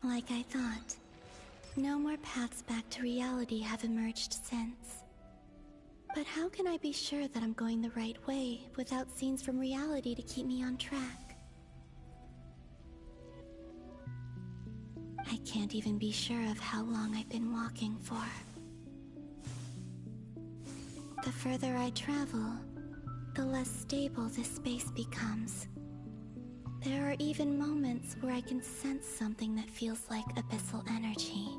Like I thought. No more paths back to reality have emerged since. But how can I be sure that I'm going the right way without scenes from reality to keep me on track? I can't even be sure of how long I've been walking for. The further I travel, the less stable this space becomes. There are even moments where I can sense something that feels like abyssal energy.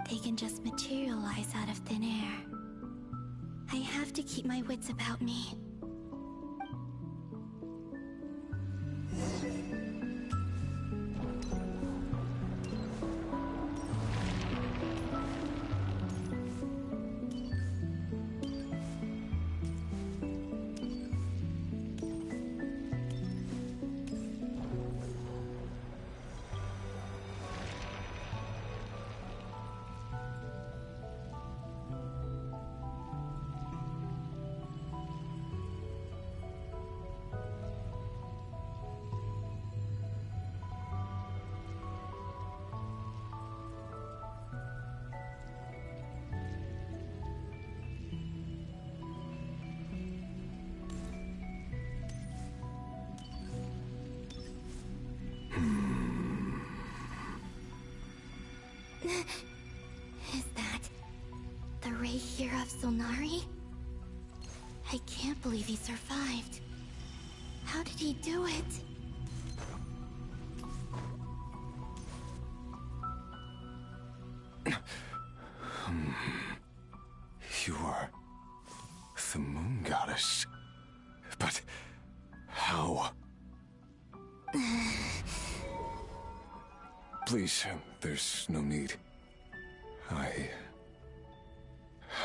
They can just materialize out of thin air. I have to keep my wits about me. Is that the Ray here of Solnari? I can't believe he survived. How did he do it? You are the moon goddess. But how? Please, there's no need.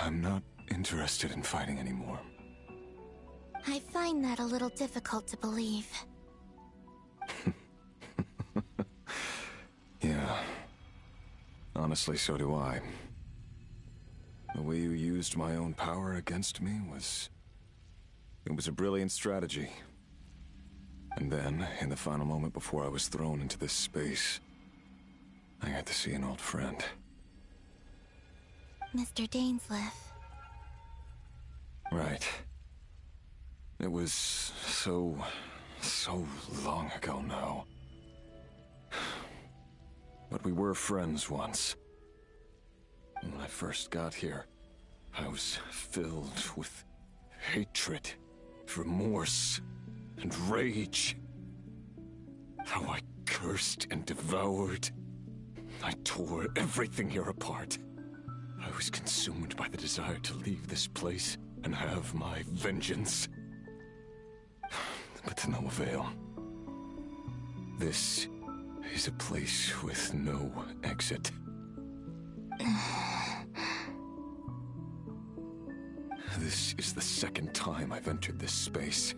I'm not interested in fighting anymore. I find that a little difficult to believe. Yeah. Honestly, so do I. The way you used my own power against me was... It was a brilliant strategy. And then, in the final moment before I was thrown into this space, I got to see an old friend. Mr. Dainsleif. Right. It was so long ago now. But we were friends once. When I first got here, I was filled with hatred, remorse, and rage. How I cursed and devoured. I tore everything here apart. I was consumed by the desire to leave this place and have my vengeance. But to no avail. This is a place with no exit. This is the second time I've entered this space.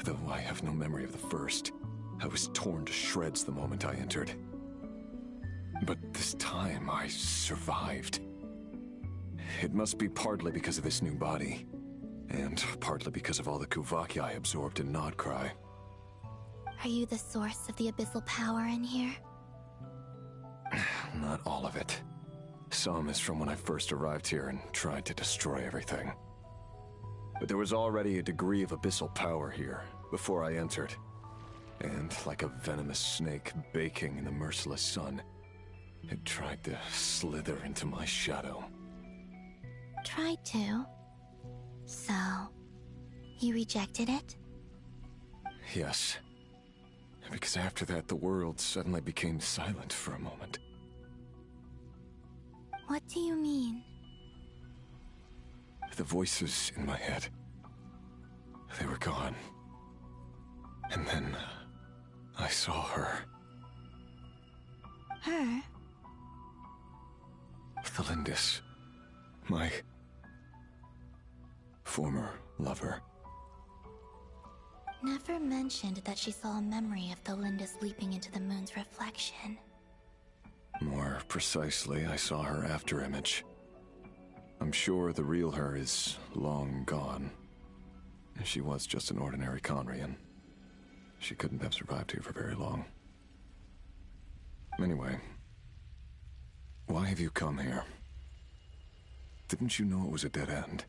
Though I have no memory of the first. I was torn to shreds the moment I entered. But this time I survived. It must be partly because of this new body, and partly because of all the Kuvaki I absorbed in Nodcry. Are you the source of the abyssal power in here? Not all of it. Some is from when I first arrived here and tried to destroy everything. But there was already a degree of abyssal power here before I entered. And like a venomous snake baking in the merciless sun, it tried to slither into my shadow. Tried to? So, you rejected it? Yes. Because after that, the world suddenly became silent for a moment. What do you mean? The voices in my head, they were gone. And then, I saw her. Her? Thelindis. My former lover. Never mentioned that she saw a memory of Thelindis leaping into the moon's reflection. More precisely, I saw her afterimage. I'm sure the real her is long gone. She was just an ordinary Conrian. She couldn't have survived here for very long. Anyway, Why have you come here? Didn't you know it was a dead end?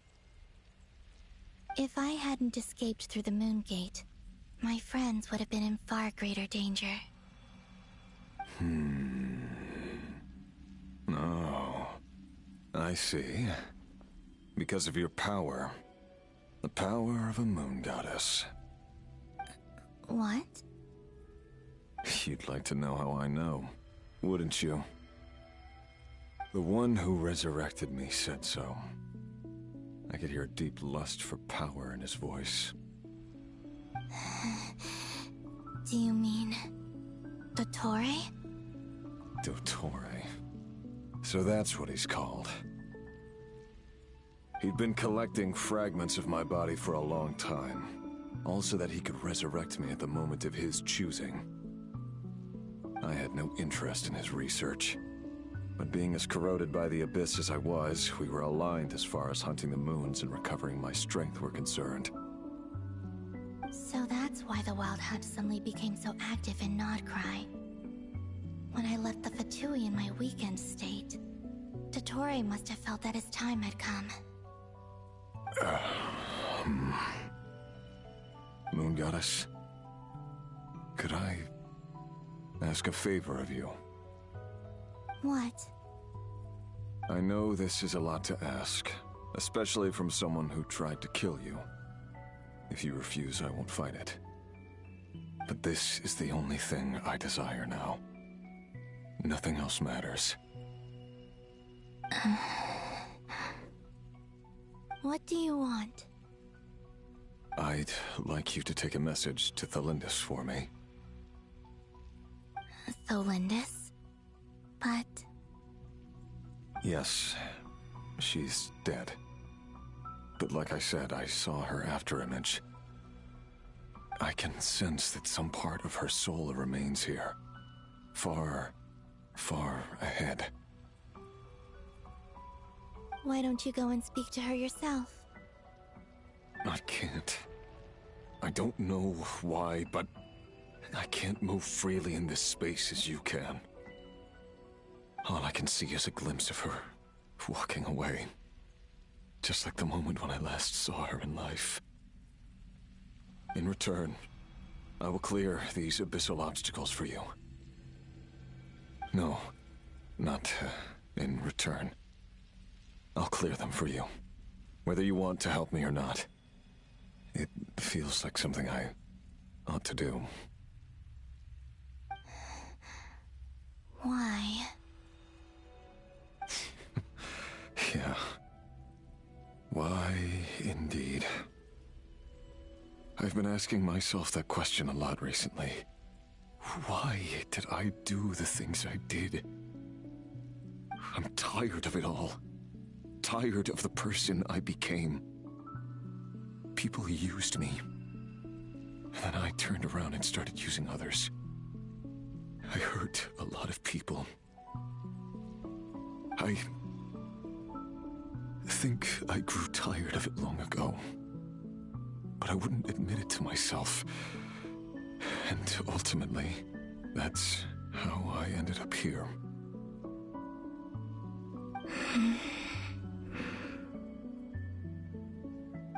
If I hadn't escaped through the moon gate, my friends would have been in far greater danger. Oh, I see. Because of your power. The power of a moon goddess. What? You'd like to know how I know, wouldn't you? The one who resurrected me said so. I could hear a deep lust for power in his voice. Do you mean... Dottore? Dottore. So that's what he's called. He'd been collecting fragments of my body for a long time, all so that he could resurrect me at the moment of his choosing. I had no interest in his research, but being as corroded by the abyss as I was, we were aligned as far as hunting the moons and recovering my strength were concerned. So that's why the Wild Hunt suddenly became so active in Nodcry. When I left the Fatui in my weakened state, Dottore must have felt that his time had come. Moon Goddess, could I ask a favor of you? What? I know this is a lot to ask, especially from someone who tried to kill you. If you refuse, I won't fight it. But this is the only thing I desire now. Nothing else matters. What do you want? I'd like you to take a message to Thelindis for me. Thelindis? But... Yes, she's dead. But like I said, I saw her afterimage. I can sense that some part of her soul remains here. Far, far ahead. Why don't you go and speak to her yourself? I can't. I don't know why, but I can't move freely in this space as you can. All I can see is a glimpse of her walking away. Just like the moment when I last saw her in life. In return, I will clear these abyssal obstacles for you. No, not in return. I'll clear them for you, whether you want to help me or not. It feels like something I ought to do. Why? Yeah. Why, indeed. I've been asking myself that question a lot recently. Why did I do the things I did? I'm tired of it all. Tired of the person I became. People used me. And then I turned around and started using others. I hurt a lot of people. I think I grew tired of it long ago. But I wouldn't admit it to myself. And ultimately, that's how I ended up here.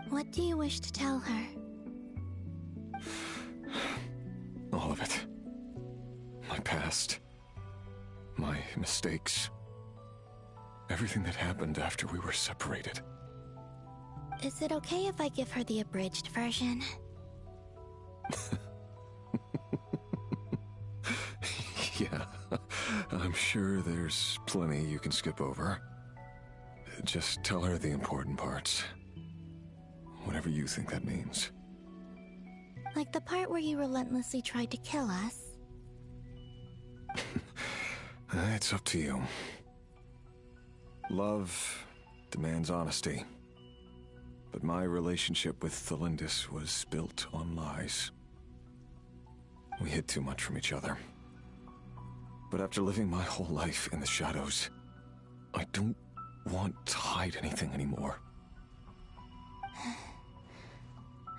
What do you wish to tell her? All of it. My past. My mistakes. Everything that happened after we were separated. Is it okay if I give her the abridged version? Yeah, I'm sure there's plenty you can skip over. Just tell her the important parts. Whatever you think that means. Like the part where you relentlessly tried to kill us? It's up to you. Love demands honesty. But my relationship with Thelindis was built on lies. We hid too much from each other. But after living my whole life in the shadows, I don't want to hide anything anymore.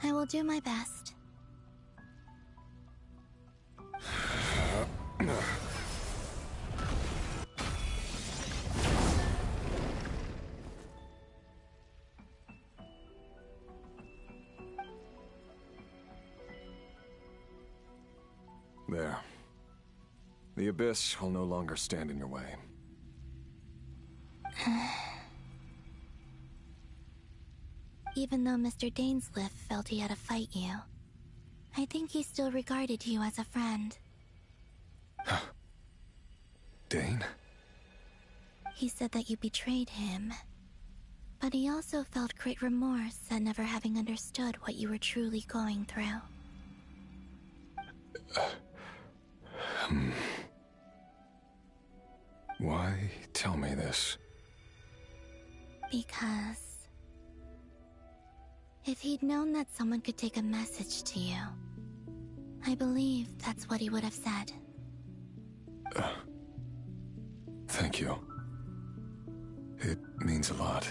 I will do my best. There. The Abyss will no longer stand in your way. Even though Mr. Dainsliff felt he had to fight you, I think he still regarded you as a friend. Dane? He said that you betrayed him, but he also felt great remorse at never having understood what you were truly going through. Why tell me this? Because if he'd known that someone could take a message to you, I believe that's what he would have said. Thank you. It means a lot.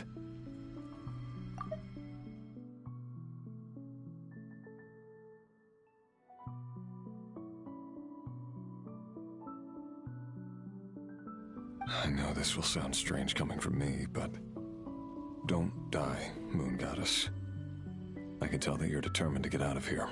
I know this will sound strange coming from me, but don't die, Moon Goddess. I can tell that you're determined to get out of here.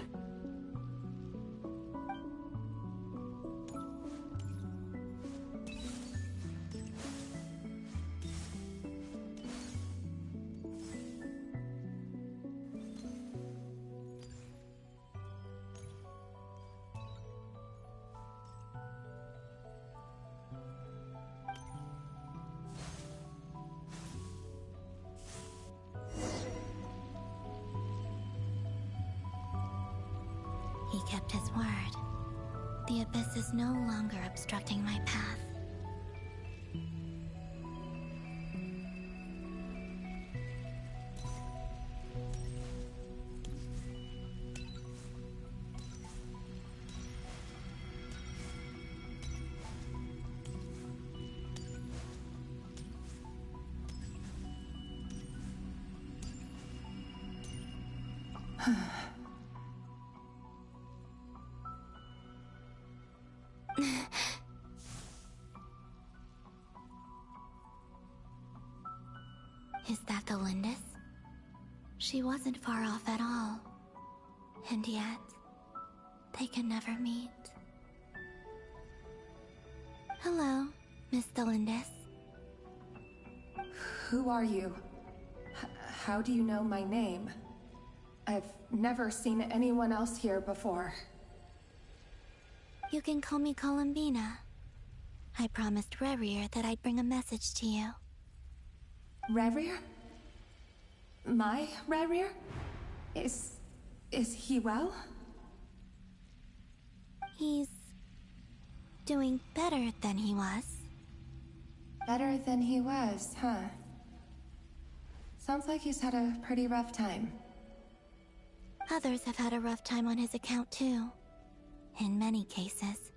He kept his word. The Abyss is no longer obstructing my path. Is that the Lindis? She wasn't far off at all. And yet, they can never meet. Hello, Miss Lindis. Who are you? How do you know my name? I've never seen anyone else here before. You can call me Columbina. I promised Rerir that I'd bring a message to you. Rerir? My Rerir? Is he well? He's doing better than he was. Better than he was, huh? Sounds like he's had a pretty rough time. Others have had a rough time on his account too. In many cases,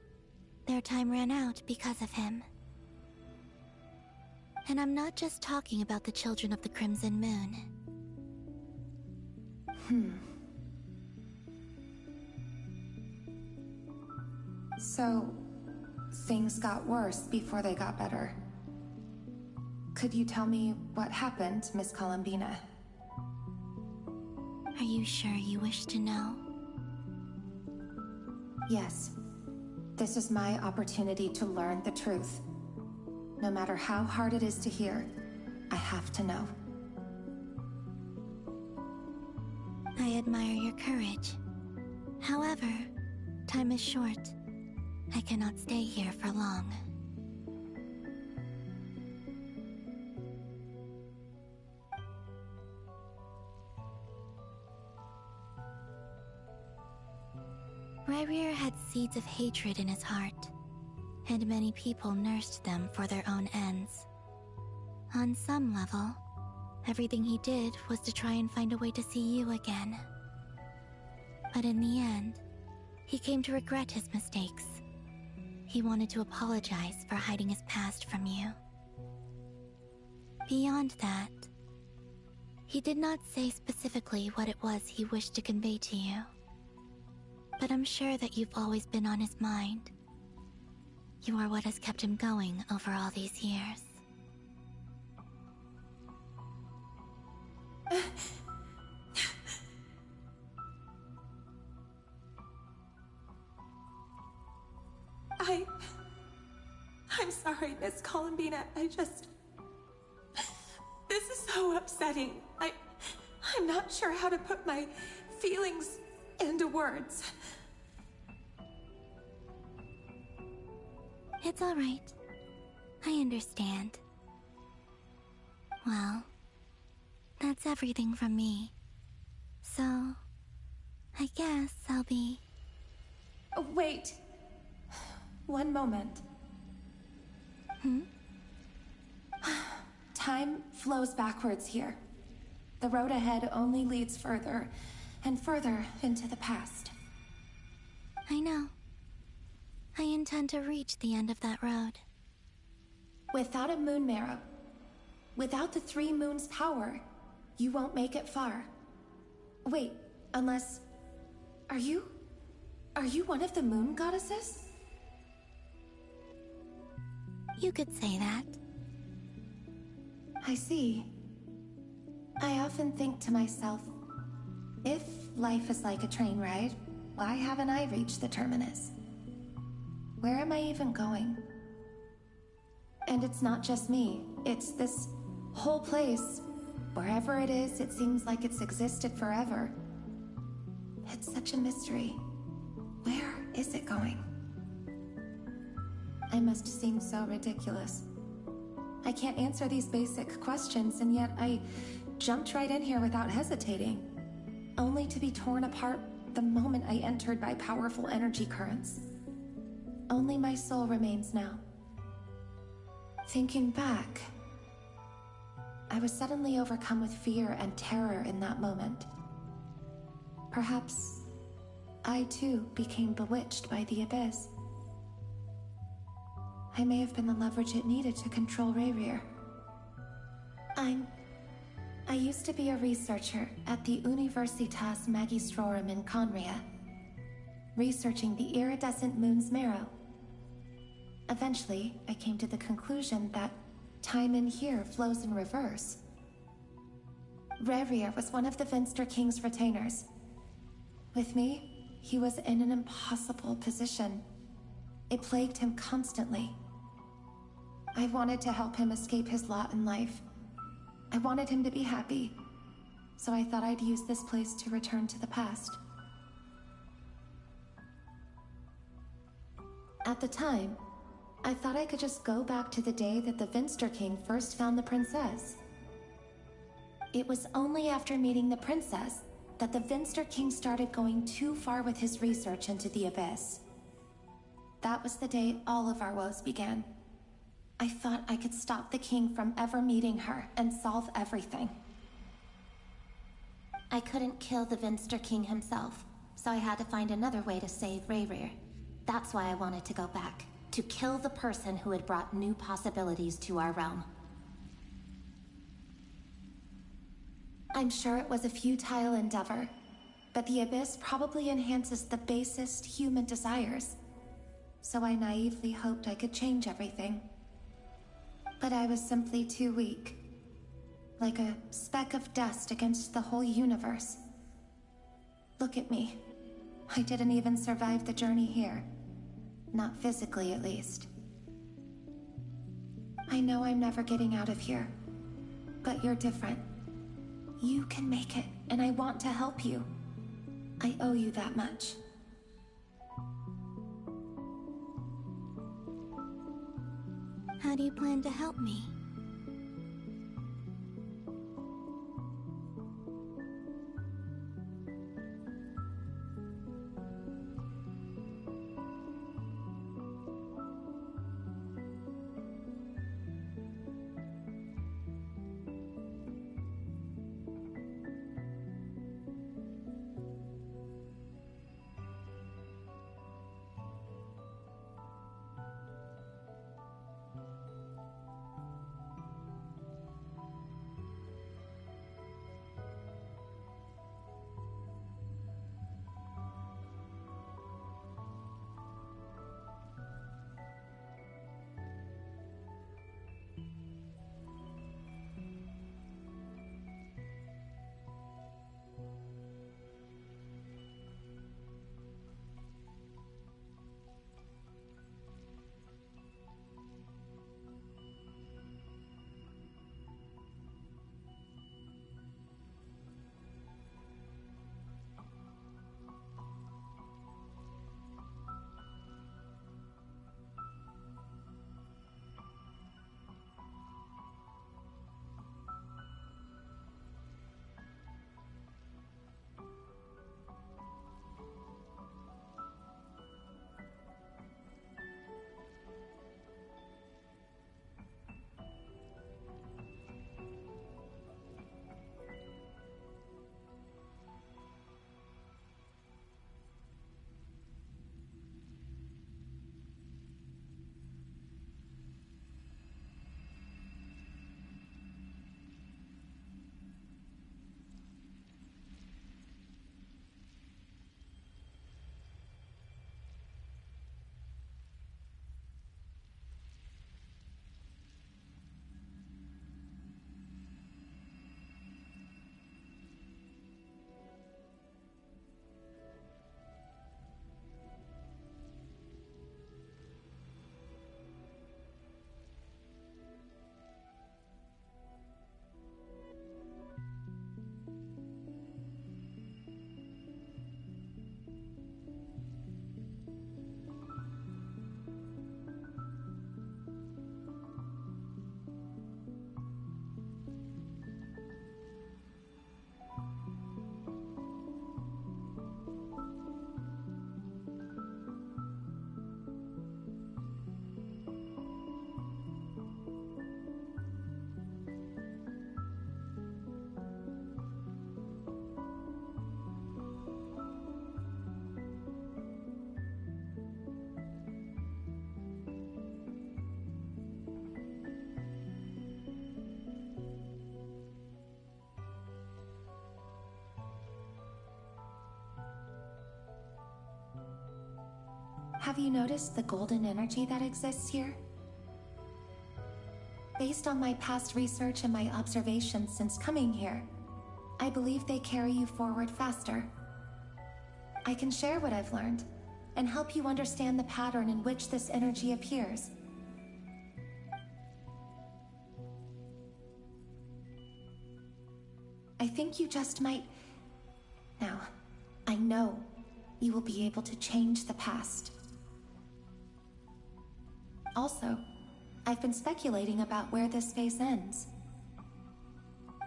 their time ran out because of him. And I'm not just talking about the children of the Crimson Moon. So, things got worse before they got better. Could you tell me what happened, Miss Columbina? Are you sure you wish to know? Yes. This is my opportunity to learn the truth. No matter how hard it is to hear, I have to know. I admire your courage. However, time is short. I cannot stay here for long. Rerir had seeds of hatred in his heart, and many people nursed them for their own ends. On some level, everything he did was to try and find a way to see you again. But in the end, he came to regret his mistakes. He wanted to apologize for hiding his past from you. Beyond that, he did not say specifically what it was he wished to convey to you. But I'm sure that you've always been on his mind. You are what has kept him going over all these years. I'm sorry, Miss Columbina. This is so upsetting. I'm not sure how to put my feelings into words. It's all right. I understand. Well, that's everything from me. So, I guess I'll be... Wait. One moment. Time flows backwards here. The road ahead only leads further and further into the past. I know. I intend to reach the end of that road. Without a moon marrow, without the 3 moons' power, you won't make it far. Wait, unless... Are you one of the moon goddesses? You could say that. I see. I often think to myself, if life is like a train ride, why haven't I reached the terminus? Where am I even going? And it's not just me, it's this whole place. Wherever it is, it seems like it's existed forever. It's such a mystery. Where is it going? I must seem so ridiculous. I can't answer these basic questions, and yet I jumped right in here without hesitating, only to be torn apart the moment I entered by powerful energy currents. Only my soul remains now. Thinking back, I was suddenly overcome with fear and terror in that moment. Perhaps I too became bewitched by the abyss. I may have been the leverage it needed to control Rayrir. I used to be a researcher at the Universitas Magistrorum in Conria, researching the iridescent moon's marrow. Eventually, I came to the conclusion that time in here flows in reverse. Rayrir was one of the Finster King's retainers. With me, he was in an impossible position. It plagued him constantly. I wanted to help him escape his lot in life. I wanted him to be happy, so I thought I'd use this place to return to the past. At the time, I thought I could just go back to the day that the Finster King first found the princess. It was only after meeting the princess that the Finster King started going too far with his research into the abyss. That was the day all of our woes began. I thought I could stop the king from ever meeting her and solve everything. I couldn't kill the Finster King himself, so I had to find another way to save Rayrir. That's why I wanted to go back, to kill the person who had brought new possibilities to our realm. I'm sure it was a futile endeavor, but the abyss probably enhances the basest human desires. So I naively hoped I could change everything. But I was simply too weak. Like a speck of dust against the whole universe. Look at me. I didn't even survive the journey here. Not physically, at least. I know I'm never getting out of here. But you're different. You can make it, and I want to help you. I owe you that much. How do you plan to help me? Have you noticed the golden energy that exists here? Based on my past research and my observations since coming here, I believe they carry you forward faster. I can share what I've learned and help you understand the pattern in which this energy appears. I think you just might... Now, I know you will be able to change the past. Also, I've been speculating about where this phase ends.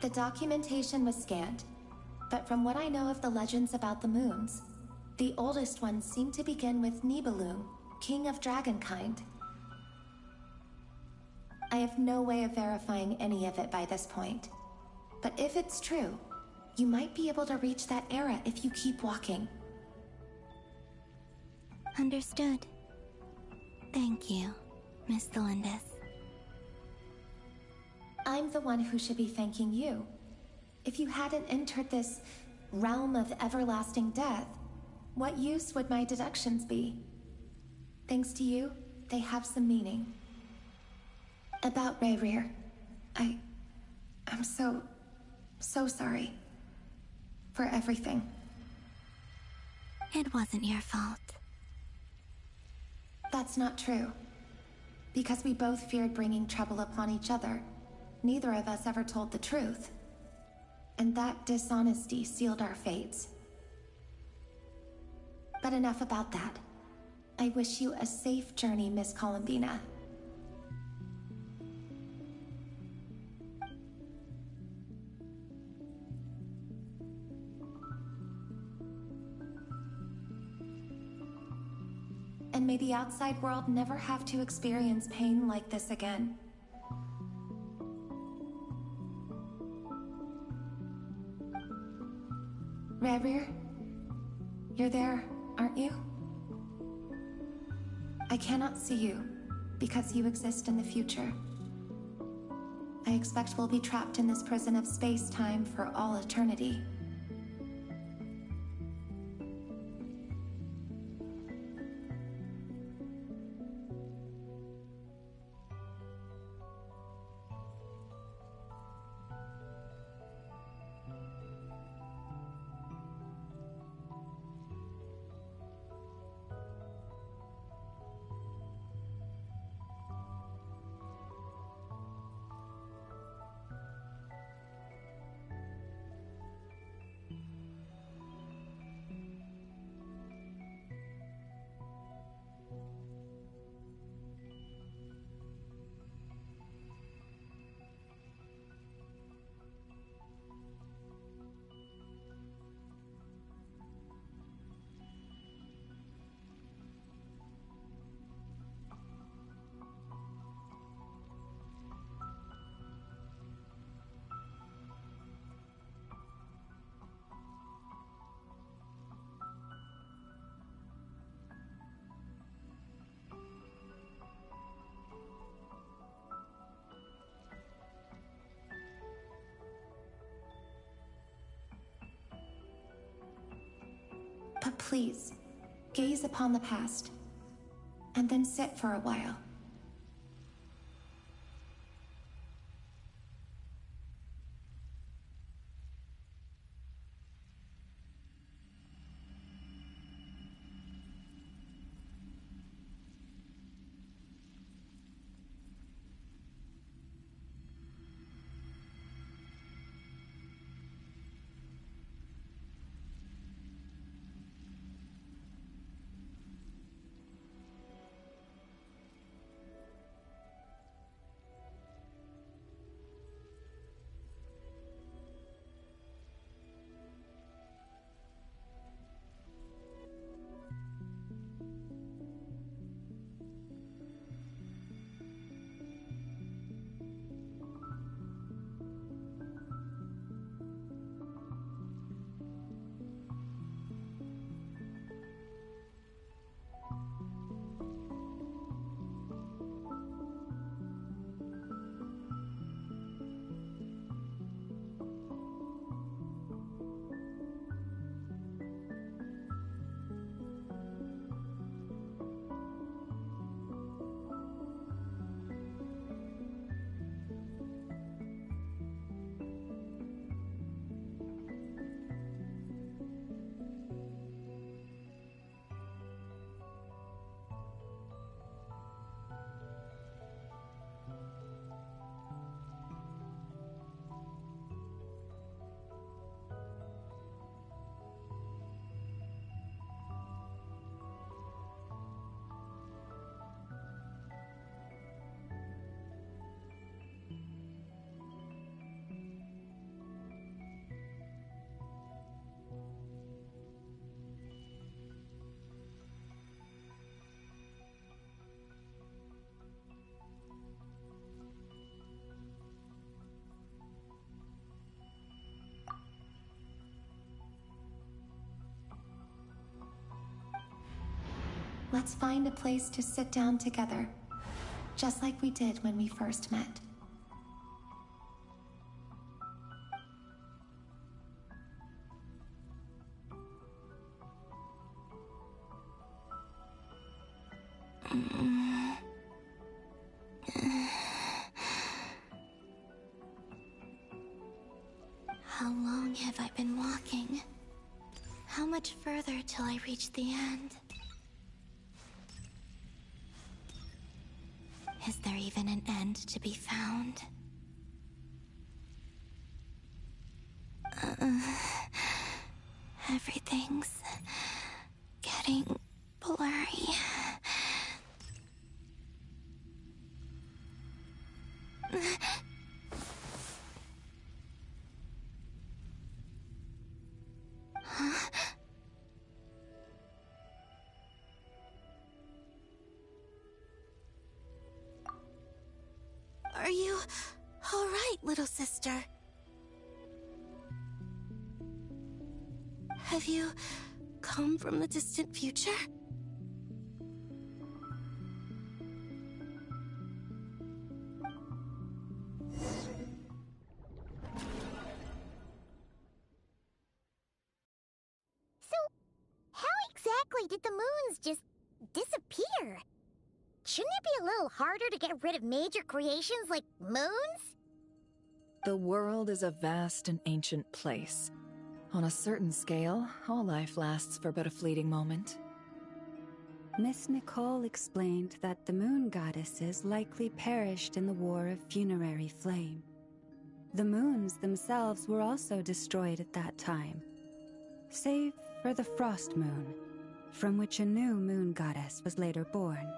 The documentation was scanned, but from what I know of the legends about the moons, the oldest ones seem to begin with Nibelung, king of dragonkind. I have no way of verifying any of it by this point, but if it's true, you might be able to reach that era if you keep walking. Understood. Thank you, Miss Delindis. I'm the one who should be thanking you. If you hadn't entered this realm of everlasting death, what use would my deductions be? Thanks to you, they have some meaning. About Rayrir, I'm so sorry. For everything. It wasn't your fault. That's not true. Because we both feared bringing trouble upon each other, neither of us ever told the truth. And that dishonesty sealed our fates. But enough about that. I wish you a safe journey, Miss Columbina. And may the outside world never have to experience pain like this again. Rayrir, you're there, aren't you? I cannot see you, because you exist in the future. I expect we'll be trapped in this prison of space-time for all eternity. But please, gaze upon the past, and then sit for a while. Let's find a place to sit down together, just like we did when we first met. How long have I been walking? How much further till I reach the end? Is there even an end to be found? Everything's getting blurry. Are you all right, little sister? Have you come from the distant future? So, how exactly did the moons just disappear? Shouldn't it be a little harder to get rid of major creations like moons? The world is a vast and ancient place. On a certain scale, all life lasts for but a fleeting moment. Miss Nicole explained that the moon goddesses likely perished in the War of Funerary Flame. The moons themselves were also destroyed at that time, save for the Frost Moon, from which a new moon goddess was later born.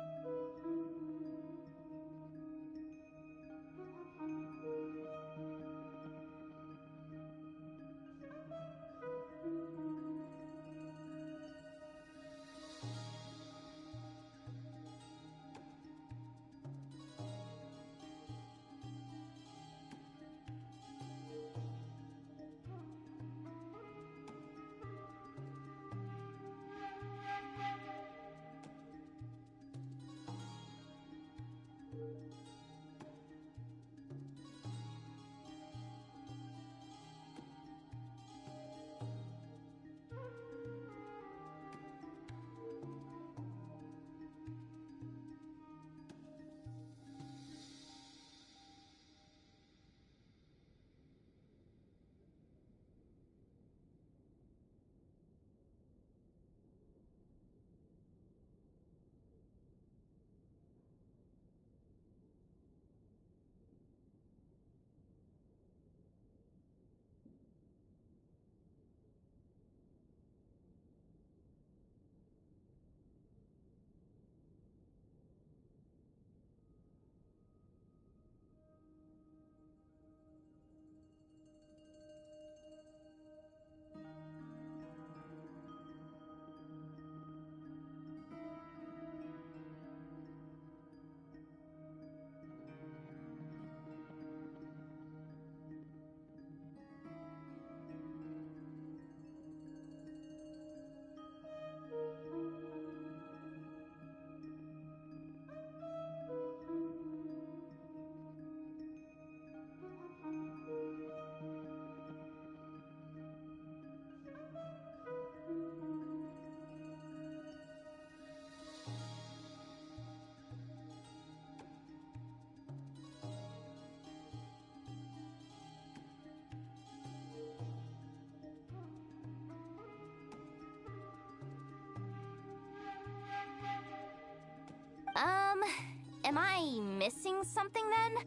Am I missing something then?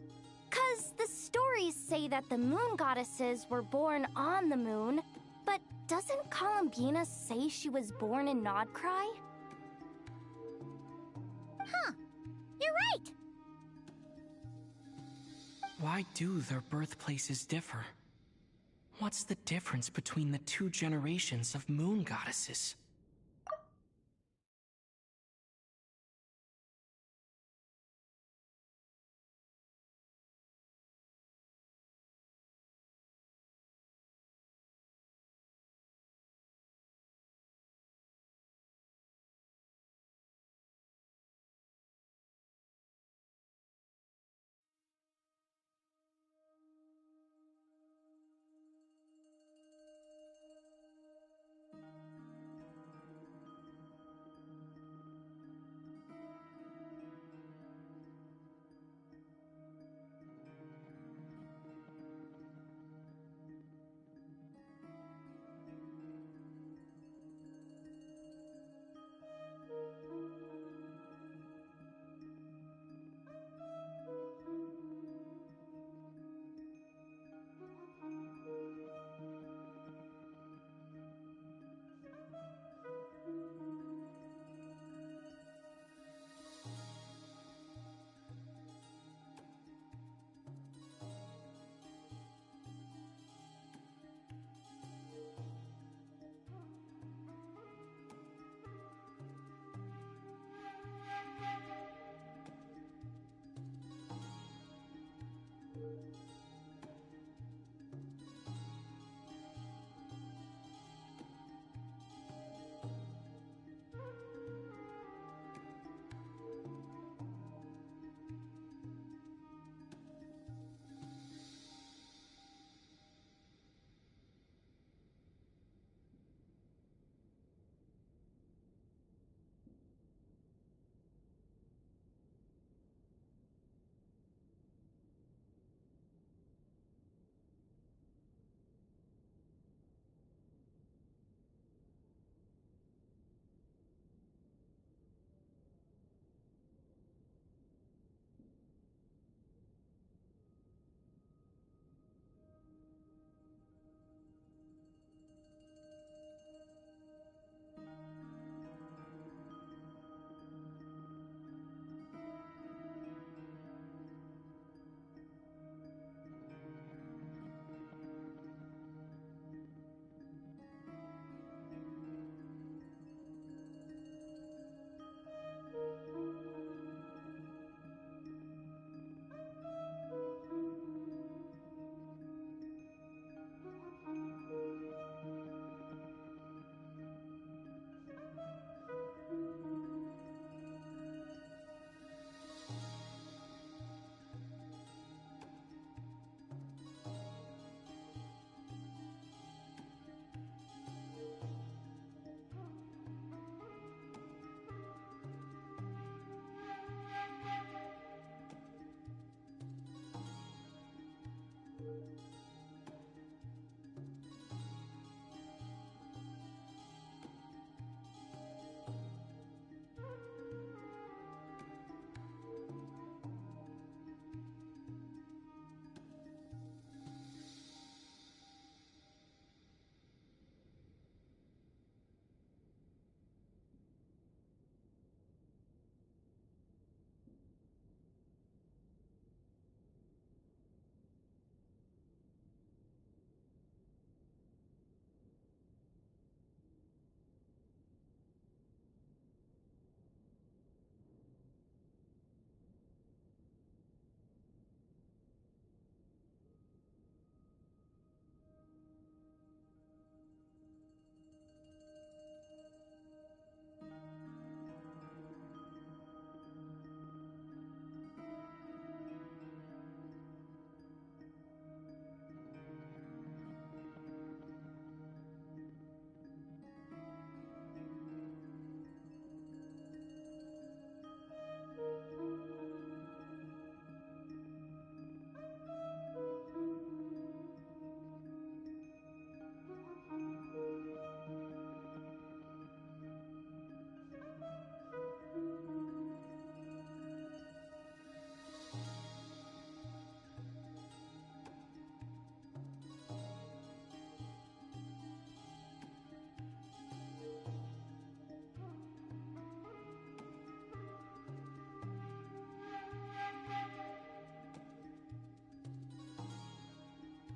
'Cause the stories say that the moon goddesses were born on the moon, but doesn't Columbina say she was born in Nodcry? Huh, you're right! Why do their birthplaces differ? What's the difference between the two generations of moon goddesses?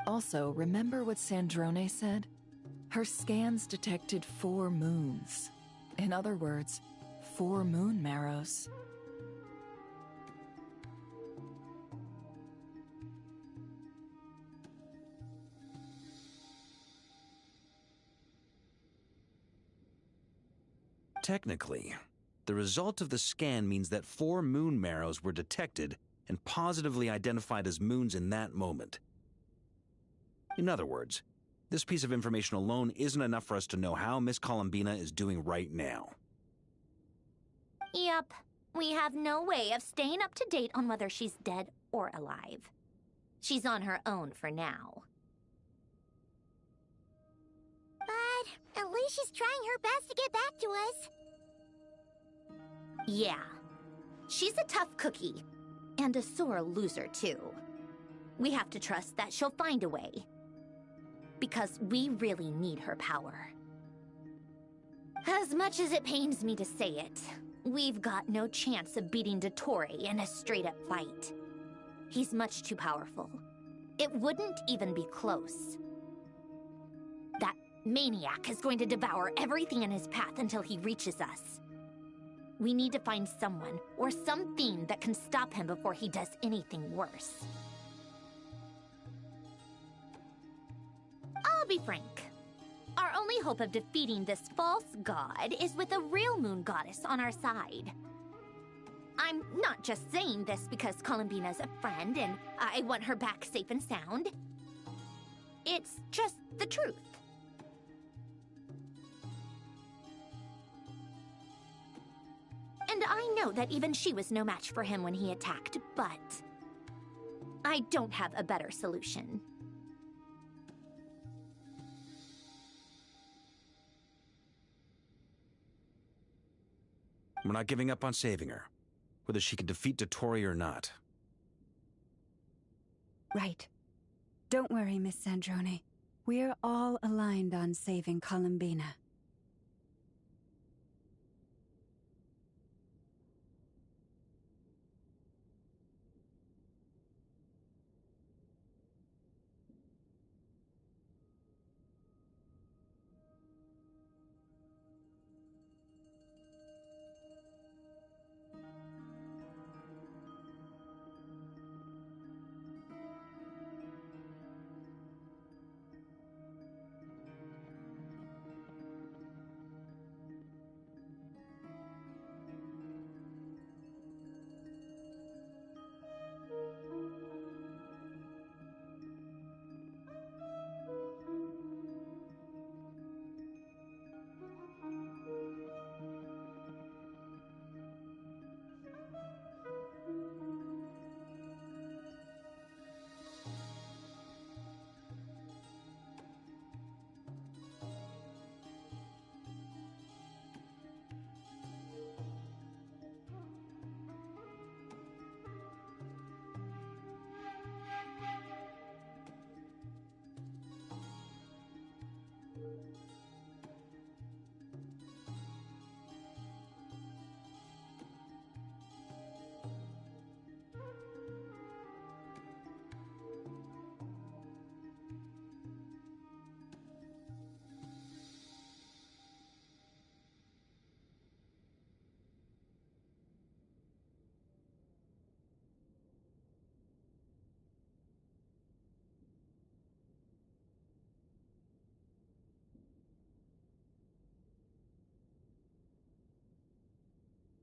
Also, remember what Sandrone said? Her scans detected 4 moons. In other words, 4 moon marrows. Technically, the result of the scan means that 4 moon marrows were detected and positively identified as moons in that moment. In other words, this piece of information alone isn't enough for us to know how Miss Columbina is doing right now. Yep, we have no way of staying up to date on whether she's dead or alive. She's on her own for now. But at least she's trying her best to get back to us. Yeah, she's a tough cookie, and a sore loser too. We have to trust that she'll find a way, because we really need her power. As much as it pains me to say it, we've got no chance of beating Dottore in a straight-up fight. He's much too powerful. It wouldn't even be close. That maniac is going to devour everything in his path until he reaches us. We need to find someone or something that can stop him before he does anything worse. I'll be frank. Our only hope of defeating this false god is with a real moon goddess on our side. I'm not just saying this because Columbina's a friend and I want her back safe and sound. It's just the truth. And I know that even she was no match for him when he attacked, but I don't have a better solution. We're not giving up on saving her, whether she can defeat Dottore or not. Right. Don't worry, Miss Sandrone. We're all aligned on saving Columbina.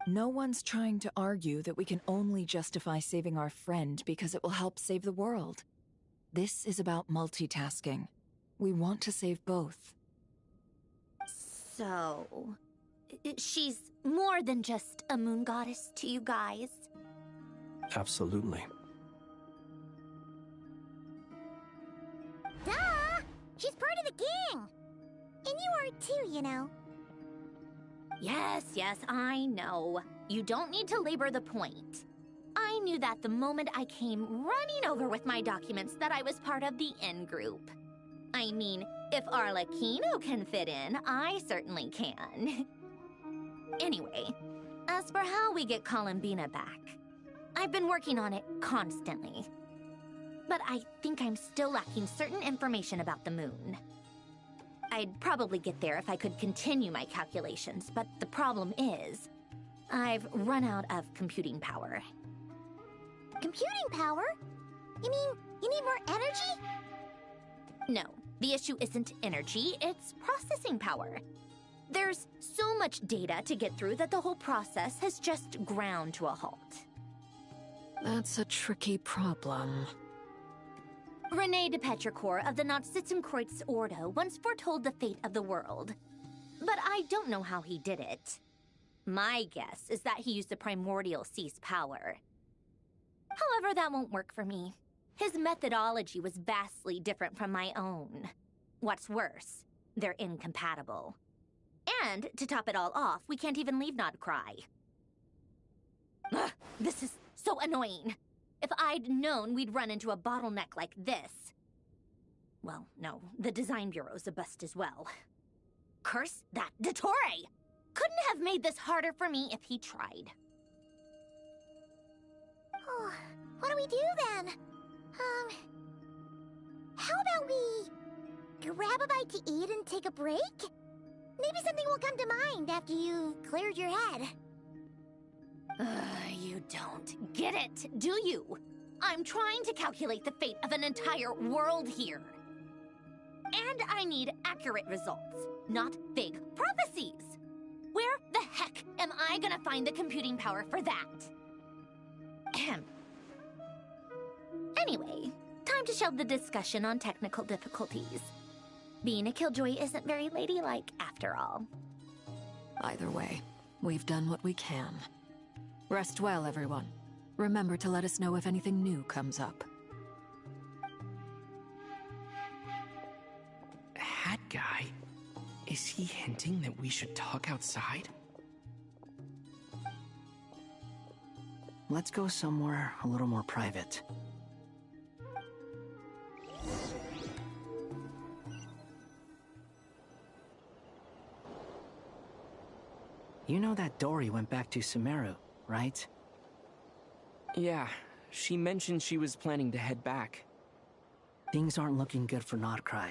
No one's trying to argue that we can only justify saving our friend because it will help save the world. This is about multitasking. We want to save both. So, she's more than just a moon goddess to you guys? Absolutely. Duh! She's part of the gang! And you are too, you know. Yes, I know. You don't need to labor the point. I knew that the moment I came running over with my documents that I was part of the in-group. I mean, if Arlecchino can fit in, I certainly can. Anyway, as for how we get Columbina back, I've been working on it constantly. but I think I'm still lacking certain information about the moon. I'd probably get there if I could continue my calculations, but the problem is, I've run out of computing power. Computing power? You mean you need more energy? No, the issue isn't energy, it's processing power. There's so much data to get through that the whole process has just ground to a halt. That's a tricky problem. René de Petrichor of the Nazissenkreuz Ordo once foretold the fate of the world. But I don't know how he did it. My guess is that he used the primordial sea's power. However, that won't work for me. His methodology was vastly different from my own. What's worse, they're incompatible. And, to top it all off, we can't even leave Nodcry. Ugh, this is so annoying. If I'd known we'd run into a bottleneck like this... Well, no, the design bureau's a bust as well. Curse that Dottore! Couldn't have made this harder for me if he tried. Oh, what do we do then? How about we grab a bite to eat and take a break? Maybe something will come to mind after you've cleared your head. You don't get it, do you? I'm trying to calculate the fate of an entire world here. And I need accurate results, not vague prophecies. Where the heck am I gonna find the computing power for that? Ahem. Anyway, time to shelve the discussion on technical difficulties. Being a killjoy isn't very ladylike, after all. Either way, we've done what we can. Rest well, everyone. Remember to let us know if anything new comes up. Hat guy? Is he hinting that we should talk outside? Let's go somewhere a little more private. You know that Dory went back to Sumeru, right? Yeah, she mentioned she was planning to head back. Things aren't looking good for Nodcry.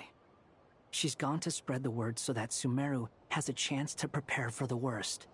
She's gone to spread the word so that Sumeru has a chance to prepare for the worst.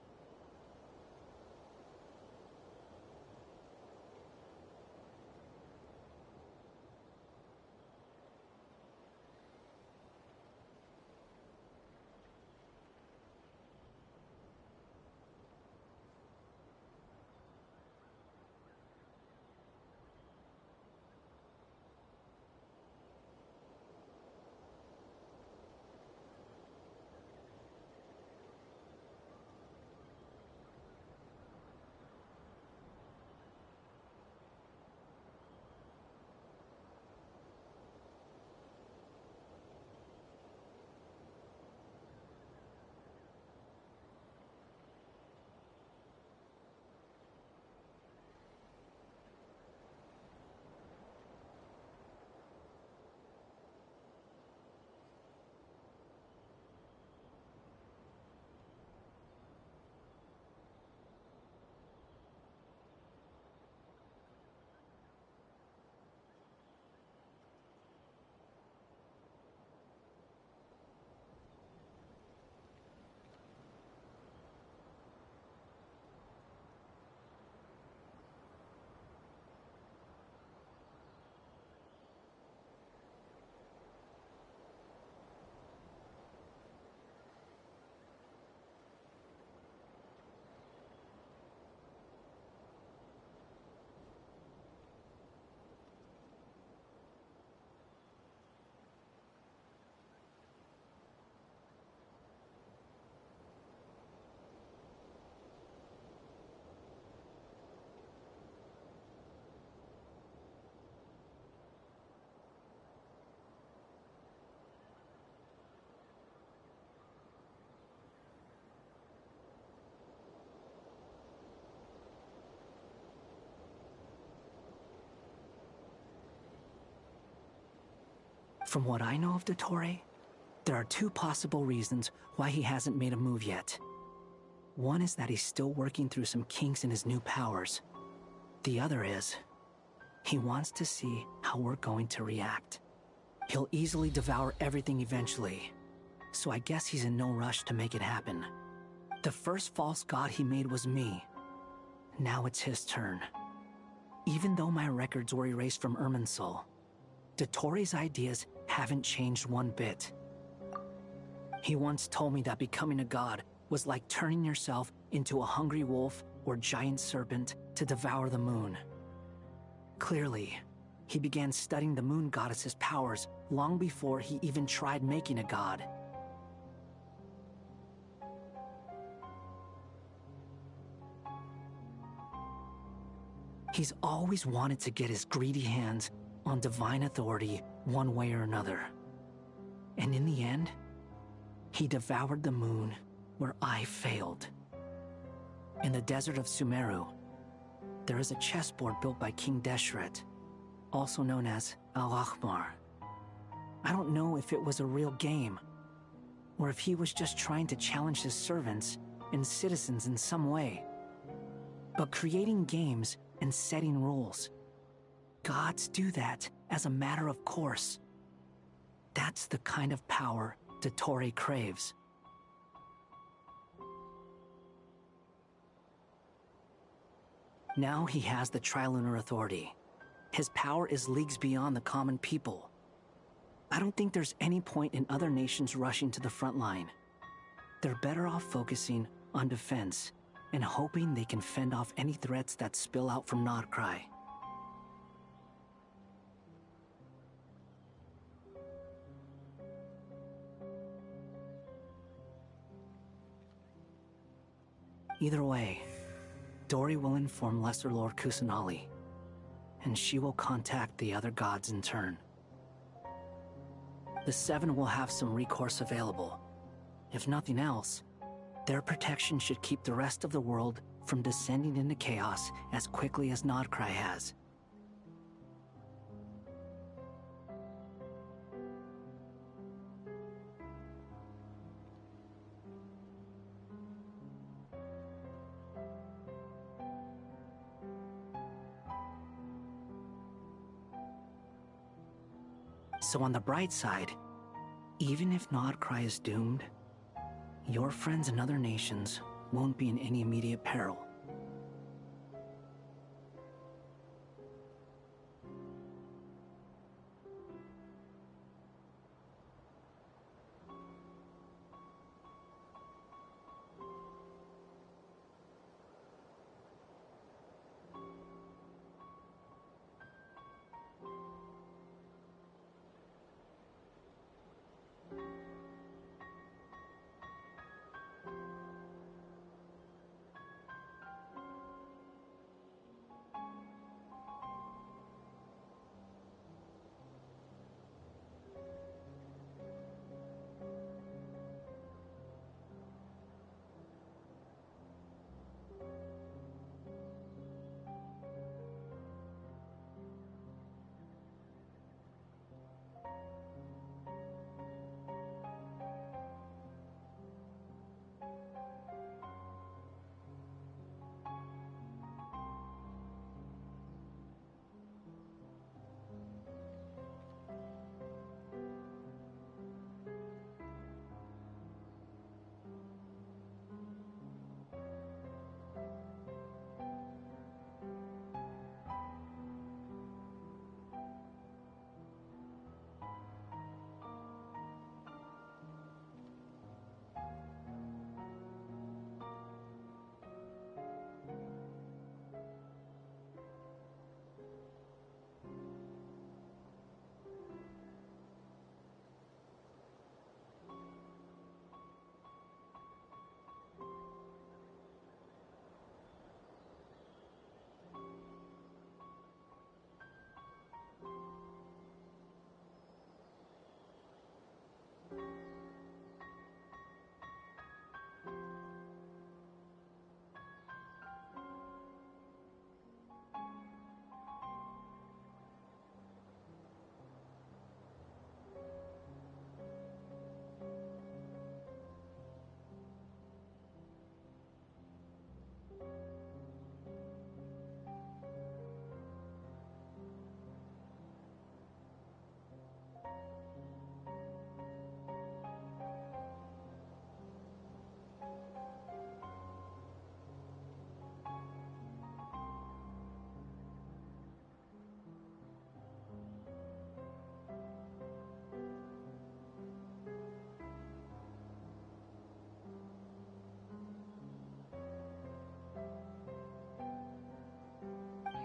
From what I know of Dottore, there are two possible reasons why he hasn't made a move yet. One is that he's still working through some kinks in his new powers. The other is, He wants to see how we're going to react. He'll easily devour everything eventually, so I guess he's in no rush to make it happen. The first false god he made was me. Now it's his turn. Even though my records were erased from Irminsul, Dottoro's ideas haven't changed one bit. He once told me that becoming a god was like turning yourself into a hungry wolf or giant serpent to devour the moon. Clearly, he began studying the moon goddess's powers long before he even tried making a god. He's always wanted to get his greedy hands on divine authority one way or another. And in the end, he devoured the moon where I failed. In the desert of Sumeru, there is a chessboard built by King Deshret, also known as Al-Ahmar. I don't know if it was a real game, or if he was just trying to challenge his servants and citizens in some way. But creating games and setting rules, gods do that as a matter of course. That's the kind of power Dottore craves. Now he has the Trilunar Authority. His power is leagues beyond the common people. I don't think there's any point in other nations rushing to the front line. They're better off focusing on defense and hoping they can fend off any threats that spill out from Nordcry. Either way, Dori will inform Lesser Lord Kusanali, and she will contact the other gods in turn. The Seven will have some recourse available. If nothing else, their protection should keep the rest of the world from descending into chaos as quickly as Nordcry has. So on the bright side, even if Nordcry is doomed, your friends in other nations won't be in any immediate peril.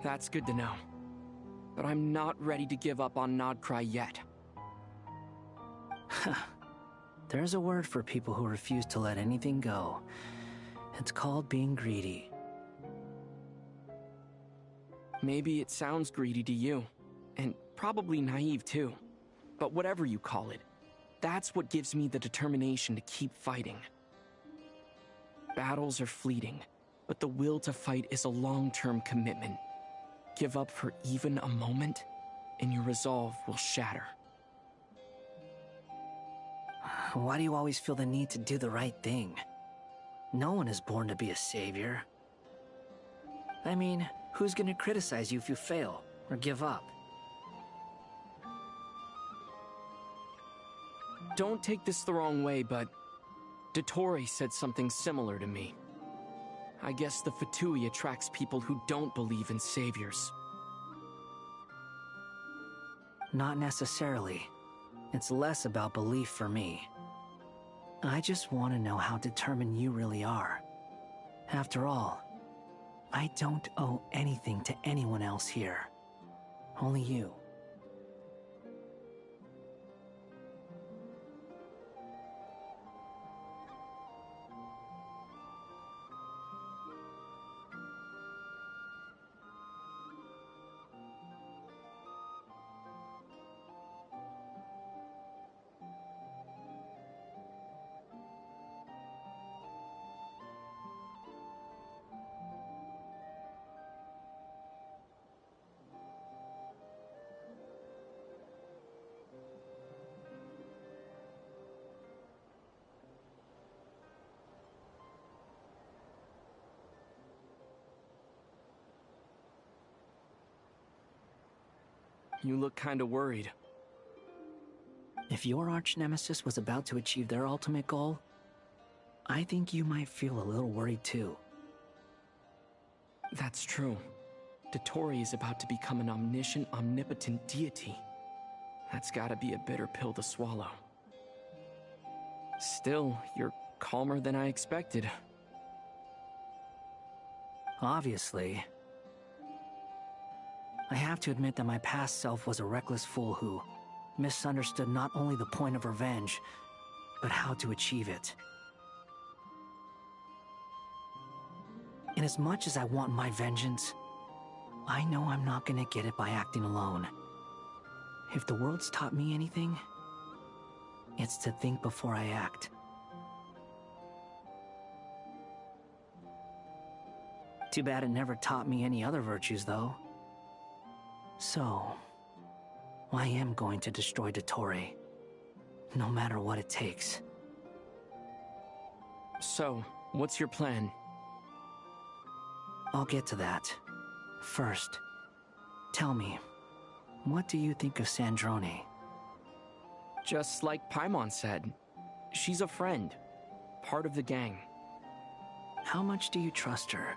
That's good to know. But I'm not ready to give up on Nodcry yet. There's a word for people who refuse to let anything go. It's called being greedy. Maybe it sounds greedy to you, and probably naive too. But whatever you call it, that's what gives me the determination to keep fighting. Battles are fleeting, but the will to fight is a long-term commitment. Give up for even a moment, and your resolve will shatter. Why do you always feel the need to do the right thing? No one is born to be a savior. I mean, who's gonna criticize you if you fail or give up? Don't take this the wrong way, but Dottore said something similar to me. I guess the Fatui attracts people who don't believe in saviors. Not necessarily. It's less about belief for me. I just want to know how determined you really are. After all, I don't owe anything to anyone else here. Only you. You look kinda worried. If your arch-nemesis was about to achieve their ultimate goal, I think you might feel a little worried too. That's true. Dottore is about to become an omniscient, omnipotent deity. That's gotta be a bitter pill to swallow. Still, you're calmer than I expected. Obviously. I have to admit that my past self was a reckless fool who misunderstood not only the point of revenge, but how to achieve it. And as much as I want my vengeance, I know I'm not gonna get it by acting alone. If the world's taught me anything, it's to think before I act. Too bad it never taught me any other virtues, though. So, I am going to destroy Dottore, no matter what it takes. So, what's your plan? I'll get to that. First, tell me, what do you think of Sandrone? Just like Paimon said, she's a friend, part of the gang. How much do you trust her?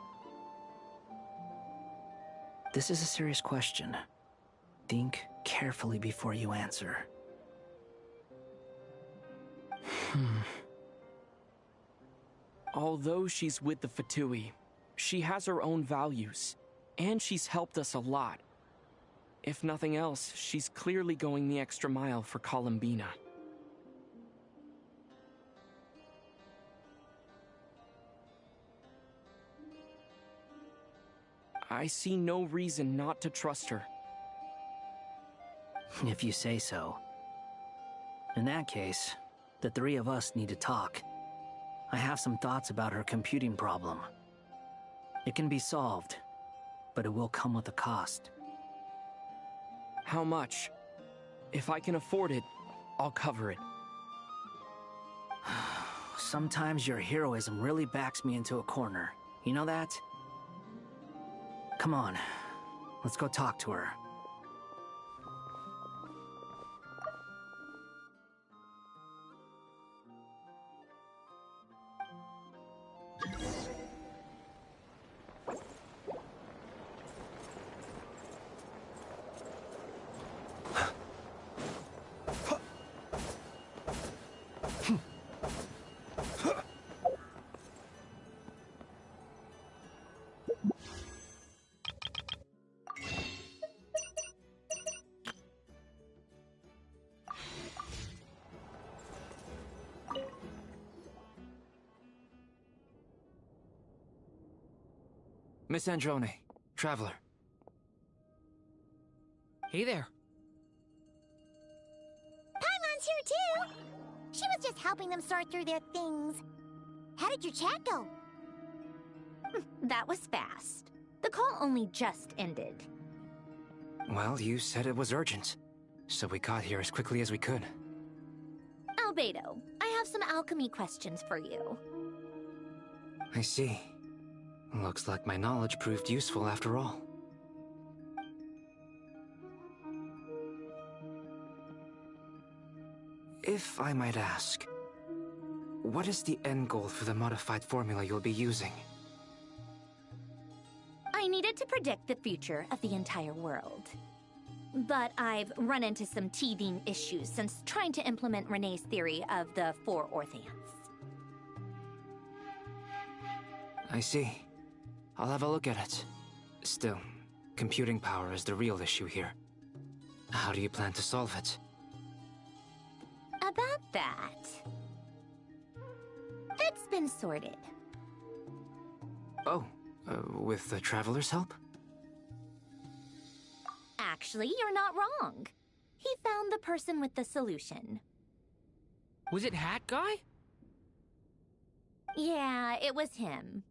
This is a serious question. Think carefully before you answer. Although she's with the Fatui, she has her own values, and she's helped us a lot. If nothing else, she's clearly going the extra mile for Columbina. I see no reason not to trust her. If you say so. In that case, the three of us need to talk. I have some thoughts about her computing problem. It can be solved, but it will come with a cost. How much? If I can afford it, I'll cover it. Sometimes your heroism really backs me into a corner. You know that? Come on, let's go talk to her. Miss Androne, Traveler. Hey there. Paimon's here too! She was just helping them sort through their things. How did your chat go? That was fast. The call only just ended. Well, you said it was urgent, so we got here as quickly as we could. Albedo, I have some alchemy questions for you. I see. Looks like my knowledge proved useful after all. If I might ask, what is the end goal for the modified formula you'll be using? I needed to predict the future of the entire world. But I've run into some teething issues since trying to implement Renee's theory of the four Orthants. I see. I'll have a look at it. Still, computing power is the real issue here. How do you plan to solve it? About that... it's been sorted. Oh, with the Traveler's help? Actually, you're not wrong. He found the person with the solution. Was it Hat Guy? Yeah, it was him.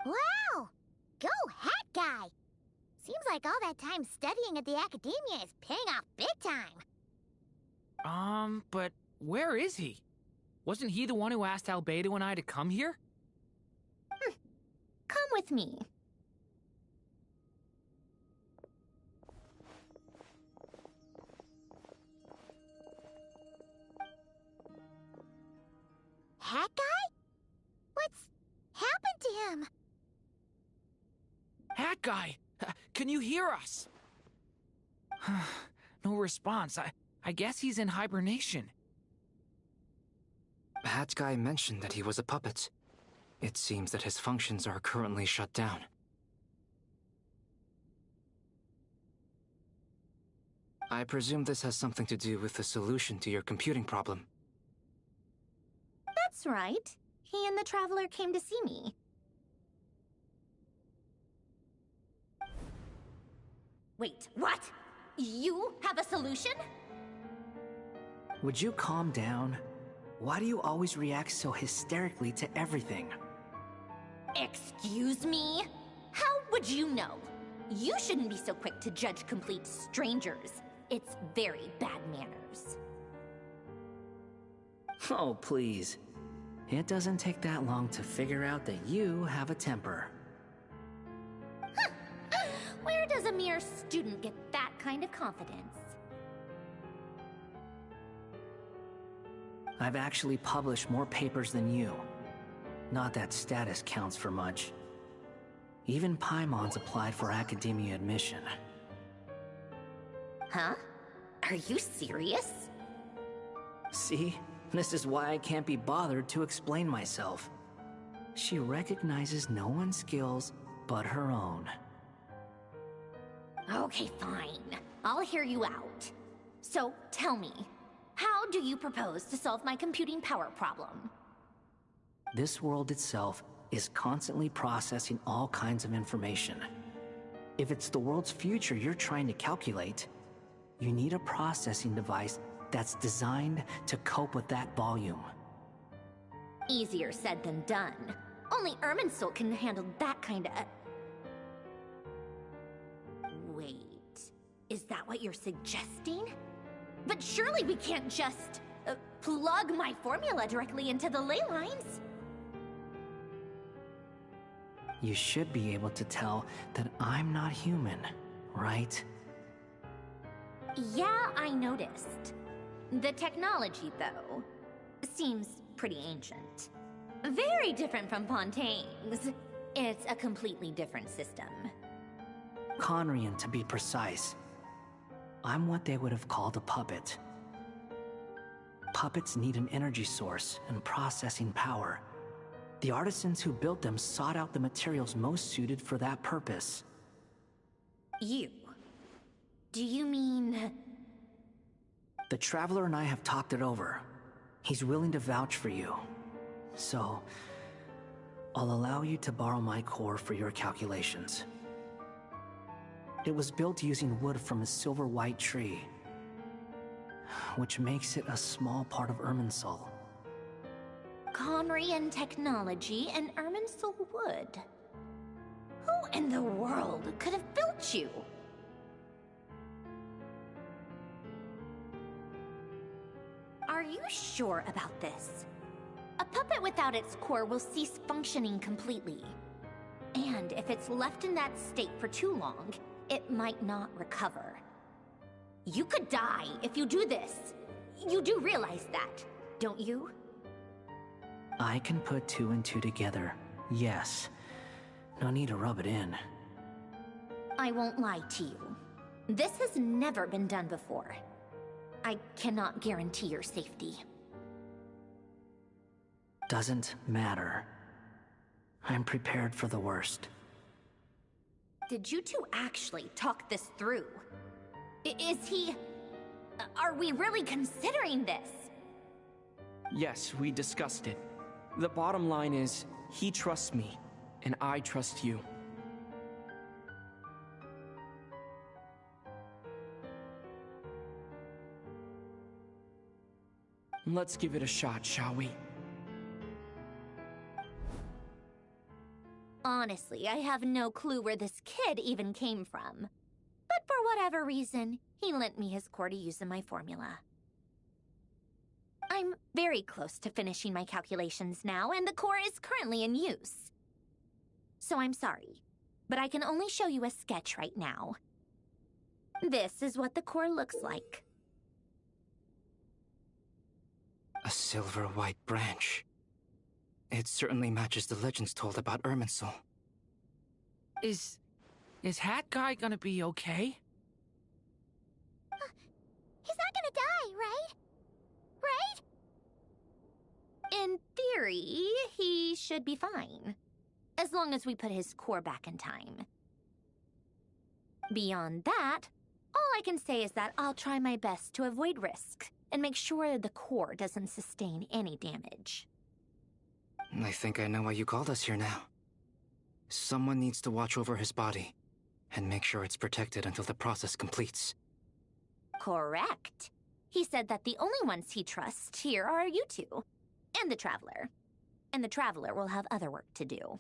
Wow! Go Hat Guy! Seems like all that time studying at the Academia is paying off big time. But where is he? Wasn't he the one who asked Albedo and I to come here? Come with me. Hat Guy? What's happened to him? Hat Guy! Can you hear us? No response. I guess he's in hibernation. Hat Guy mentioned that he was a puppet. It seems that his functions are currently shut down. I presume this has something to do with the solution to your computing problem. That's right. He and the Traveler came to see me. Wait, what? You have a solution? Would you calm down? Why do you always react so hysterically to everything? Excuse me? How would you know? You shouldn't be so quick to judge complete strangers. It's very bad manners. Oh, please. It doesn't take that long to figure out that you have a temper. Where does a mere student get that kind of confidence? I've actually published more papers than you. Not that status counts for much. Even Paimon's applied for academia admission. Huh? Are you serious? See? This is why I can't be bothered to explain myself. She recognizes no one's skills but her own. Okay, fine. I'll hear you out. So, tell me, how do you propose to solve my computing power problem? This world itself is constantly processing all kinds of information. If it's the world's future you're trying to calculate, you need a processing device that's designed to cope with that volume. Easier said than done. Only Irminsul can handle that kind of... Wait, is that what you're suggesting? But surely we can't just plug my formula directly into the ley lines. You should be able to tell that I'm not human, right? Yeah, I noticed. The technology, though, seems pretty ancient. Very different from Fontaine's. It's a completely different system. Conrian, to be precise. I'm what they would have called a puppet. Puppets need an energy source and processing power. The artisans who built them sought out the materials most suited for that purpose. You? Do you mean... The Traveler and I have talked it over. He's willing to vouch for you. So, I'll allow you to borrow my core for your calculations. It was built using wood from a silver white tree, which makes it a small part of Irminsul. Conrian technology and Irminsul wood. Who in the world could have built you? Are you sure about this? A puppet without its core will cease functioning completely. And if it's left in that state for too long, it might not recover. You could die if you do this. You do realize that, don't you? I can put 2 and 2 together, yes. No need to rub it in. I won't lie to you. This has never been done before. I cannot guarantee your safety. Doesn't matter. I'm prepared for the worst. Did you two actually talk this through? Is he... Are we really considering this? Yes, we discussed it. The bottom line is, he trusts me, and I trust you. Let's give it a shot, shall we? Honestly, I have no clue where this kid even came from. But for whatever reason, he lent me his core to use in my formula. I'm very close to finishing my calculations now, and the core is currently in use. So I'm sorry, but I can only show you a sketch right now. This is what the core looks like. A silver white branch. It certainly matches the legends told about Irminsul. Is Hat Guy gonna be okay? He's not gonna die, right? Right? In theory, he should be fine. As long as we put his core back in time. Beyond that, all I can say is that I'll try my best to avoid risk and make sure the core doesn't sustain any damage. I think I know why you called us here now. Someone needs to watch over his body and make sure it's protected until the process completes. Correct. He said that the only ones he trusts here are you two, and the Traveler. And the Traveler will have other work to do.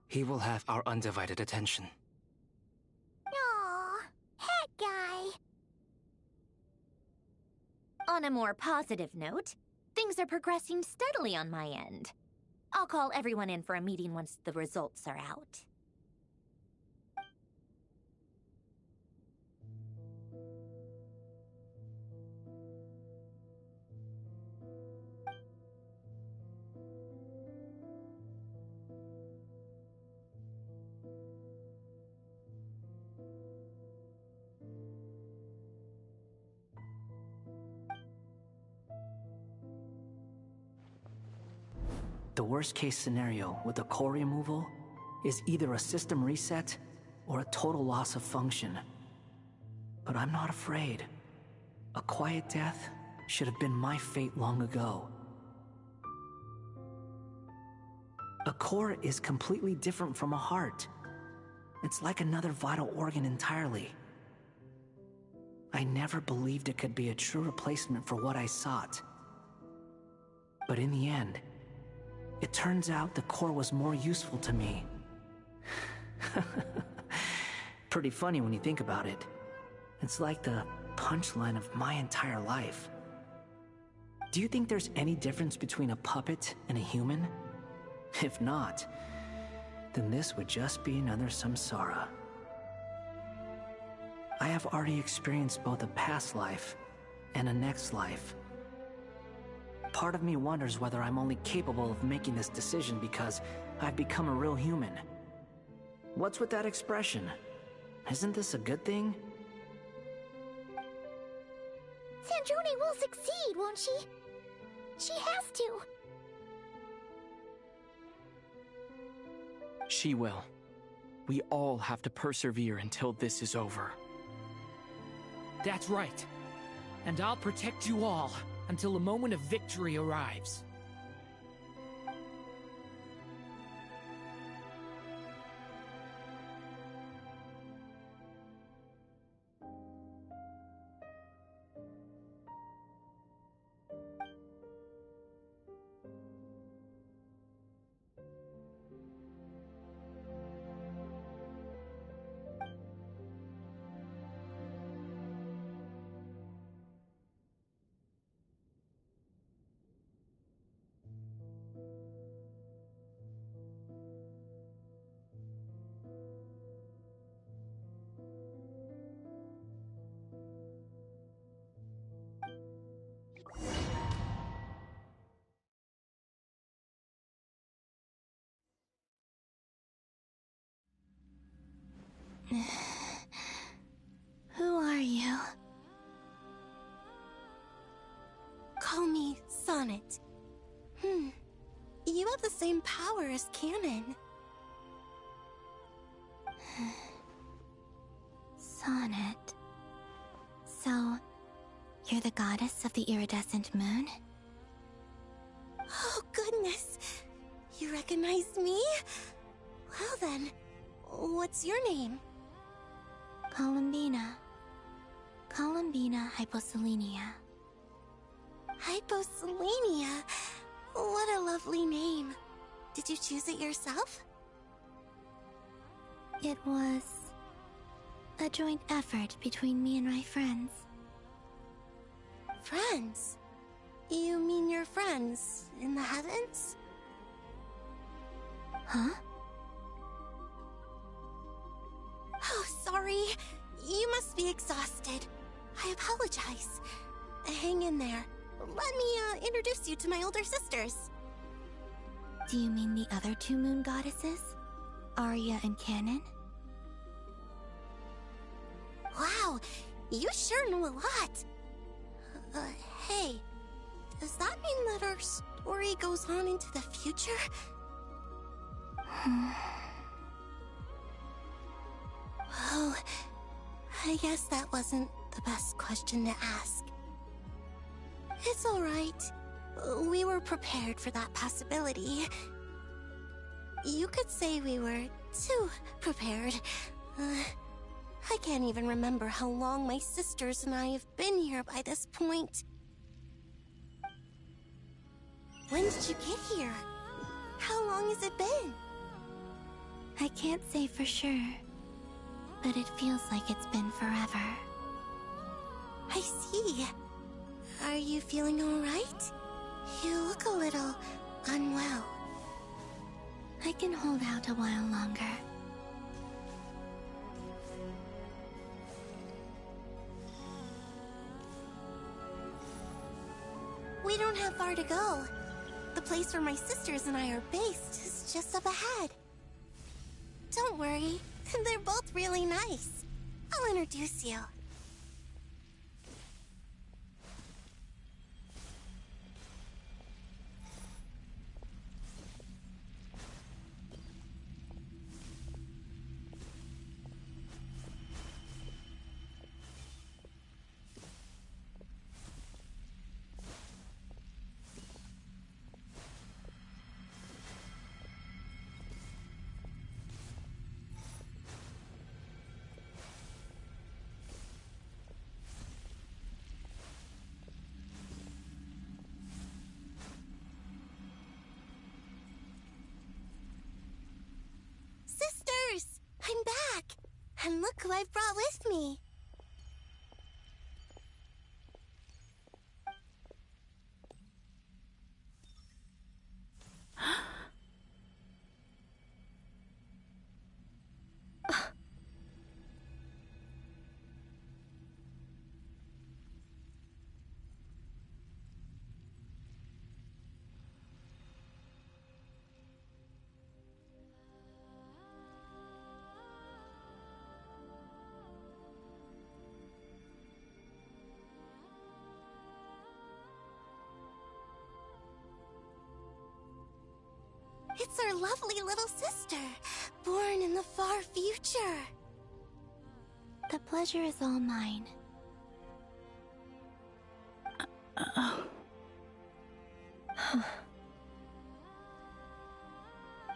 He will have our undivided attention. Aww, Hat Guy. On a more positive note, things are progressing steadily on my end. I'll call everyone in for a meeting once the results are out. The worst case scenario with the core removal is either a system reset or a total loss of function. But I'm not afraid. A quiet death should have been my fate long ago. A core is completely different from a heart. It's like another vital organ entirely. I never believed it could be a true replacement for what I sought. But in the end, it turns out the core was more useful to me. Pretty funny when you think about it. It's like the punchline of my entire life. Do you think there's any difference between a puppet and a human? If not, then this would just be another samsara. I have already experienced both a past life and a next life. Part of me wonders whether I'm only capable of making this decision because I've become a real human. What's with that expression? Isn't this a good thing? Sandrone will succeed, won't she? She has to. She will. We all have to persevere until this is over. That's right. And I'll protect you all until a moment of victory arrives. Sonnet. You have the same power as Canon. Sonnet. So, you're the goddess of the iridescent moon? Oh, goodness. You recognize me? Well then, what's your name? Columbina. Columbina Hyposelenia. Hyposelenia? What a lovely name. Did you choose it yourself? It was a joint effort between me and my friends. Friends? You mean your friends in the heavens? Huh? Oh, sorry. You must be exhausted. I apologize. Hang in there. Let me introduce you to my older sisters. Do you mean the other two moon goddesses? Arya and Canon? Wow, you sure know a lot. Hey, does that mean that our story goes on into the future? Oh, I guess that wasn't the best question to ask. It's alright. We were prepared for that possibility. You could say we were too prepared. I can't even remember how long my sisters and I have been here by this point. When did you get here? How long has it been? I can't say for sure, but it feels like it's been forever. I see. Are you feeling alright? You look a little unwell. I can hold out a while longer. We don't have far to go. The place where my sisters and I are based is just up ahead. Don't worry, they're both really nice. I'll introduce you. Sisters! I'm back! And look who I've brought with me! It's our lovely little sister, born in the far future. The pleasure is all mine.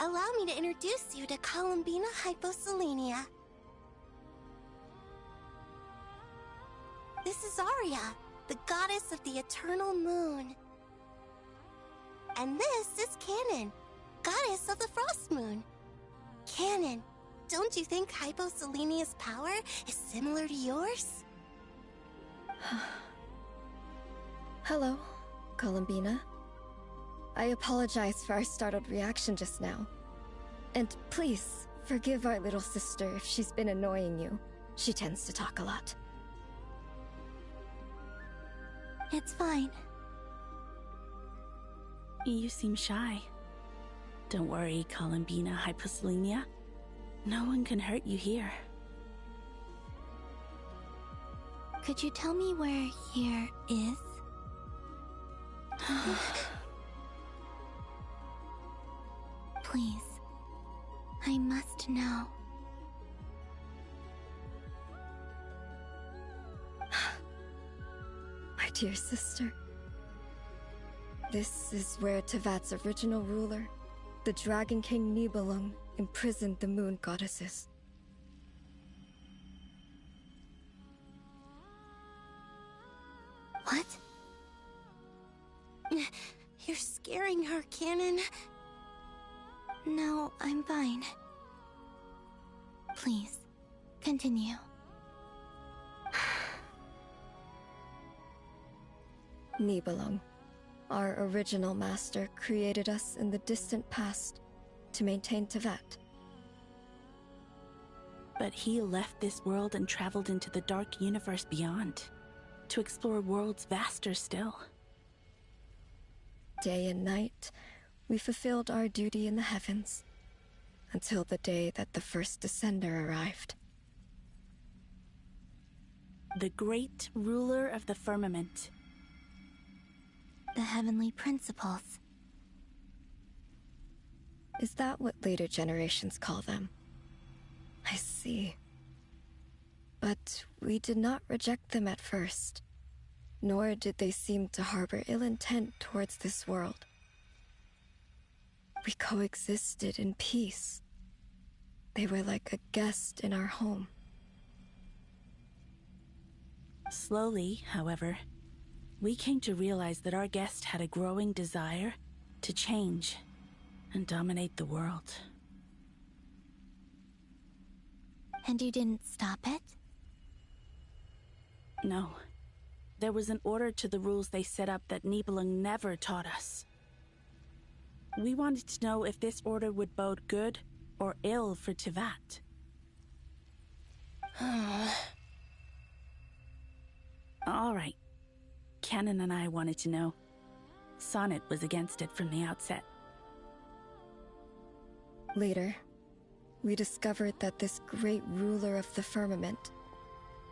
Allow me to introduce you to Columbina Hyposelenia. This is Arya, the goddess of the eternal moon. And this is Canon, goddess of the frost moon. Canon, don't you think Hyposelenia's power is similar to yours? Hello, Columbina. I apologize for our startled reaction just now. And please, forgive our little sister if she's been annoying you. She tends to talk a lot. It's fine. You seem shy. Don't worry, Columbina Hyposelenia. No one can hurt you here. Could you tell me where here is? Please, I must know. My dear sister, this is where Tevat's original ruler, the Dragon King Nibelung, imprisoned the moon goddesses. What? You're scaring her, Canon. No, I'm fine. Please, continue. Nibelung, our original master, created us in the distant past to maintain Tevat. But he left this world and traveled into the dark universe beyond, to explore worlds vaster still. Day and night, we fulfilled our duty in the heavens, until the day that the first Descender arrived. The great ruler of the firmament. The heavenly principles. Is that what later generations call them? I see. But we did not reject them at first, nor did they seem to harbor ill intent towards this world. We coexisted in peace. They were like a guest in our home. Slowly, however, we came to realize that our guest had a growing desire to change and dominate the world. And you didn't stop it? No. There was an order to the rules they set up that Nibelung never taught us. We wanted to know if this order would bode good or ill for Tevat. All right. Canon and I wanted to know. Sonnet was against it from the outset. Later, we discovered that this great ruler of the firmament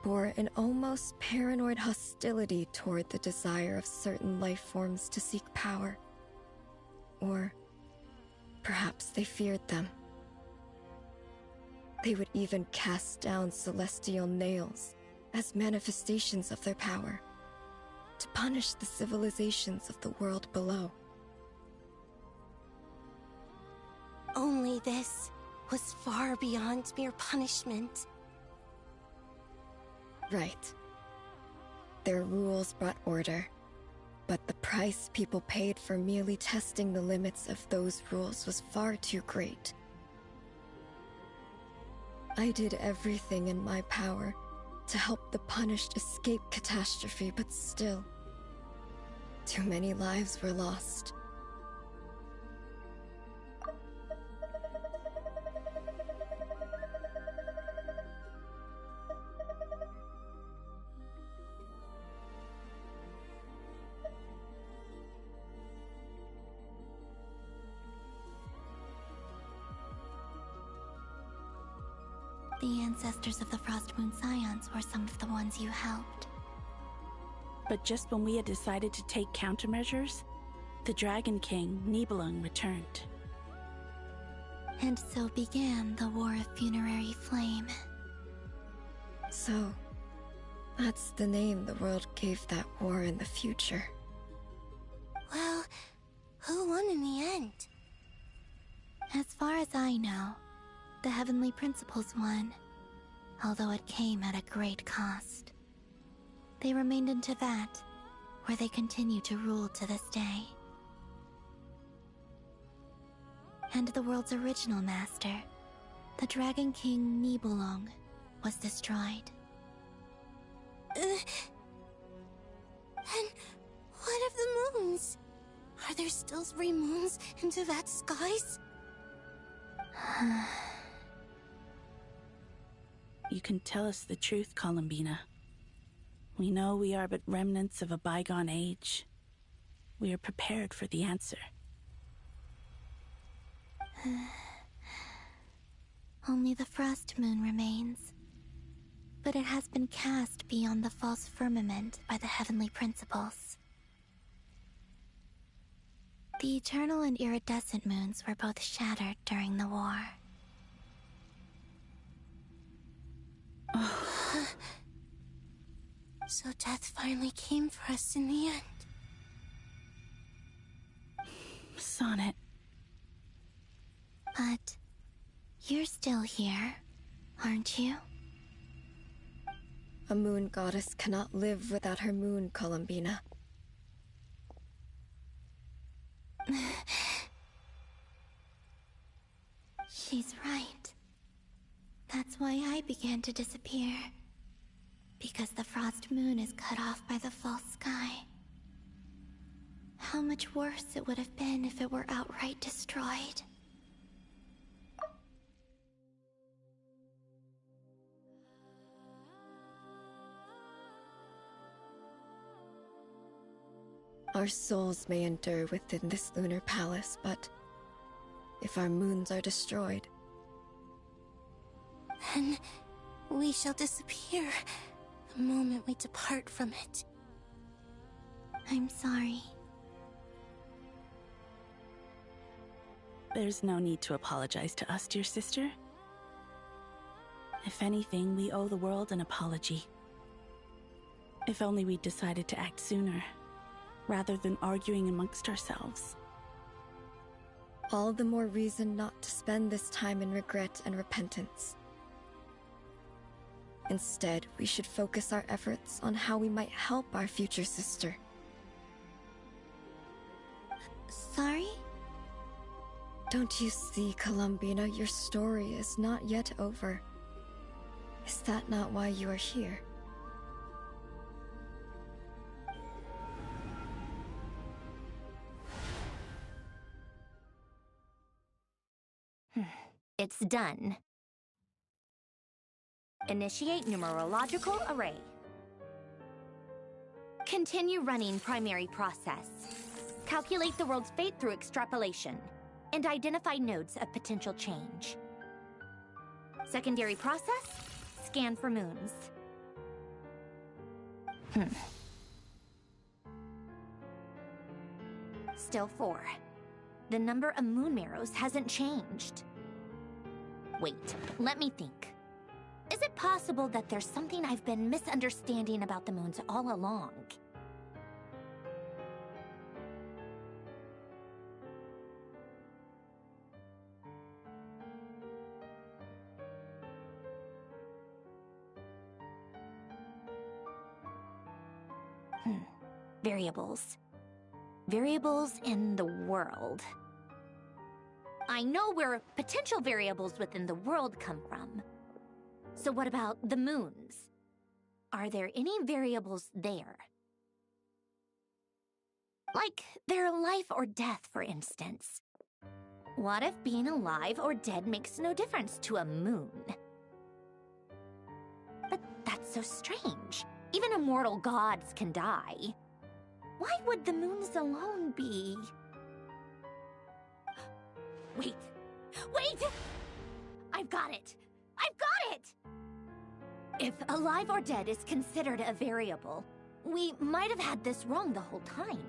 bore an almost paranoid hostility toward the desire of certain life forms to seek power. Or perhaps they feared them. They would even cast down celestial nails as manifestations of their power, to punish the civilizations of the world below. Only this was far beyond mere punishment. Right. Their rules brought order, but the price people paid for merely testing the limits of those rules was far too great. I did everything in my power to help the punished escape catastrophe, but still, too many lives were lost. The ancestors of the Frost Moon Scions were some of the ones you helped. But just when we had decided to take countermeasures, the Dragon King, Nibelung, returned. And so began the War of Funerary Flame. So, that's the name the world gave that war in the future. Well, who won in the end? As far as I know, the Heavenly Principles won, although it came at a great cost. They remained in Tevat, where they continue to rule to this day. And the world's original master, the Dragon King Nibelung, was destroyed. And what of the moons? Are there still 3 moons in Tevat's skies? You can tell us the truth, Columbina. We know we are but remnants of a bygone age. We are prepared for the answer. Only the Frost Moon remains. But it has been cast beyond the false firmament by the Heavenly Principles. The eternal and iridescent moons were both shattered during the war. So death finally came for us in the end. Sonnet. But you're still here, aren't you? A moon goddess cannot live without her moon, Columbina. She's right. That's why I began to disappear. Because the frost moon is cut off by the false sky. How much worse it would have been if it were outright destroyed. Our souls may endure within this lunar palace, but if our moons are destroyed, then we shall disappear the moment we depart from it. I'm sorry. There's no need to apologize to us, dear sister. If anything, we owe the world an apology. If only we'd decided to act sooner, rather than arguing amongst ourselves. all the more reason not to spend this time in regret and repentance. Instead, we should focus our efforts on how we might help our future sister. Sorry? Don't you see, Columbina, your story is not yet over. Is that not why you are here? It's done. Initiate numerological array. Continue running primary process. Calculate the world's fate through extrapolation, and identify nodes of potential change. Secondary process, scan for moons. Still 4. The number of moon marrows hasn't changed. Wait, let me think. Is it possible that there's something I've been misunderstanding about the moons all along? Variables. Variables in the world. I know where potential variables within the world come from. So what about the moons? Are there any variables there? Like their life or death, for instance. What if being alive or dead makes no difference to a moon? But that's so strange. Even immortal gods can die. Why would the moons alone be? Wait! Wait! I've got it! I've got it! If alive or dead is considered a variable, we might have had this wrong the whole time.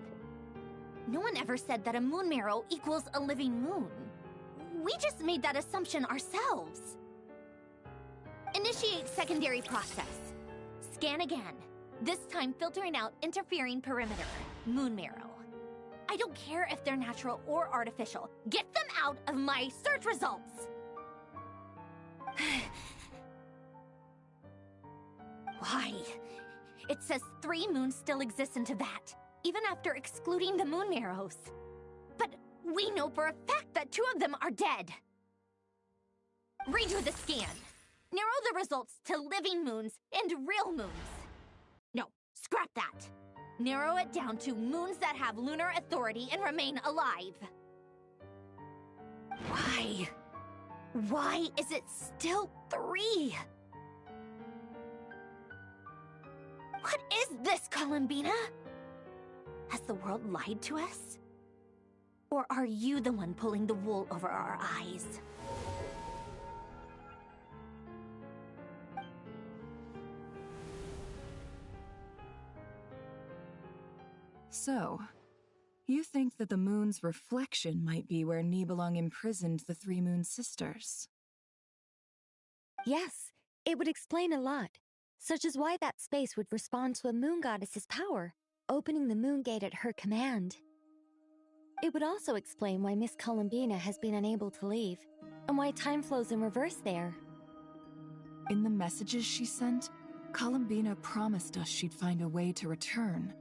No one ever said that a moon marrow equals a living moon. We just made that assumption ourselves. Initiate secondary process. Scan again. This time filtering out interfering perimeter. Moon marrow. I don't care if they're natural or artificial. Get them out of my search results! Why? It says 3 moons still exist into that, even after excluding the moon marrows. But we know for a fact that 2 of them are dead. Redo the scan. Narrow the results to living moons and real moons. No, scrap that. Narrow it down to moons that have lunar authority and remain alive. Why? Why is it still 3? What is this, Columbina? Has the world lied to us? Or are you the one pulling the wool over our eyes? So, You think that the moon's reflection might be where Nibelung imprisoned the three moon sisters? Yes, it would explain a lot, such as why that space would respond to a moon goddess's power, opening the moon gate at her command. It would also explain why Miss Columbina has been unable to leave, and why time flows in reverse there. In the messages she sent, Columbina promised us she'd find a way to return,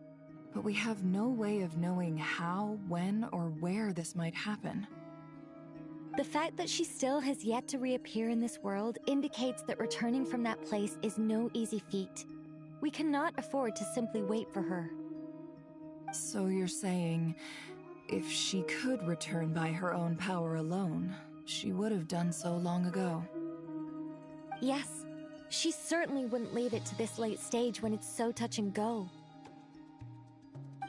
but we have no way of knowing how, when, or where this might happen. The fact that she still has yet to reappear in this world indicates that returning from that place is no easy feat. We cannot afford to simply wait for her. So you're saying, if she could return by her own power alone, she would have done so long ago. Yes, she certainly wouldn't leave it to this late stage when it's so touch and go.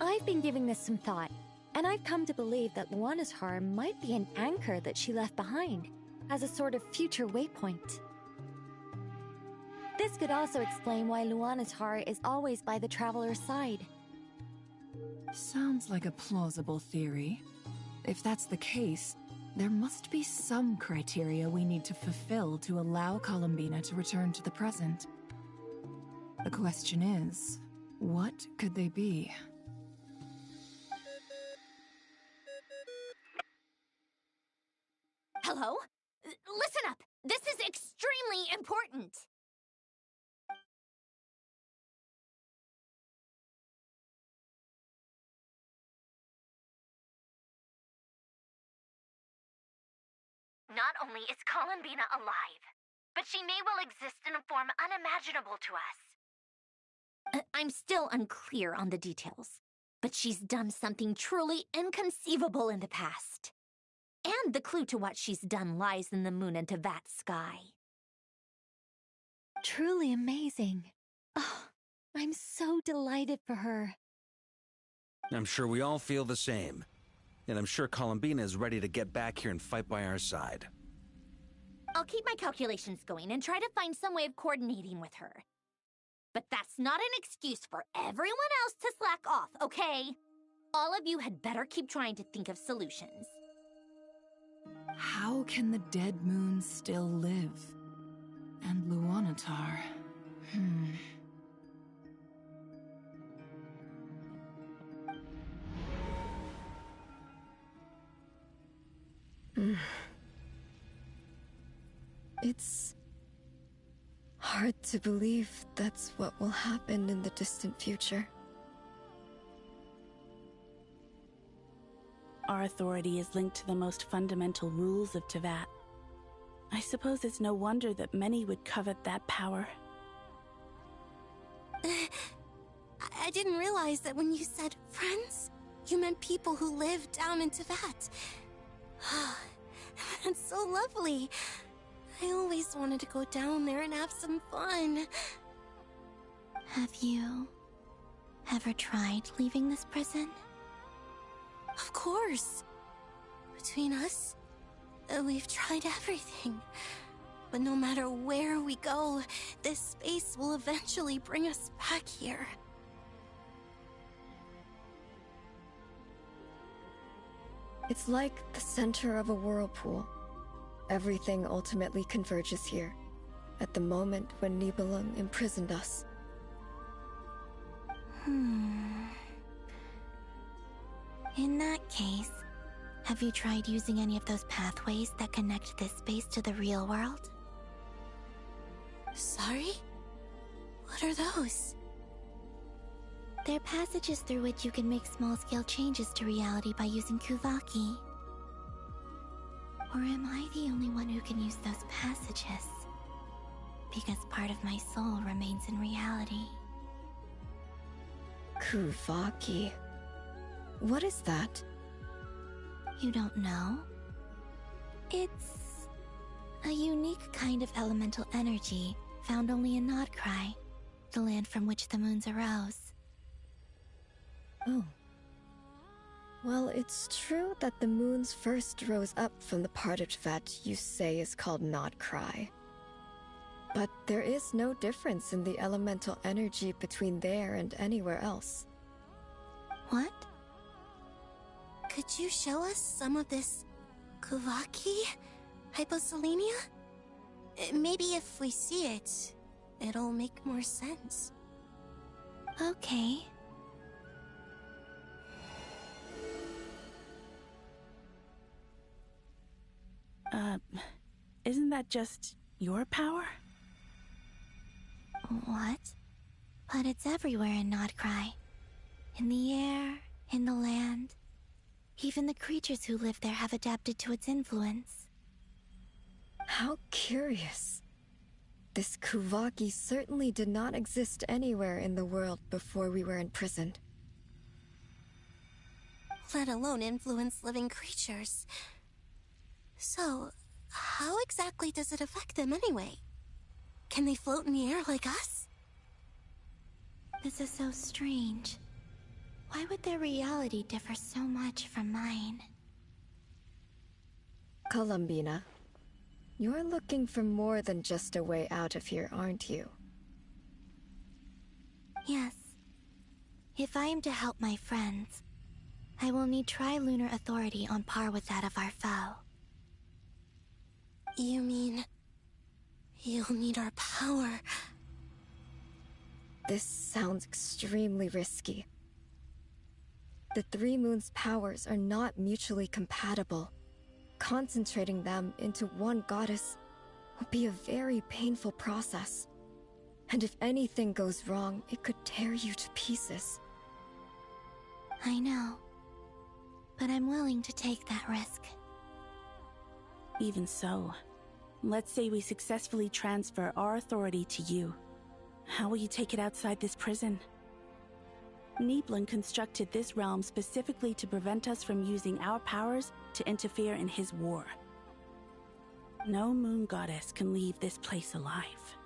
I've been giving this some thought, and I've come to believe that Luana's Har might be an anchor that she left behind, as a sort of future waypoint. This could also explain why Luana's Har is always by the traveler's side. Sounds like a plausible theory. If that's the case, there must be some criteria we need to fulfill to allow Columbina to return to the present. The question is, what could they be? Hello? Listen up! This is extremely important! Not only is Columbina alive, but she may well exist in a form unimaginable to us. I'm still unclear on the details, but she's done something truly inconceivable in the past. And the clue to what she's done lies in the moon and Tevat sky. Truly amazing. Oh, I'm so delighted for her. I'm sure we all feel the same. And I'm sure Columbina is ready to get back here and fight by our side. I'll keep my calculations going and try to find some way of coordinating with her. But that's not an excuse for everyone else to slack off, okay? All of you had better keep trying to think of solutions. How can the dead moon still live? And Luanatar... It's hard to believe that's what will happen in the distant future. Our authority is linked to the most fundamental rules of Tevat. I suppose it's no wonder that many would covet that power. I didn't realize that when you said friends, you meant people who live down in Tevat. That's so lovely. I always wanted to go down there and have some fun. Have you ever tried leaving this prison? Of course. Between us, we've tried everything. But no matter where we go, this space will eventually bring us back here. It's like the center of a whirlpool. Everything ultimately converges here, at the moment when Nibelung imprisoned us. In that case, have you tried using any of those pathways that connect this space to the real world? Sorry? What are those? They're passages through which you can make small-scale changes to reality by using Kuvaki. Or am I the only one who can use those passages? Because part of my soul remains in reality. Kuvaki. What is that? You don't know? It's a unique kind of elemental energy found only in Nodcry, the land from which the moons arose. Oh. Well, it's true that the moons first rose up from the part of Tevat you say is called Nodcry. But there is no difference in the elemental energy between there and anywhere else. What? Could you show us some of this Kuvaki hyposelenia? Maybe if we see it, it'll make more sense. Okay. Isn't that just your power? What? But it's everywhere in Nodcry. In the air, in the land. Even the creatures who live there have adapted to its influence. How curious. This Kuvaki certainly did not exist anywhere in the world before we were imprisoned. Let alone influence living creatures. So, how exactly does it affect them anyway? Can they float in the air like us? This is so strange. Why would their reality differ so much from mine? Columbina, you're looking for more than just a way out of here, aren't you? Yes. If I am to help my friends, I will need tri-lunar authority on par with that of our foe. You mean... you'll need our power? This sounds extremely risky. The Three Moons' powers are not mutually compatible. Concentrating them into one goddess would be a very painful process. And if anything goes wrong, it could tear you to pieces. I know. But I'm willing to take that risk. Even so, let's say we successfully transfer our authority to you. How will you take it outside this prison? Nibelung constructed this realm specifically to prevent us from using our powers to interfere in his war. No moon goddess can leave this place alive.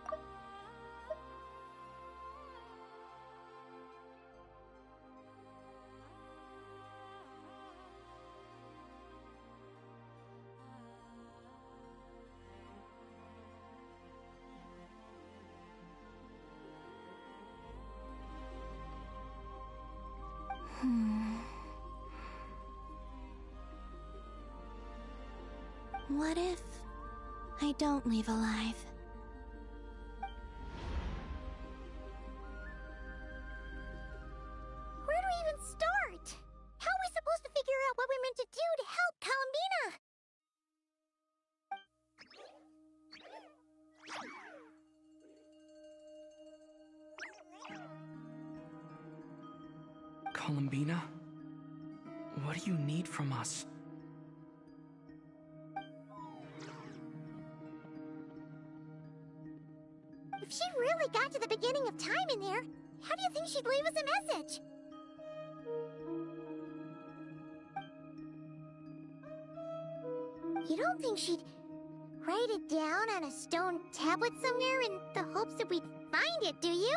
What if I don't leave alive? Where do we even start? How are we supposed to figure out what we're meant to do to help Columbina? Columbina? What do you need from us? If she really got to the beginning of time in there, how do you think she'd leave us a message? You don't think she'd write it down on a stone tablet somewhere in the hopes that we'd find it, do you?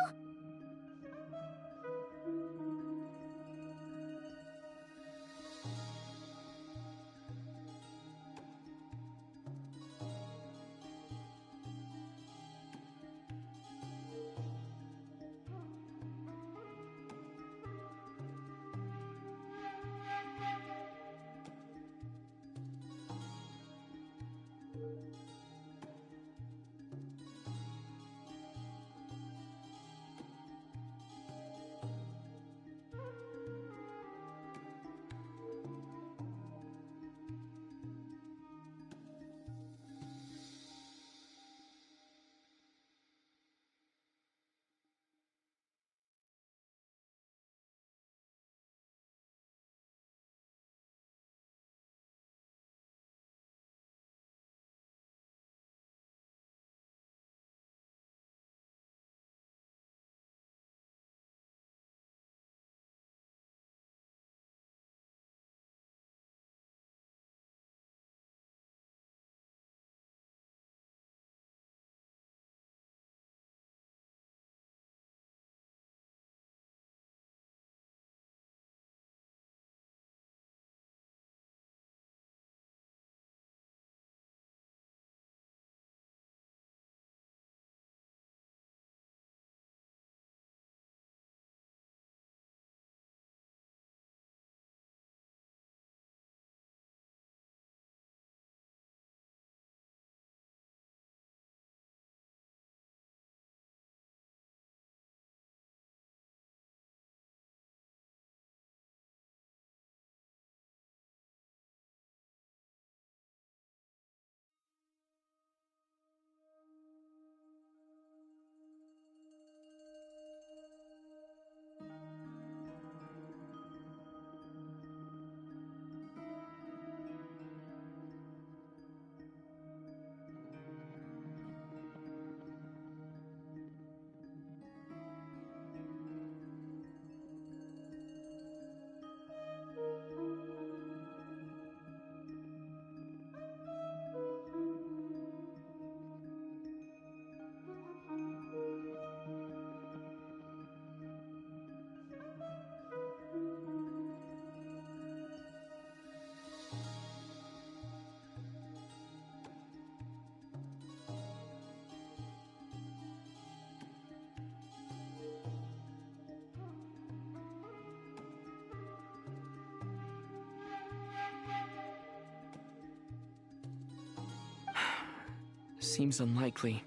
seems unlikely.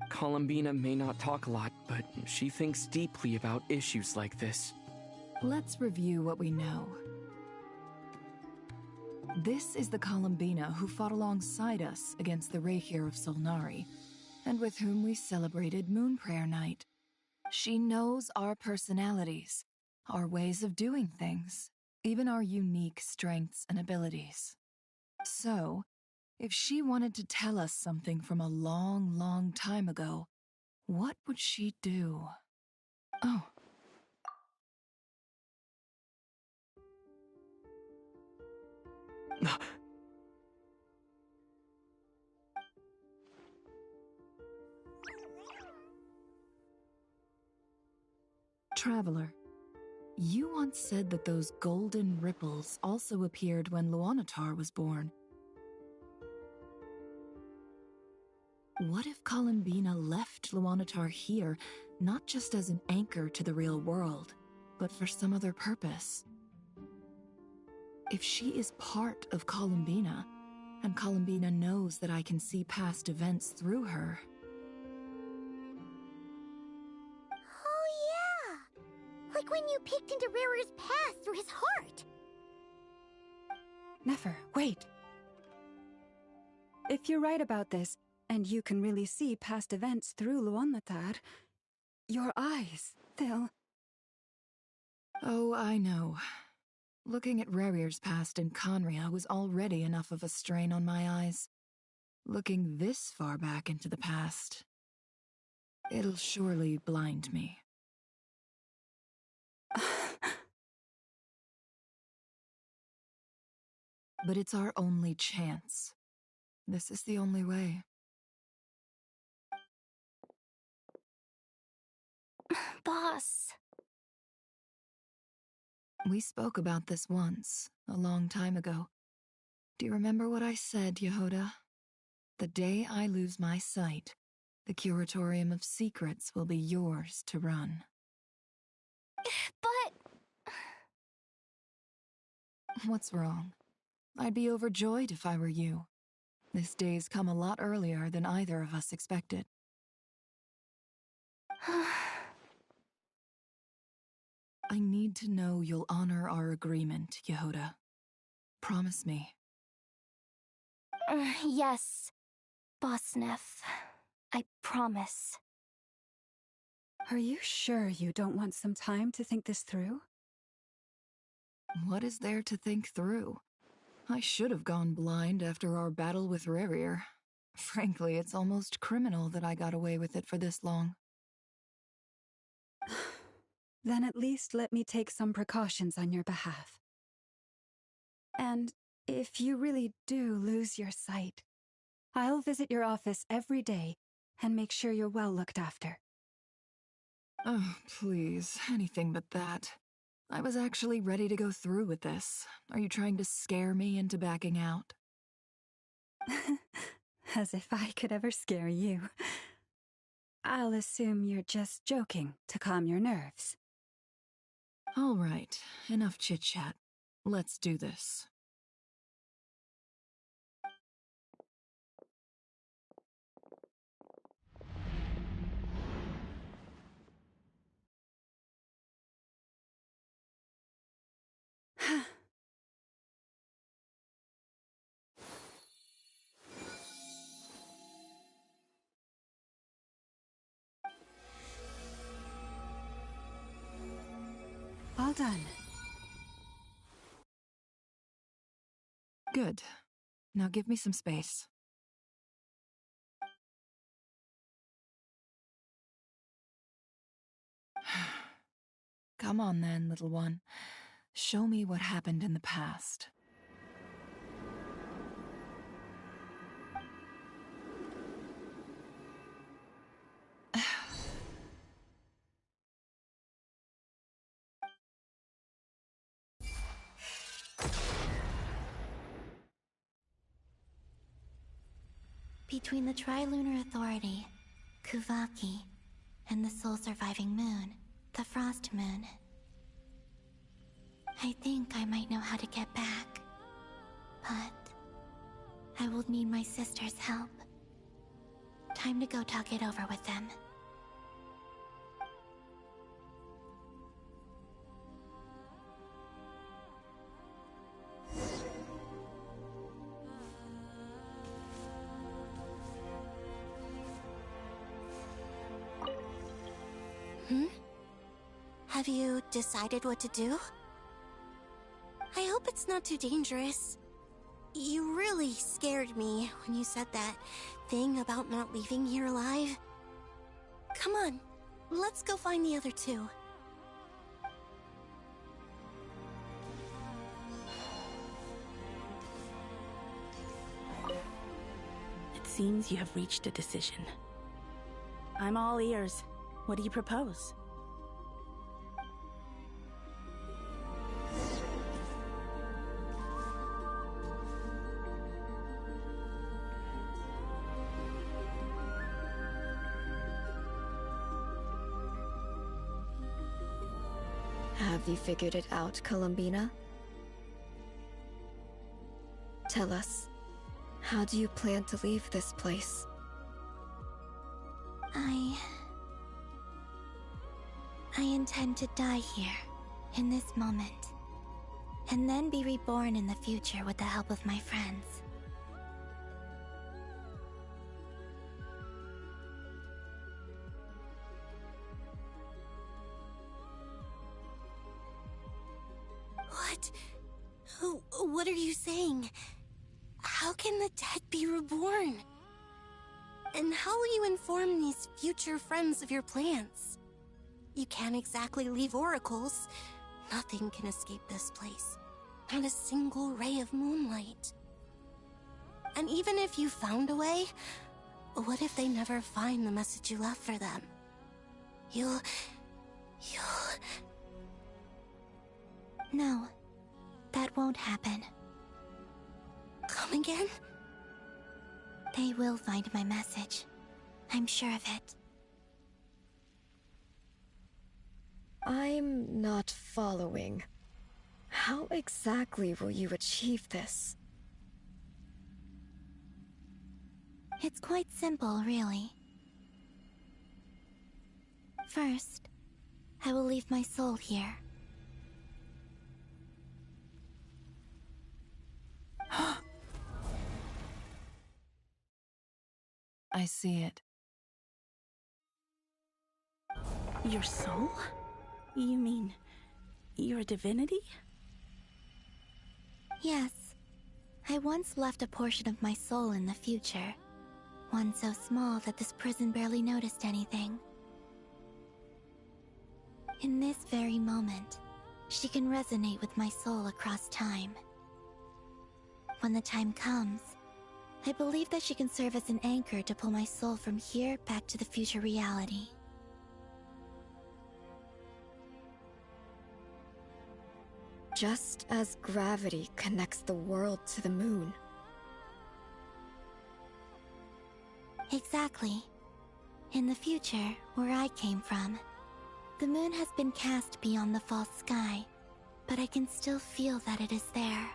Columbina may not talk a lot, but she thinks deeply about issues like this. Let's review what we know. This is the Columbina who fought alongside us against the Rahyr of Solnari, and with whom we celebrated Moon Prayer Night. She knows our personalities, our ways of doing things, even our unique strengths and abilities. So, if she wanted to tell us something from a long, long time ago, what would she do? Oh. Traveler, you once said that those golden ripples also appeared when Luonatar was born. What if Columbina left Luonatar here, not just as an anchor to the real world, but for some other purpose? If she is part of Columbina, and Columbina knows that I can see past events through her... Oh yeah! Like when you peeked into Rarer's past through his heart! Nefer, wait! If you're right about this, and you can really see past events through Luonatar, your eyes, they'll... Oh, I know. Looking at Rarier's past in Conria was already enough of a strain on my eyes. Looking this far back into the past, it'll surely blind me. But it's our only chance. This is the only way. Boss. We spoke about this once, a long time ago. Do you remember what I said, Yehoda? The day I lose my sight, the Curatorium of Secrets will be yours to run. But... What's wrong? I'd be overjoyed if I were you. This day's come a lot earlier than either of us expected. I need to know you'll honor our agreement, Yehoda. Promise me. Yes, Boss Neff. I promise. Are you sure you don't want some time to think this through? What is there to think through? I should have gone blind after our battle with Rarier. Frankly, it's almost criminal that I got away with it for this long. Then at least let me take some precautions on your behalf. And if you really do lose your sight, I'll visit your office every day and make sure you're well looked after. Oh, please, anything but that. I was actually ready to go through with this. Are you trying to scare me into backing out? As if I could ever scare you. I'll assume you're just joking to calm your nerves. All right, enough chit-chat. Let's do this. All done. Good. Now give me some space. Come on then, little one. Show me what happened in the past. Between the Trilunar Authority, Kuvaki, and the sole-surviving moon, the Frost Moon, I think I might know how to get back. But I will need my sister's help. Time to go talk it over with them. Have you decided what to do? I hope it's not too dangerous. You really scared me when you said that thing about not leaving here alive. Come on, let's go find the other two. It seems you have reached a decision. I'm all ears. What do you propose? Have you figured it out, Columbina? Tell us, how do you plan to leave this place? I intend to die here, in this moment, and then be reborn in the future with the help of my friends. What? What are you saying? How can the dead be reborn? And how will you inform these future friends of your plans? You can't exactly leave oracles. Nothing can escape this place. Not a single ray of moonlight. And even if you found a way, what if they never find the message you left for them? You'll... No, that won't happen. Come again? They will find my message. I'm sure of it. I'm not following. How exactly will you achieve this? It's quite simple, really. First, I will leave my soul here. I see it. Your soul? You mean you're a divinity? Yes. I once left a portion of my soul in the future. One so small that this prison barely noticed anything. In this very moment, she can resonate with my soul across time. When the time comes, I believe that she can serve as an anchor to pull my soul from here back to the future reality. Just as gravity connects the world to the moon. Exactly. In the future, where I came from, the moon has been cast beyond the false sky, but I can still feel that it is there.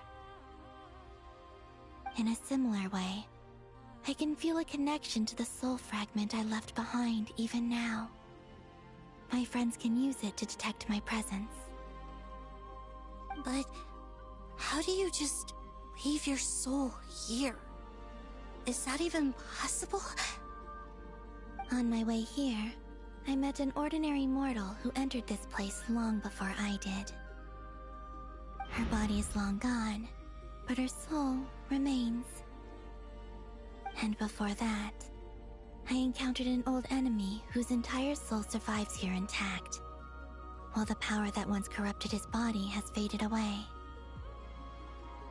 In a similar way, I can feel a connection to the soul fragment I left behind even now. My friends can use it to detect my presence. But how do you just leave your soul here? Is that even possible? On my way here, I met an ordinary mortal who entered this place long before I did. Her body is long gone, but her soul remains. And before that, I encountered an old enemy whose entire soul survives here intact, while the power that once corrupted his body has faded away.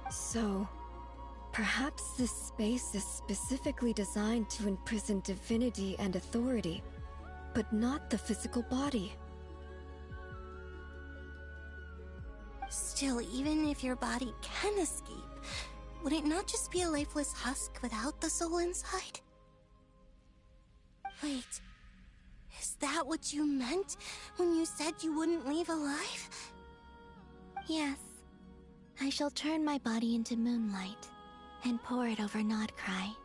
So, perhaps this space is specifically designed to imprison divinity and authority, but not the physical body. Still, even if your body can escape, would it not just be a lifeless husk without the soul inside? Wait, is that what you meant when you said you wouldn't leave alive? Yes. I shall turn my body into moonlight and pour it over Nodcry.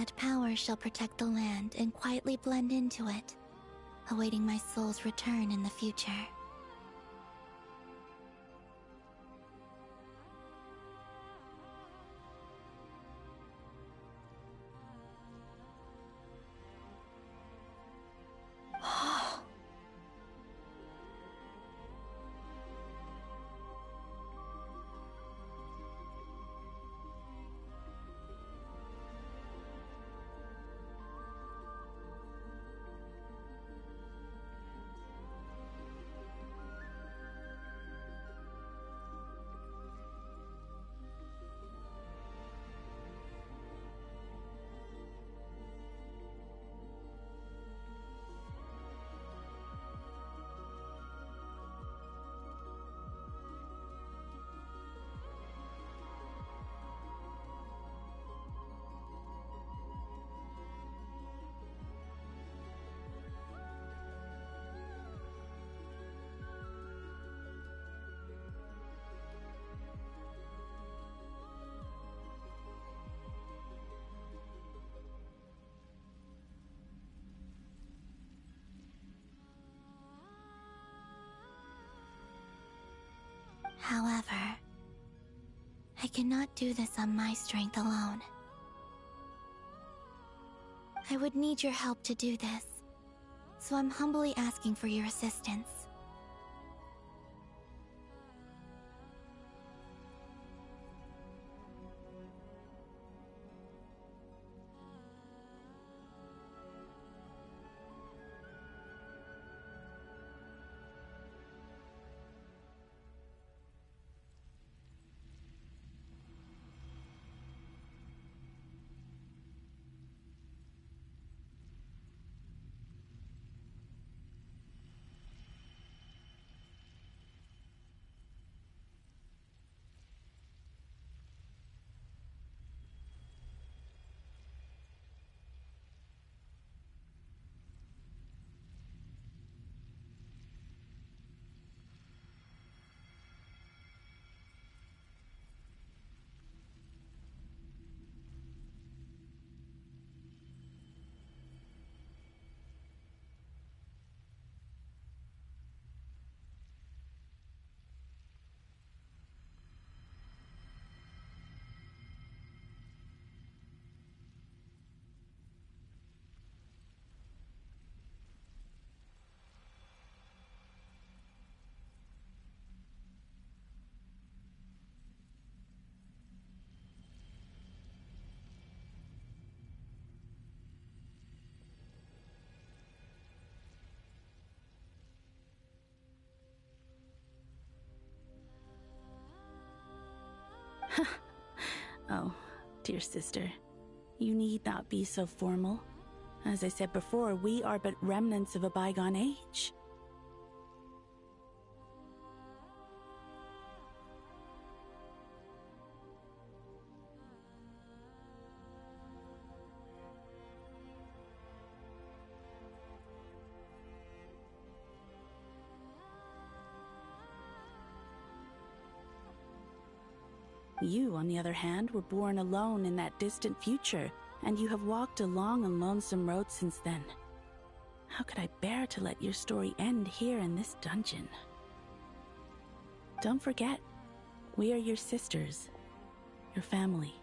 That power shall protect the land and quietly blend into it, awaiting my soul's return in the future. However, I cannot do this on my strength alone. I would need your help to do this, so I'm humbly asking for your assistance. Oh, dear sister, you need not be so formal. As I said before, we are but remnants of a bygone age. You, on the other hand, were born alone in that distant future, and you have walked a long and lonesome road since then. How could I bear to let your story end here in this dungeon? Don't forget, we are your sisters, your family.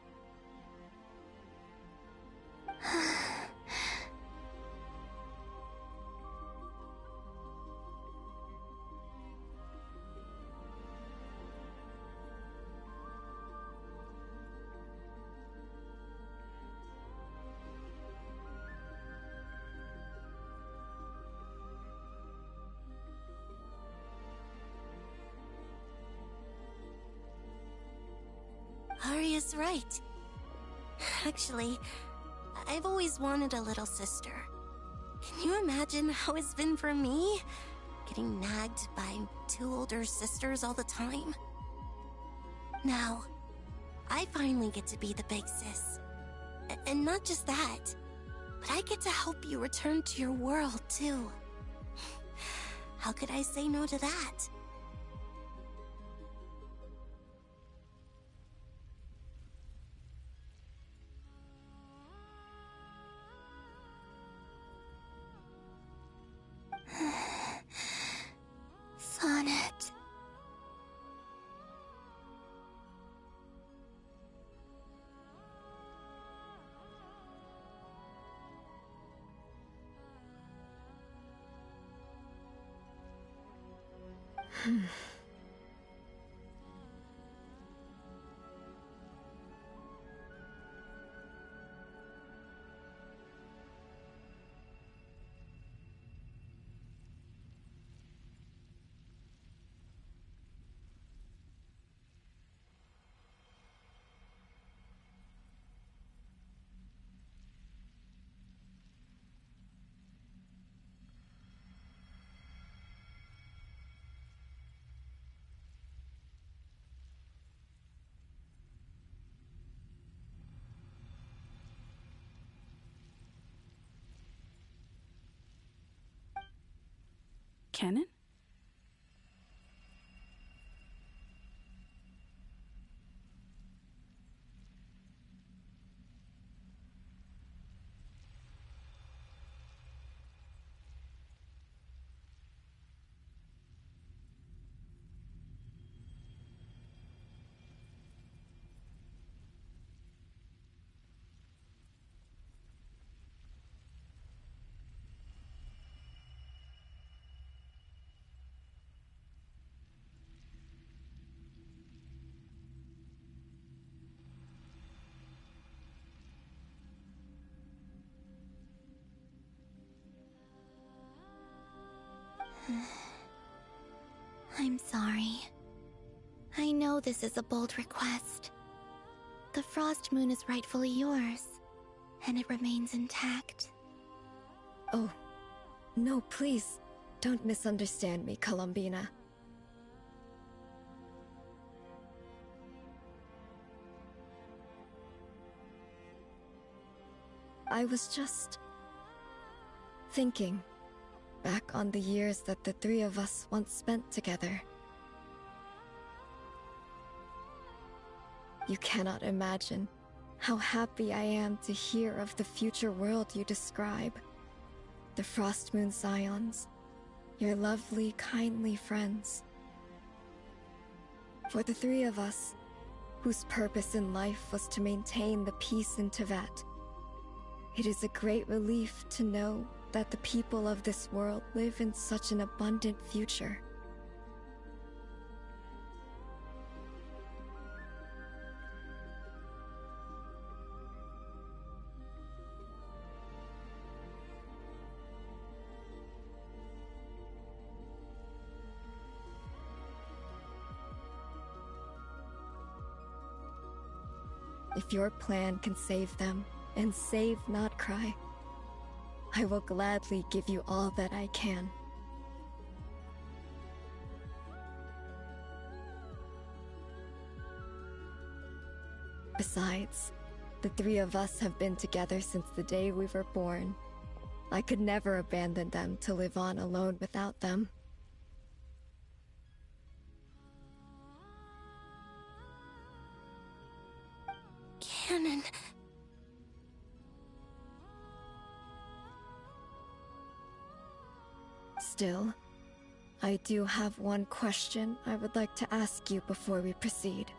Arya's right. Actually, I've always wanted a little sister. Can you imagine how it's been for me? Getting nagged by two older sisters all the time. Now, I finally get to be the big sis. And not just that, but I get to help you return to your world, too. How could I say no to that? Cannon? I'm sorry. I know this is a bold request. The Frost Moon is rightfully yours, and it remains intact. Oh, no, please. Don't misunderstand me, Columbina. I was just thinking back on the years that the three of us once spent together. You cannot imagine how happy I am to hear of the future world you describe. The Frost Moon Scions, your lovely, kindly friends. For the three of us, whose purpose in life was to maintain the peace in Teyvat, it is a great relief to know that the people of this world live in such an abundant future. If your plan can save them, and save, not cry, I will gladly give you all that I can. Besides, the three of us have been together since the day we were born. I could never abandon them to live on alone without them. Cannon. Still, I do have one question I would like to ask you before we proceed.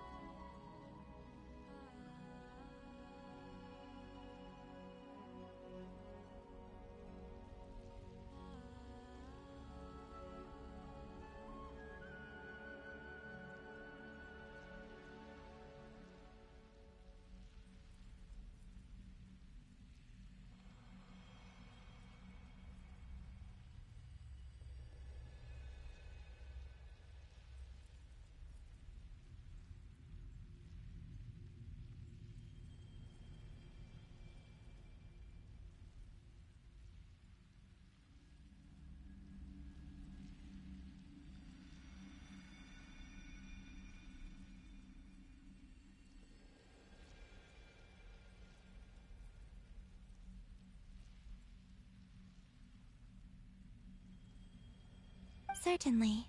Certainly.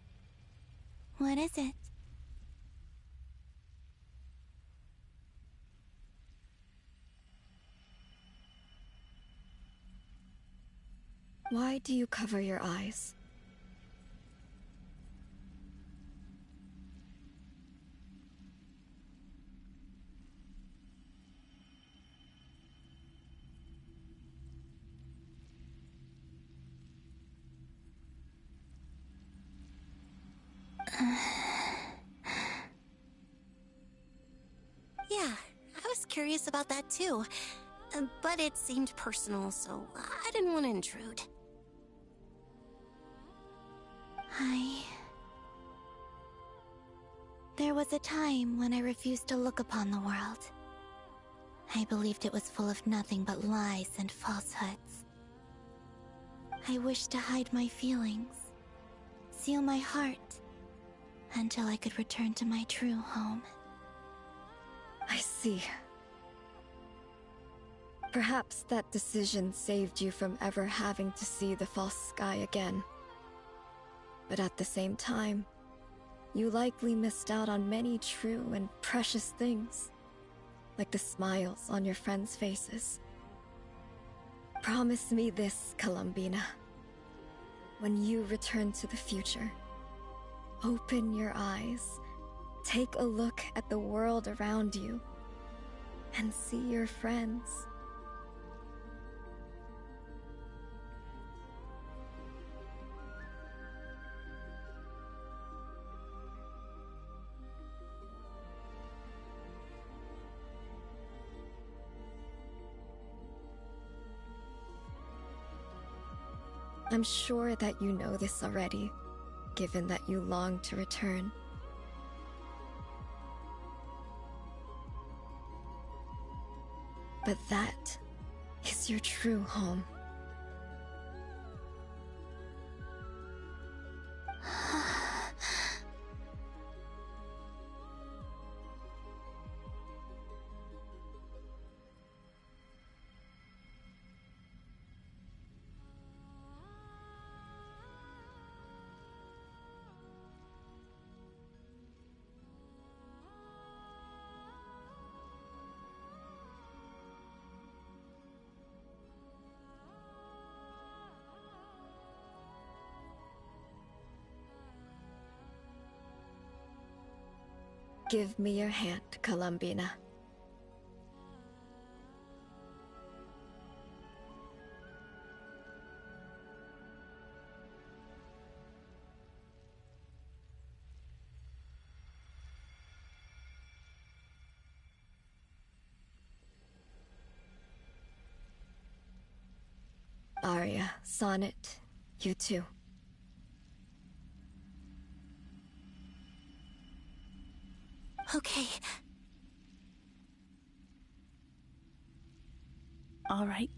What is it? Why do you cover your eyes? Yeah, I was curious about that too. But it seemed personal, so I didn't want to intrude. There was a time when I refused to look upon the world. I believed it was full of nothing but lies and falsehoods. I wished to hide my feelings, seal my heart, until I could return to my true home. I see. Perhaps that decision saved you from ever having to see the false sky again. But at the same time, you likely missed out on many true and precious things, like the smiles on your friends' faces. Promise me this, Columbina. When you return to the future, open your eyes, take a look at the world around you, and see your friends. I'm sure that you know this already, given that you long to return. But that is your true home. Give me your hand, Columbina. Arya, Sonnet, you too. Okay. All right.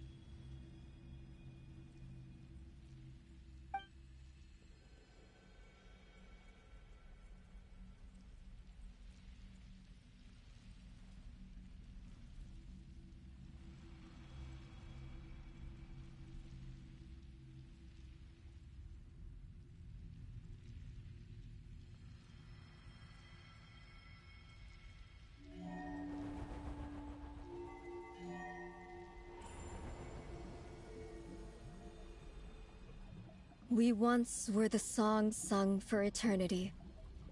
We once were the songs sung for eternity,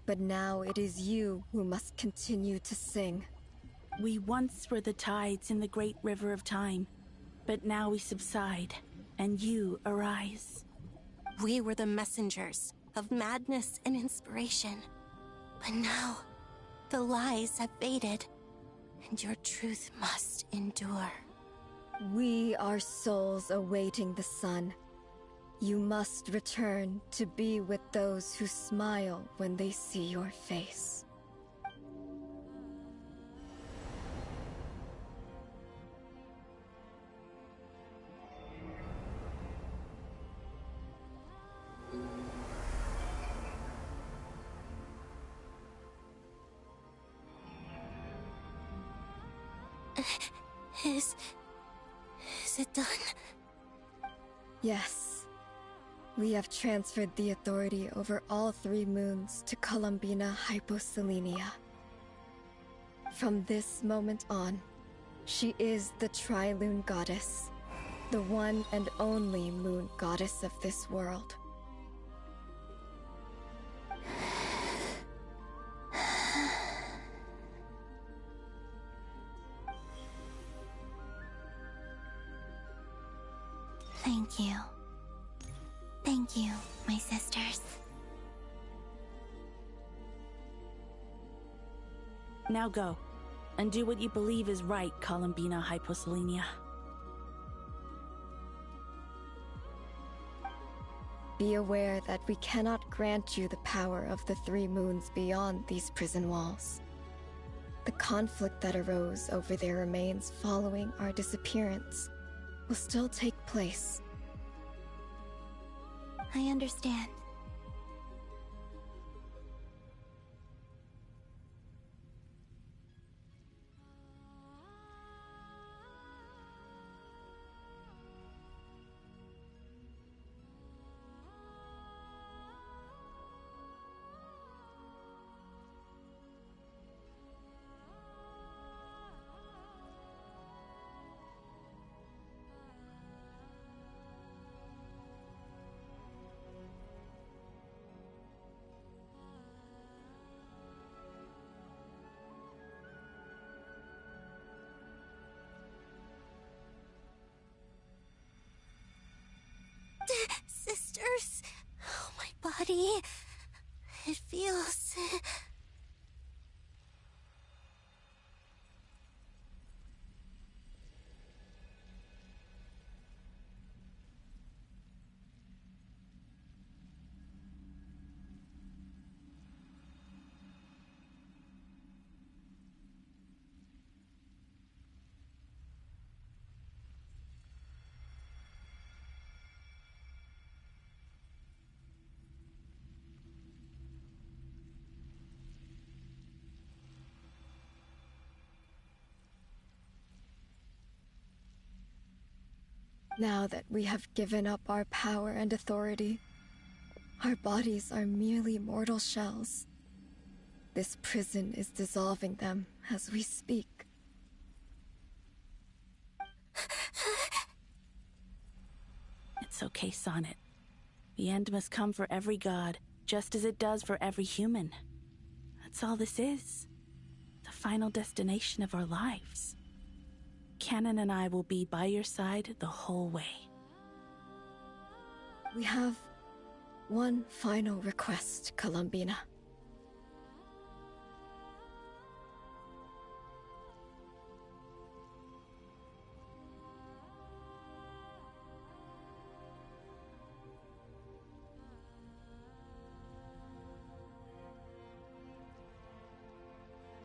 but now it is you who must continue to sing. We once were the tides in the great river of time, but now we subside, and you arise. We were the messengers of madness and inspiration. But now, the lies have faded, and your truth must endure. We are souls awaiting the sun. You must return to be with those who smile when they see your face. Is it done? Yes. We have transferred the authority over all 3 moons to Columbina Hyposelenia. From this moment on, she is the Tri-Lune Goddess, the one and only moon goddess of this world. Thank you. Thank you, my sisters. Now go, and do what you believe is right, Columbina Hyposelenia. Be aware that we cannot grant you the power of the three moons beyond these prison walls. The conflict that arose over their remains following our disappearance will still take place. I understand. Sisters, oh, my body, it feels... Now that we have given up our power and authority, our bodies are merely mortal shells. This prison is dissolving them as we speak. It's okay, Sonnet. The end must come for every god, just as it does for every human. That's all this is. The final destination of our lives. Canon and I will be by your side the whole way. We have one final request, Columbina.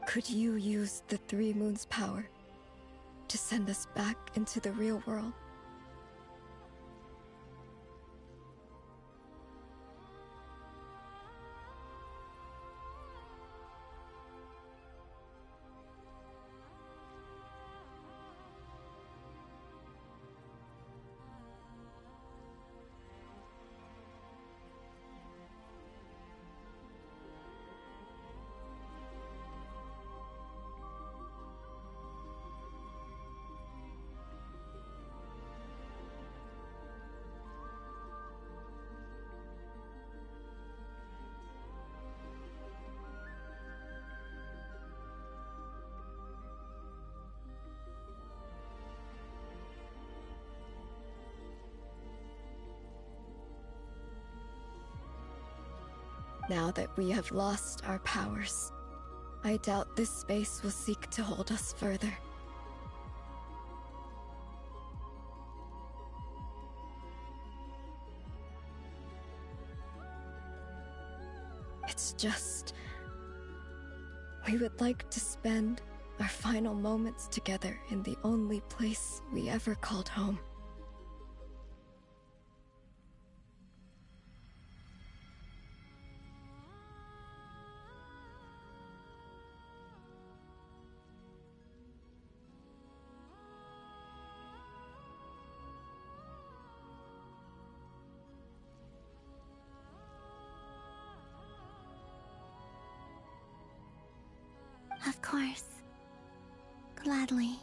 Could you use the Three Moons' power to send us back into the real world? Now that we have lost our powers, I doubt this space will seek to hold us further. It's just... we would like to spend our final moments together in the only place we ever called home. Of course. Gladly.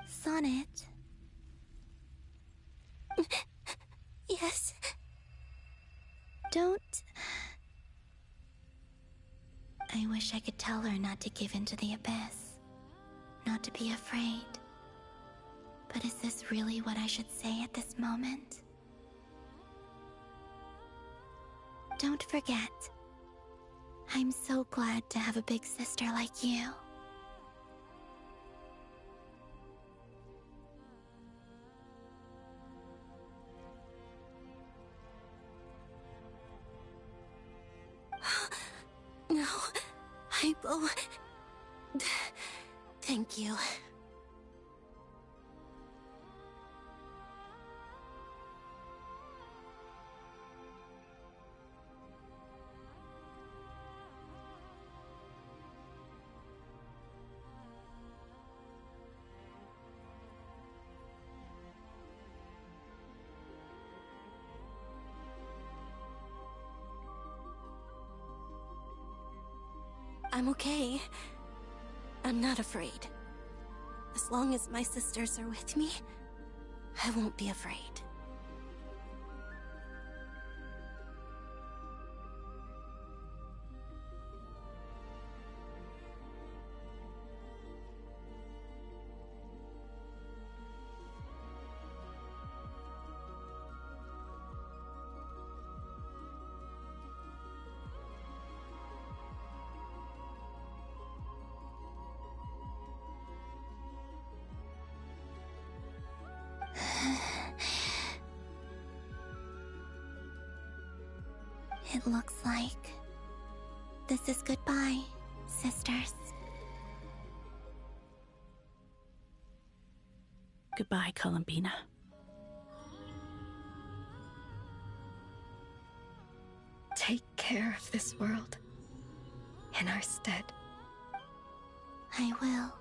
Sonnet. Yes. Don't... I wish I could tell her not to give in to the abyss. Not to be afraid. But is this really what I should say at this moment? Don't forget. I'm so glad to have a big sister like you. No, Hypo. Thank you. I'm okay. I'm not afraid. As long as my sisters are with me, I won't be afraid. It looks like this is goodbye, sisters. Goodbye, Columbina. Take care of this world in our stead. I will.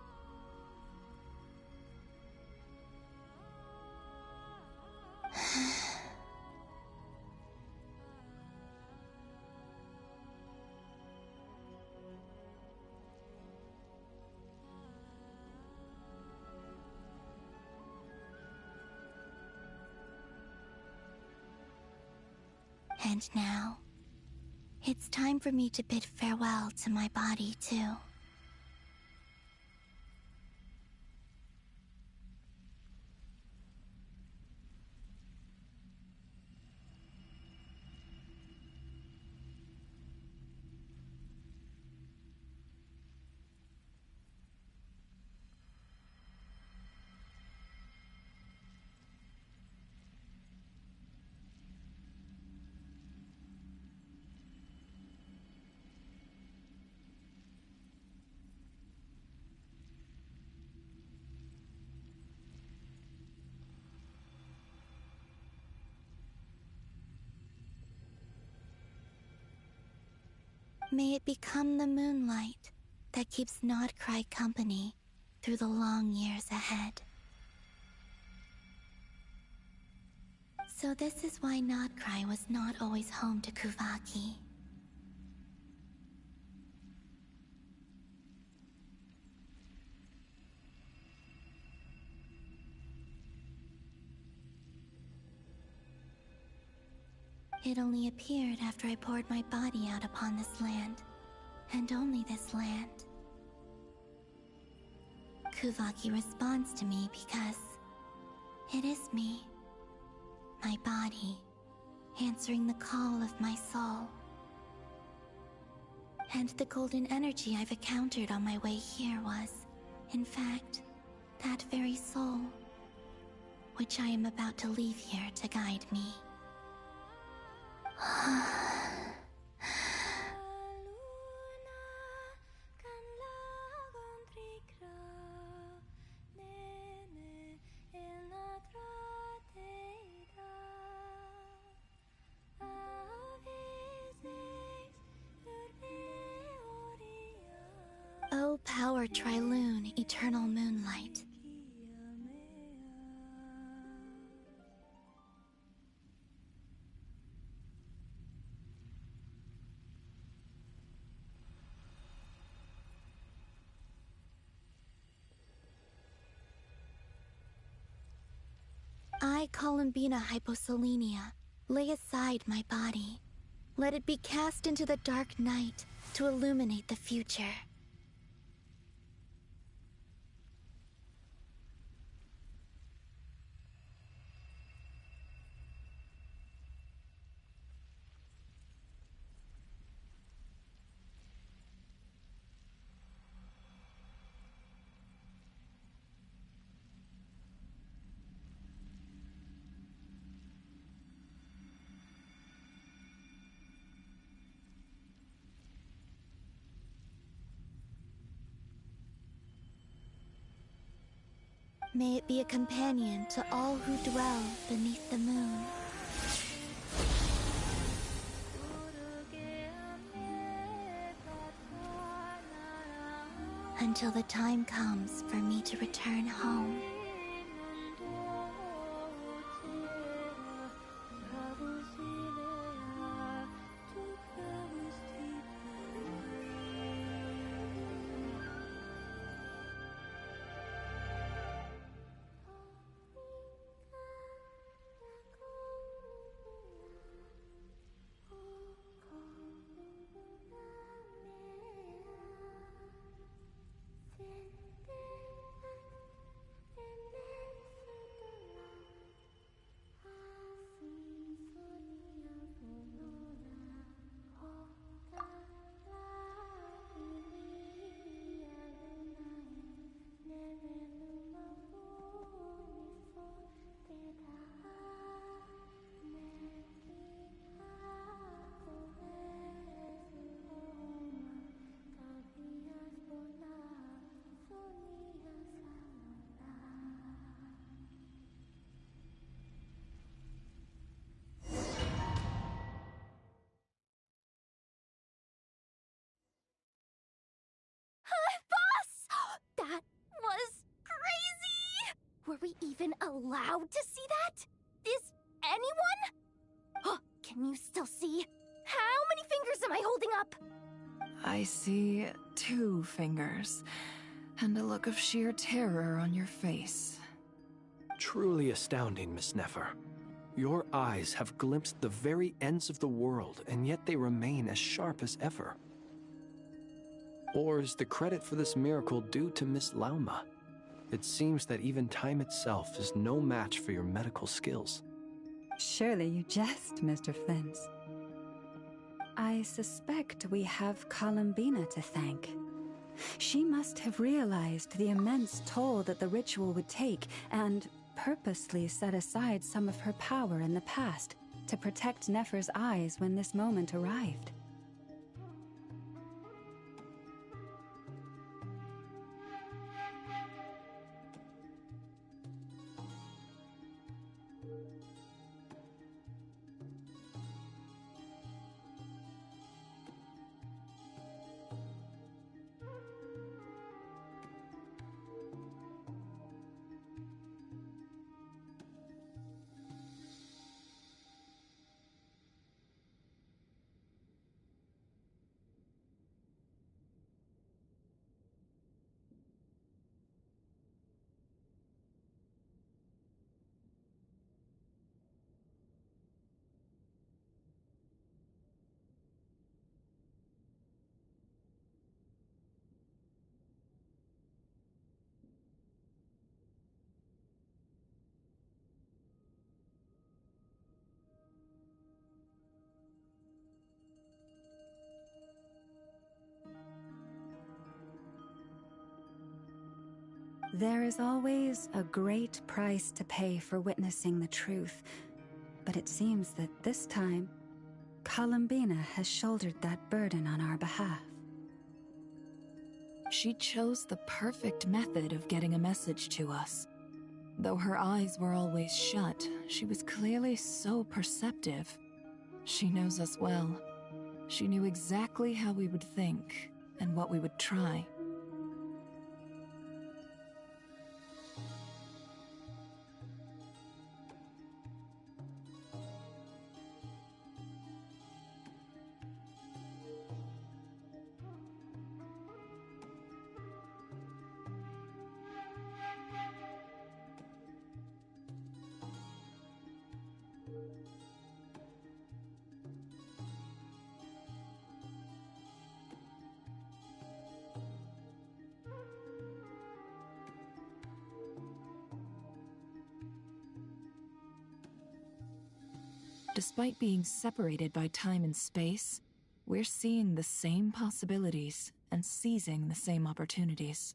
And now, it's time for me to bid farewell to my body, too. May it become the moonlight that keeps Nodcry company through the long years ahead. So this is why Nodcry was not always home to Kuvaki. It only appeared after I poured my body out upon this land, and only this land. Kuvaki responds to me because it is me, my body, answering the call of my soul. And the golden energy I've encountered on my way here was, in fact, that very soul, which I am about to leave here to guide me. eternal moonlight. I, Columbina Hyposelenia, lay aside my body. Let it be cast into the dark night to illuminate the future. May it be a companion to all who dwell beneath the moon. Until the time comes for me to return home. That was crazy! Were we even allowed to see that? Is anyone? Can you still see? How many fingers am I holding up? I see 2 fingers, and a look of sheer terror on your face. Truly astounding, Miss Nefer. Your eyes have glimpsed the very ends of the world, and yet they remain as sharp as ever. Or is the credit for this miracle due to Miss Lauma? It seems that even time itself is no match for your medical skills. Surely you jest, Mr. Flint. I suspect we have Columbina to thank. She must have realized the immense toll that the ritual would take and purposely set aside some of her power in the past to protect Nefer's eyes when this moment arrived. There is always a great price to pay for witnessing the truth, but it seems that this time, Columbina has shouldered that burden on our behalf. She chose the perfect method of getting a message to us. Though her eyes were always shut, she was clearly so perceptive. She knows us well. She knew exactly how we would think and what we would try. Despite being separated by time and space, we're seeing the same possibilities and seizing the same opportunities.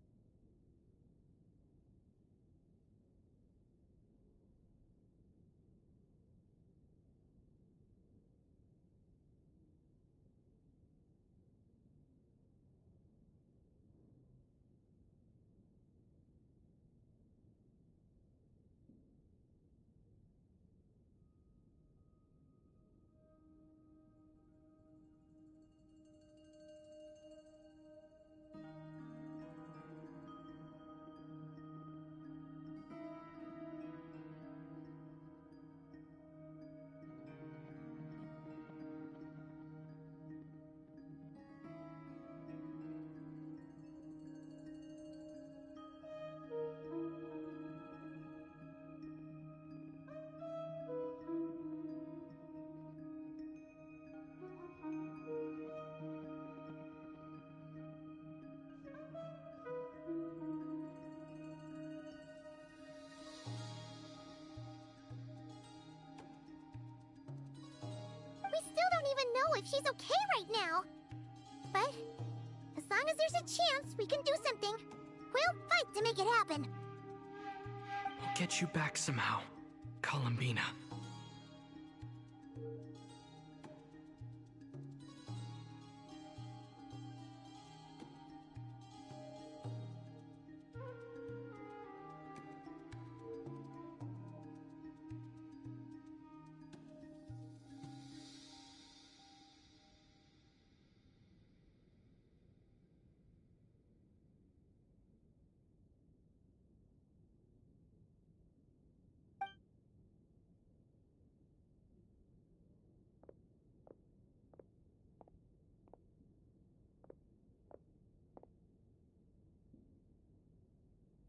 We still don't even know if she's okay right now. But as long as there's a chance we can do something, we'll fight to make it happen. We'll get you back somehow, Columbina.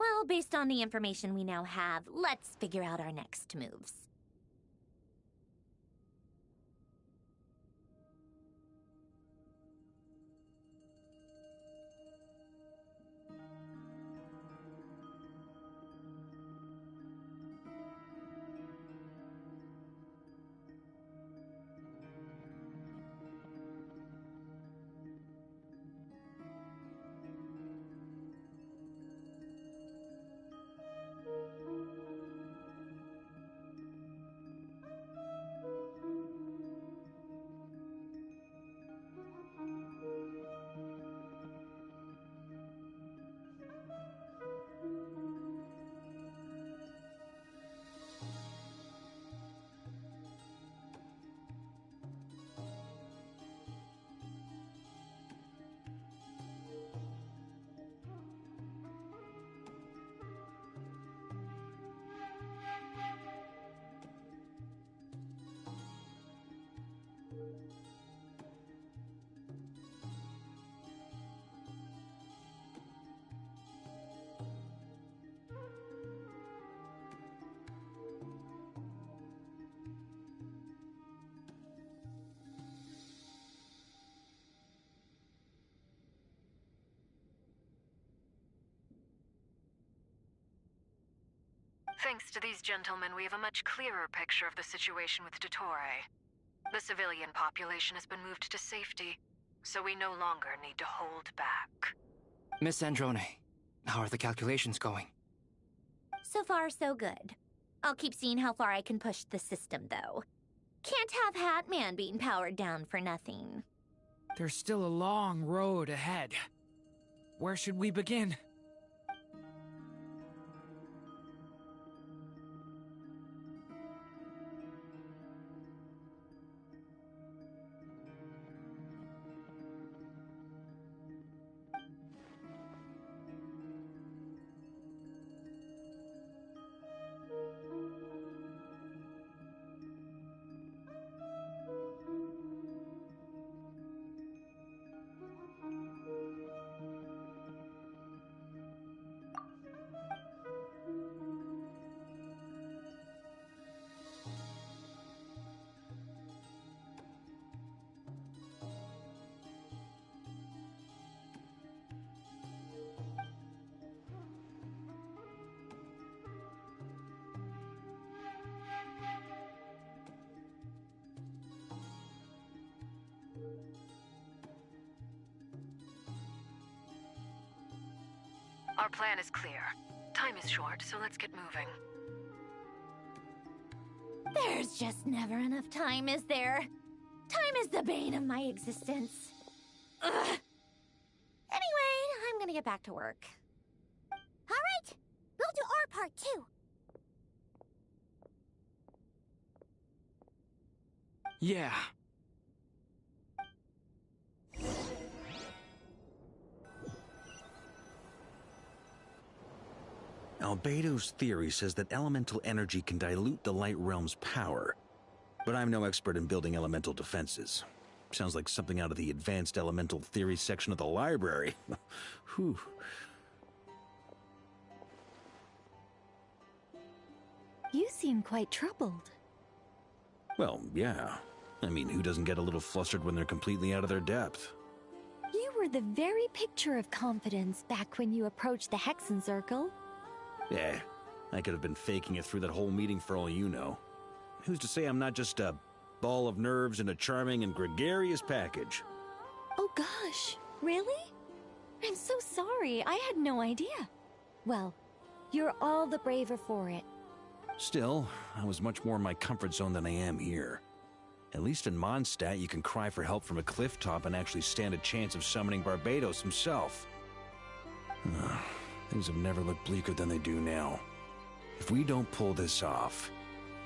Well, based on the information we now have, let's figure out our next moves. Thanks to these gentlemen, we have a much clearer picture of the situation with Dottore. The civilian population has been moved to safety, so we no longer need to hold back. Miss Androne, how are the calculations going? So far, so good. I'll keep seeing how far I can push the system, though. Can't have Hatman being powered down for nothing. There's still a long road ahead. Where should we begin? Our plan is clear. Time is short, so let's get moving. There's just never enough time, is there? Time is the bane of my existence. Ugh. Anyway, I'm gonna get back to work. All right, we'll do our part too. Yeah. Albedo's theory says that elemental energy can dilute the light realm's power, but I'm no expert in building elemental defenses. Sounds like something out of the advanced elemental theory section of the library. Whew. You seem quite troubled. Well, yeah. I mean, who doesn't get a little flustered when they're completely out of their depth? You were the very picture of confidence back when you approached the Hexen Circle. Yeah, I could have been faking it through that whole meeting for all you know. Who's to say I'm not just a ball of nerves in a charming and gregarious package? Oh gosh, really? I'm so sorry, I had no idea. Well, you're all the braver for it. Still, I was much more in my comfort zone than I am here. At least in Mondstadt, you can cry for help from a cliff top and actually stand a chance of summoning Barbados himself. Things have never looked bleaker than they do now. If we don't pull this off,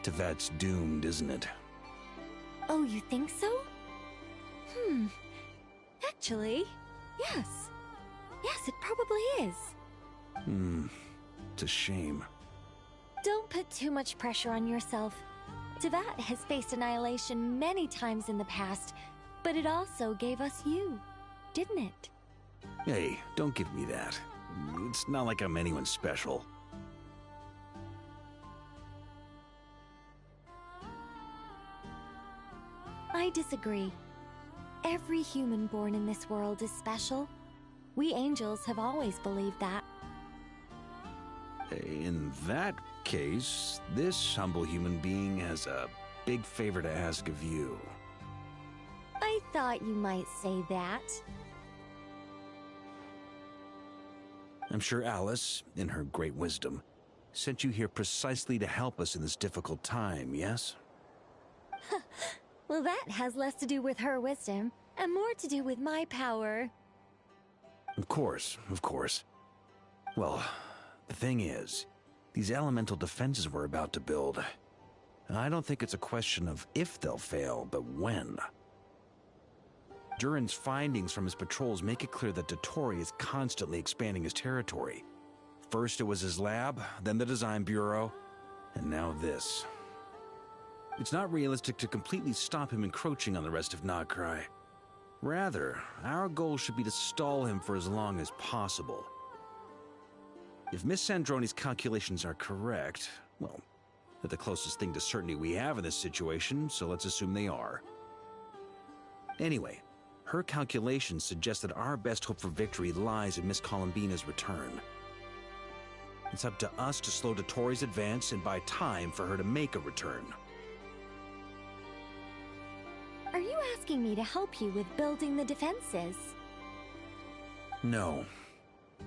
Tevat's doomed, isn't it? Oh, you think so? Actually, yes. Yes, it probably is. It's a shame. Don't put too much pressure on yourself. Tevat has faced annihilation many times in the past, but it also gave us you, didn't it? Hey, don't give me that. It's not like I'm anyone special. I disagree. Every human born in this world is special. We angels have always believed that. In that case, this humble human being has a big favor to ask of you. I thought you might say that. I'm sure Alice, in her great wisdom, sent you here precisely to help us in this difficult time, yes? Well, that has less to do with her wisdom, and more to do with my power. Of course, of course. Well, the thing is, these elemental defenses we're about to build, I don't think it's a question of if they'll fail, but when. Durin's findings from his patrols make it clear that Dottore is constantly expanding his territory. First it was his lab, then the design bureau, and now this. It's not realistic to completely stop him encroaching on the rest of Nagcry. Rather, our goal should be to stall him for as long as possible. If Miss Sandroni's calculations are correct, well, they're the closest thing to certainty we have in this situation, so let's assume they are. Anyway, her calculations suggest that our best hope for victory lies in Miss Columbina's return. It's up to us to slow Dottore's advance and buy time for her to make a return. Are you asking me to help you with building the defenses? No.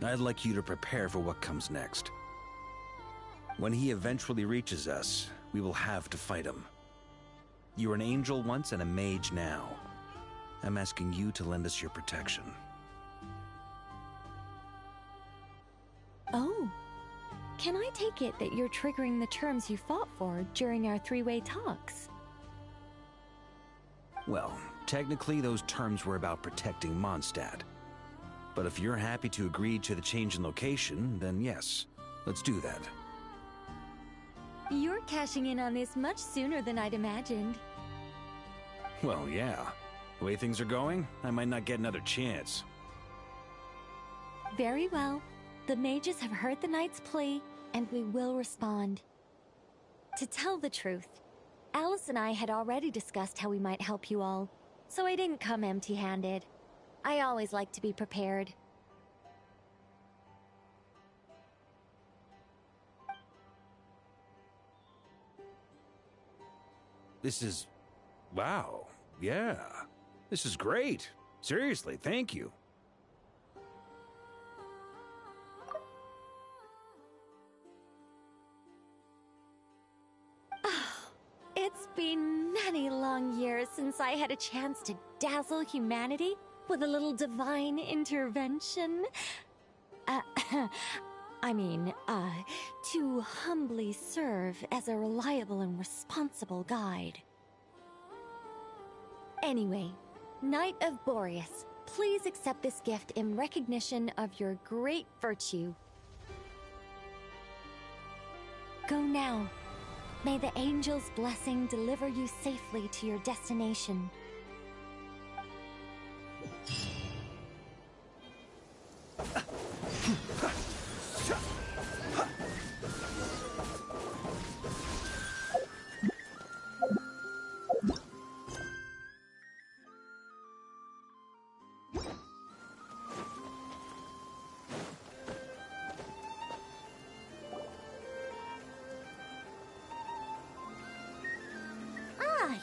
I'd like you to prepare for what comes next. When he eventually reaches us, we will have to fight him. You were an angel once and a mage now. I'm asking you to lend us your protection. Oh. Can I take it that you're triggering the terms you fought for during our three-way talks? Well, technically those terms were about protecting Mondstadt. But if you're happy to agree to the change in location, then yes, let's do that. You're cashing in on this much sooner than I'd imagined. Well, yeah. The way things are going, I might not get another chance. Very well. The mages have heard the knight's plea, and we will respond. To tell the truth, Alice and I had already discussed how we might help you all, so I didn't come empty-handed. I always like to be prepared. This is... wow. Yeah. This is great. Seriously, thank you. been many long years since I had a chance to dazzle humanity with a little divine intervention. To humbly serve as a reliable and responsible guide. Anyway, Knight of Boreas, please accept this gift in recognition of your great virtue. Go now. May the angel's blessing deliver you safely to your destination.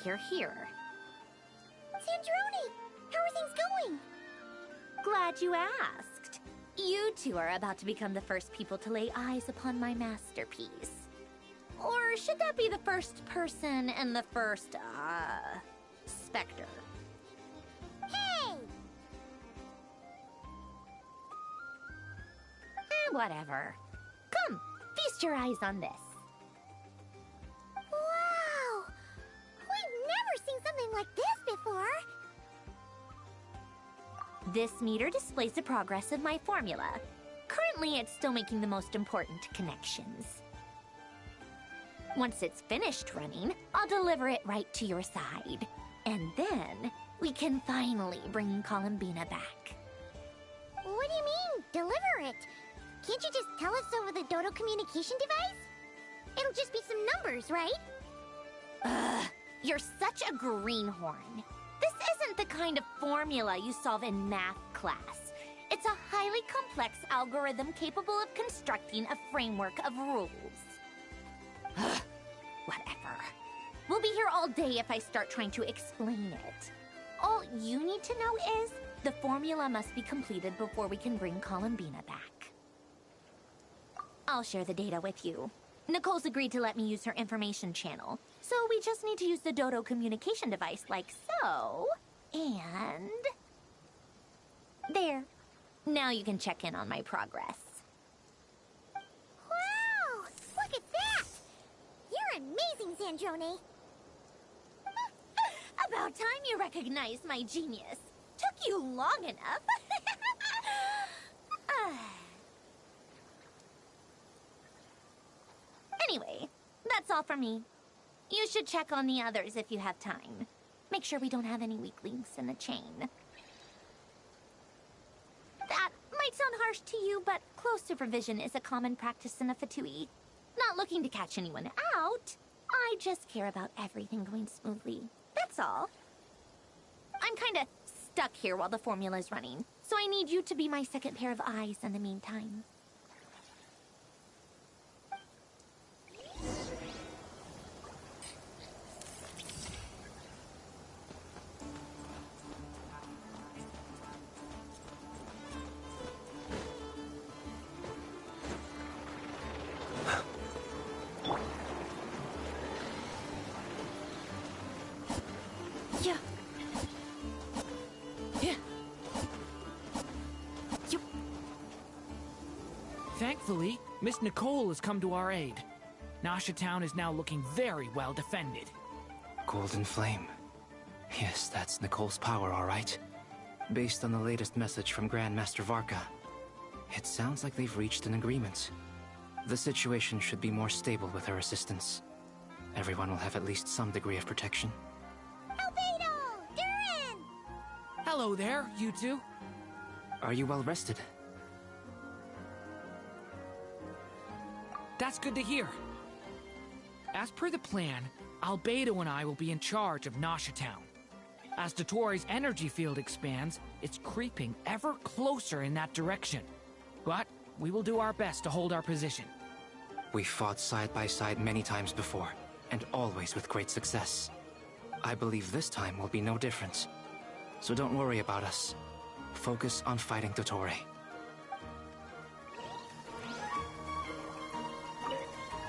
You're here. Sandrone! How are things going? Glad you asked. You two are about to become the first people to lay eyes upon my masterpiece. Or should that be the first person and the first, specter? Hey! Whatever. Come, feast your eyes on this. Wow! We've never seen something like this before! This meter displays the progress of my formula. Currently, it's still making the most important connections. Once it's finished running, I'll deliver it right to your side. And then, we can finally bring Columbina back. What do you mean, deliver it? Can't you just tell us over the Dodo communication device? It'll just be some numbers, right? Ugh, you're such a greenhorn. This isn't the kind of formula you solve in math class. It's a highly complex algorithm capable of constructing a framework of rules. Ugh, whatever. We'll be here all day if I start trying to explain it. All you need to know is the formula must be completed before we can bring Columbina back. I'll share the data with you. Nicole's agreed to let me use her information channel, so we just need to use the Dodo communication device like so. And... there. Now you can check in on my progress. Wow! Look at that! You're amazing, Sandrone! About time you recognized my genius. Took you long enough. Anyway, that's all for me. You should check on the others if you have time. Make sure we don't have any weak links in the chain. That might sound harsh to you, but close supervision is a common practice in a Fatui. Not looking to catch anyone out. I just care about everything going smoothly. That's all. I'm kinda stuck here while the formula's running, so I need you to be my second pair of eyes in the meantime. Thankfully, Miss Nicole has come to our aid. Nasha Town is now looking very well defended. Golden Flame. Yes, that's Nicole's power, all right. Based on the latest message from Grandmaster Varka, it sounds like they've reached an agreement. The situation should be more stable with her assistance. Everyone will have at least some degree of protection. Albedo! Durin! Hello there, you two. Are you well rested? That's good to hear. As per the plan, Albedo and I will be in charge of Nasha Town. As Dottoro's energy field expands, it's creeping ever closer in that direction. But we will do our best to hold our position. We fought side by side many times before, and always with great success. I believe this time will be no different. So don't worry about us. Focus on fighting Dottore.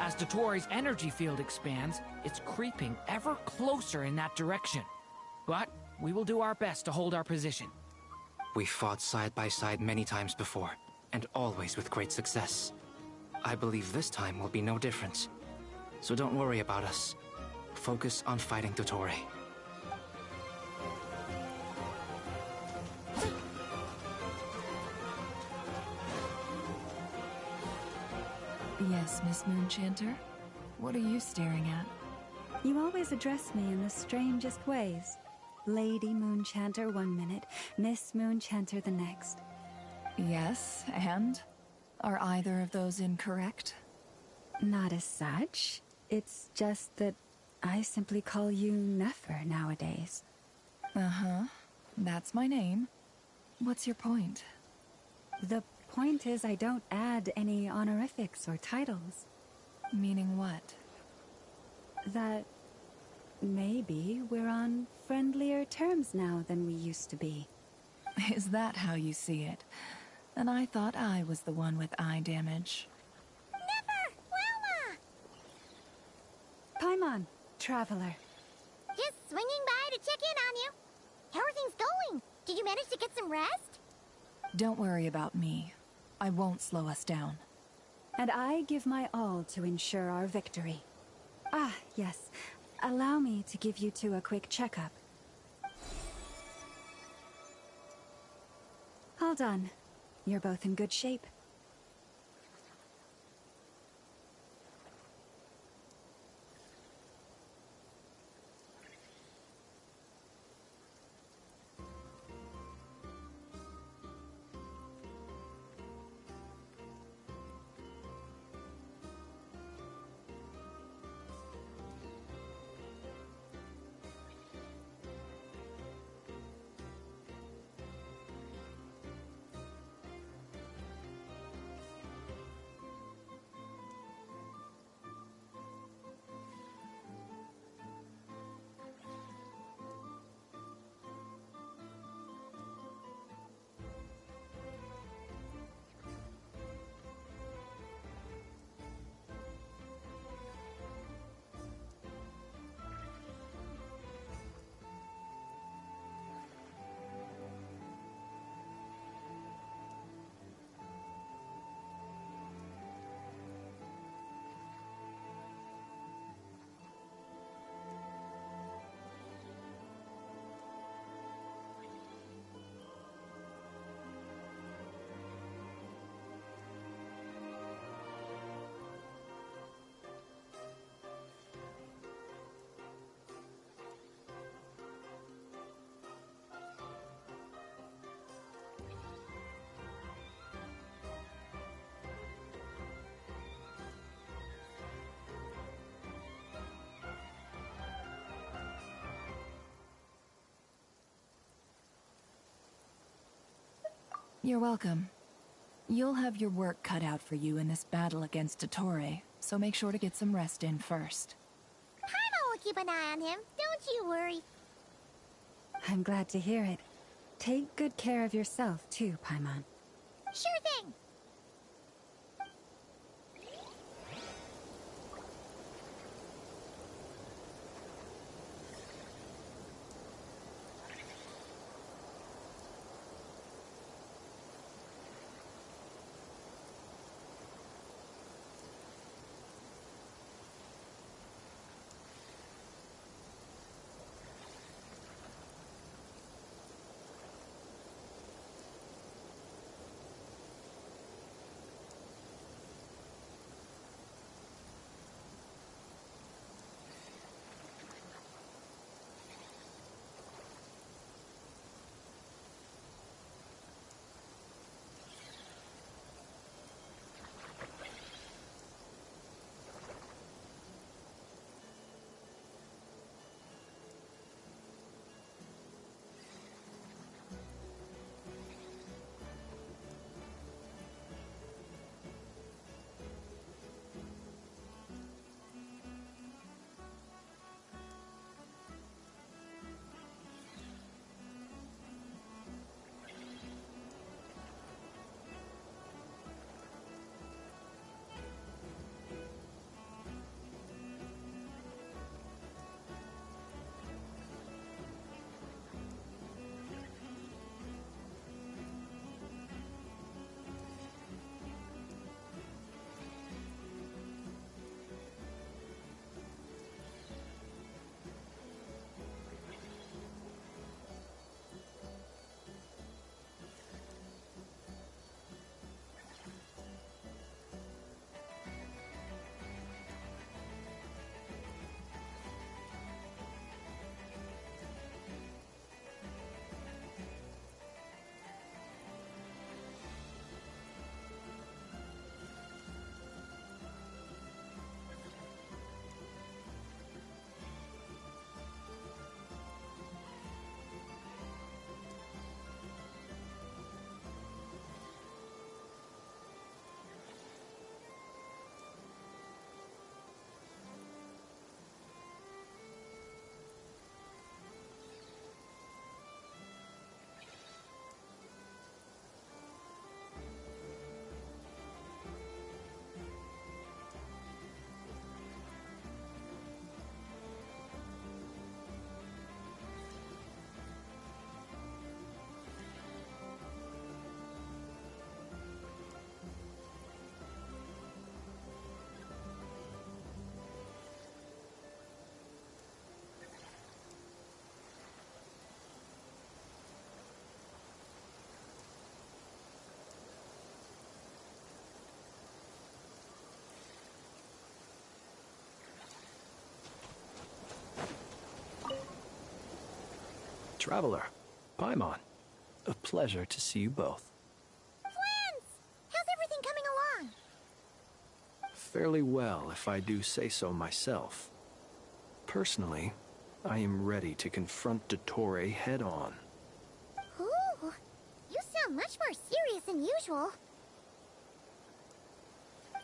As Dotori's energy field expands, it's creeping ever closer in that direction. But we will do our best to hold our position. We fought side by side many times before, and always with great success. I believe this time will be no different. So don't worry about us. Focus on fighting Dottore. Yes, Miss Moonchanter? What are you staring at? You always address me in the strangest ways. Lady Moonchanter one minute, Miss Moonchanter the next. Yes, and? Are either of those incorrect? Not as such. It's just that I simply call you Nefer nowadays. Uh-huh. That's my name. What's your point? The point is I don't add any honorifics or titles. Meaning what? That maybe we're on friendlier terms now than we used to be. Is that how you see it? And I thought I was the one with eye damage. Never! Wilma! Paimon, traveler. Just swinging by to check in on you. How are things going? Did you manage to get some rest? Don't worry about me. I won't slow us down. And I give my all to ensure our victory. Ah, yes. Allow me to give you two a quick checkup. All done. You're both in good shape. You're welcome. You'll have your work cut out for you in this battle against Dottore, so make sure to get some rest in first. Paimon will keep an eye on him. Don't you worry. I'm glad to hear it. Take good care of yourself, too, Paimon. Sure thing. Traveler, Paimon. A pleasure to see you both. Friends! How's everything coming along? Fairly well, if I do say so myself. Personally, I am ready to confront Dottore head-on. Ooh, you sound much more serious than usual.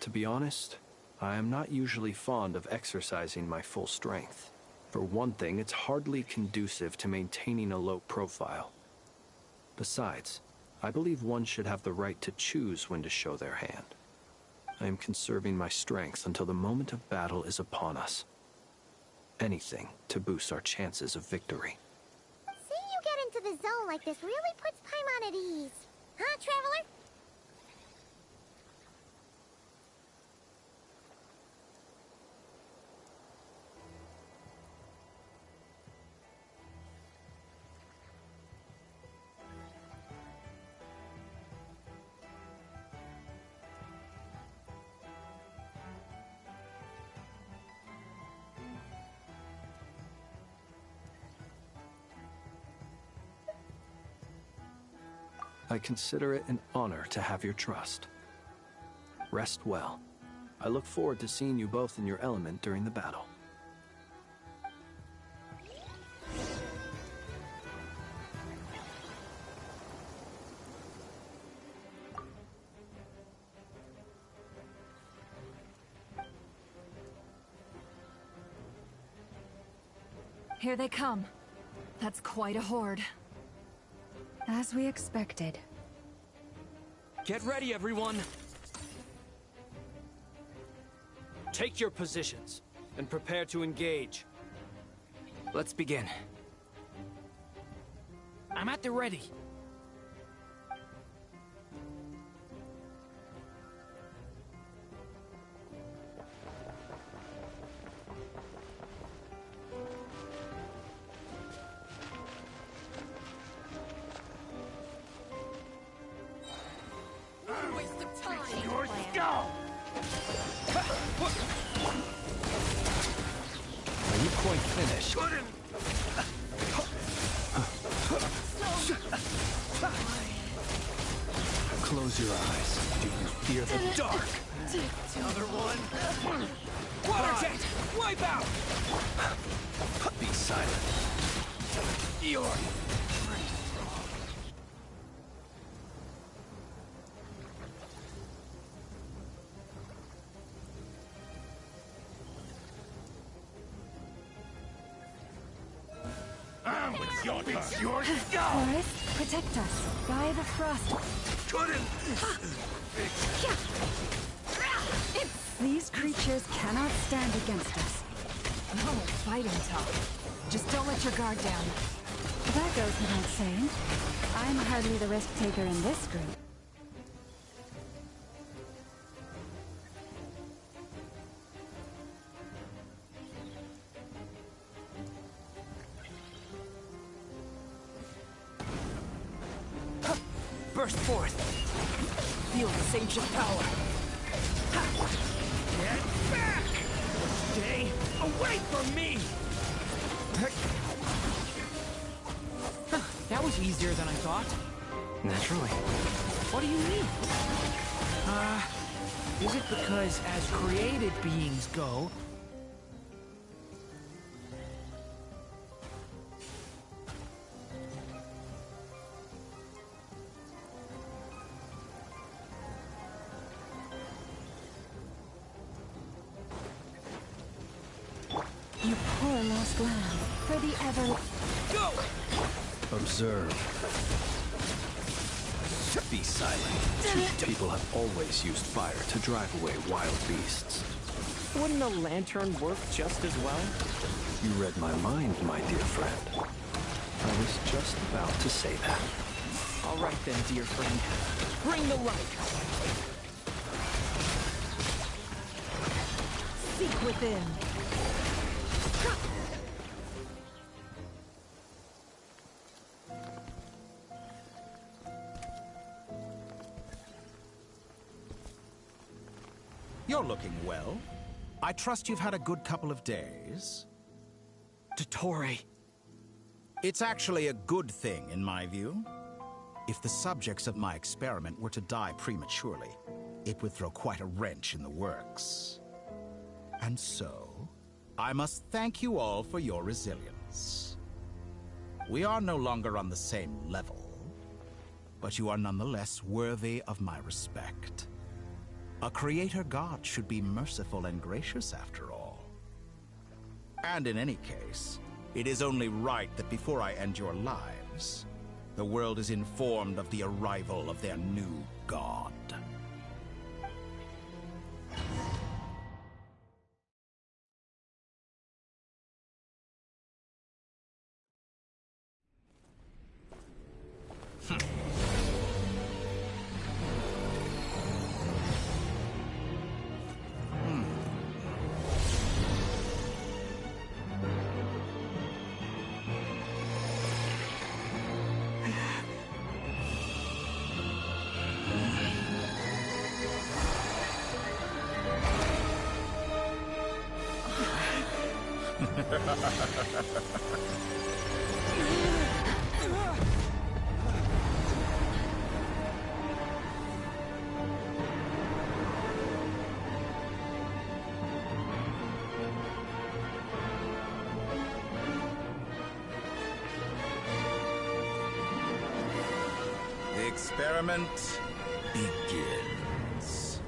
To be honest, I am not usually fond of exercising my full strength. For one thing, it's hardly conducive to maintaining a low profile. Besides, I believe one should have the right to choose when to show their hand. I am conserving my strength until the moment of battle is upon us. Anything to boost our chances of victory. Seeing you get into the zone like this really puts Paimon at ease. Huh, Traveler? I consider it an honor to have your trust. Rest well. I look forward to seeing you both in your element during the battle. Here they come. That's quite a horde. As we expected. Get ready, everyone! Take your positions, and prepare to engage. Let's begin. I'm at the ready. Are you quite finished? Close your eyes. Do you fear the dark? Another one. Water jet! Wipe out! Be silent. You're... Forest, protect us. By the frost. These creatures cannot stand against us. Oh, fighting tough. Just don't let your guard down. That goes without saying. I'm hardly the risk taker in this group. Burst forth. Feel this ancient power. Get back! Stay away from me! That was easier than I thought. Naturally. What do you mean? Is it because as created beings go, You poor lost lamb. For the ever... go! Observe. Be silent. People have always used fire to drive away wild beasts. Wouldn't a lantern work just as well? You read my mind, my dear friend. I was just about to say that. All right then, dear friend. Bring the light. Seek within. You're looking well. I trust you've had a good couple of days. Dottore. It's actually a good thing, in my view. If the subjects of my experiment were to die prematurely, it would throw quite a wrench in the works. And so, I must thank you all for your resilience. We are no longer on the same level, but you are nonetheless worthy of my respect. A creator god should be merciful and gracious after all. And in any case, it is only right that before I end your lives, the world is informed of the arrival of their new god. The experiment begins.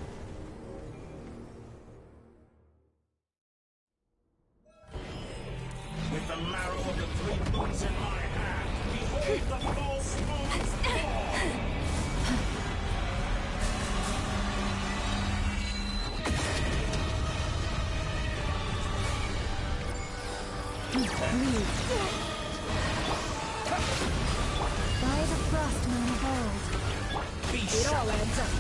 With the marrow of the three moons in my hand, behold the false moon's fall! By the frost moon of old. It all adds up.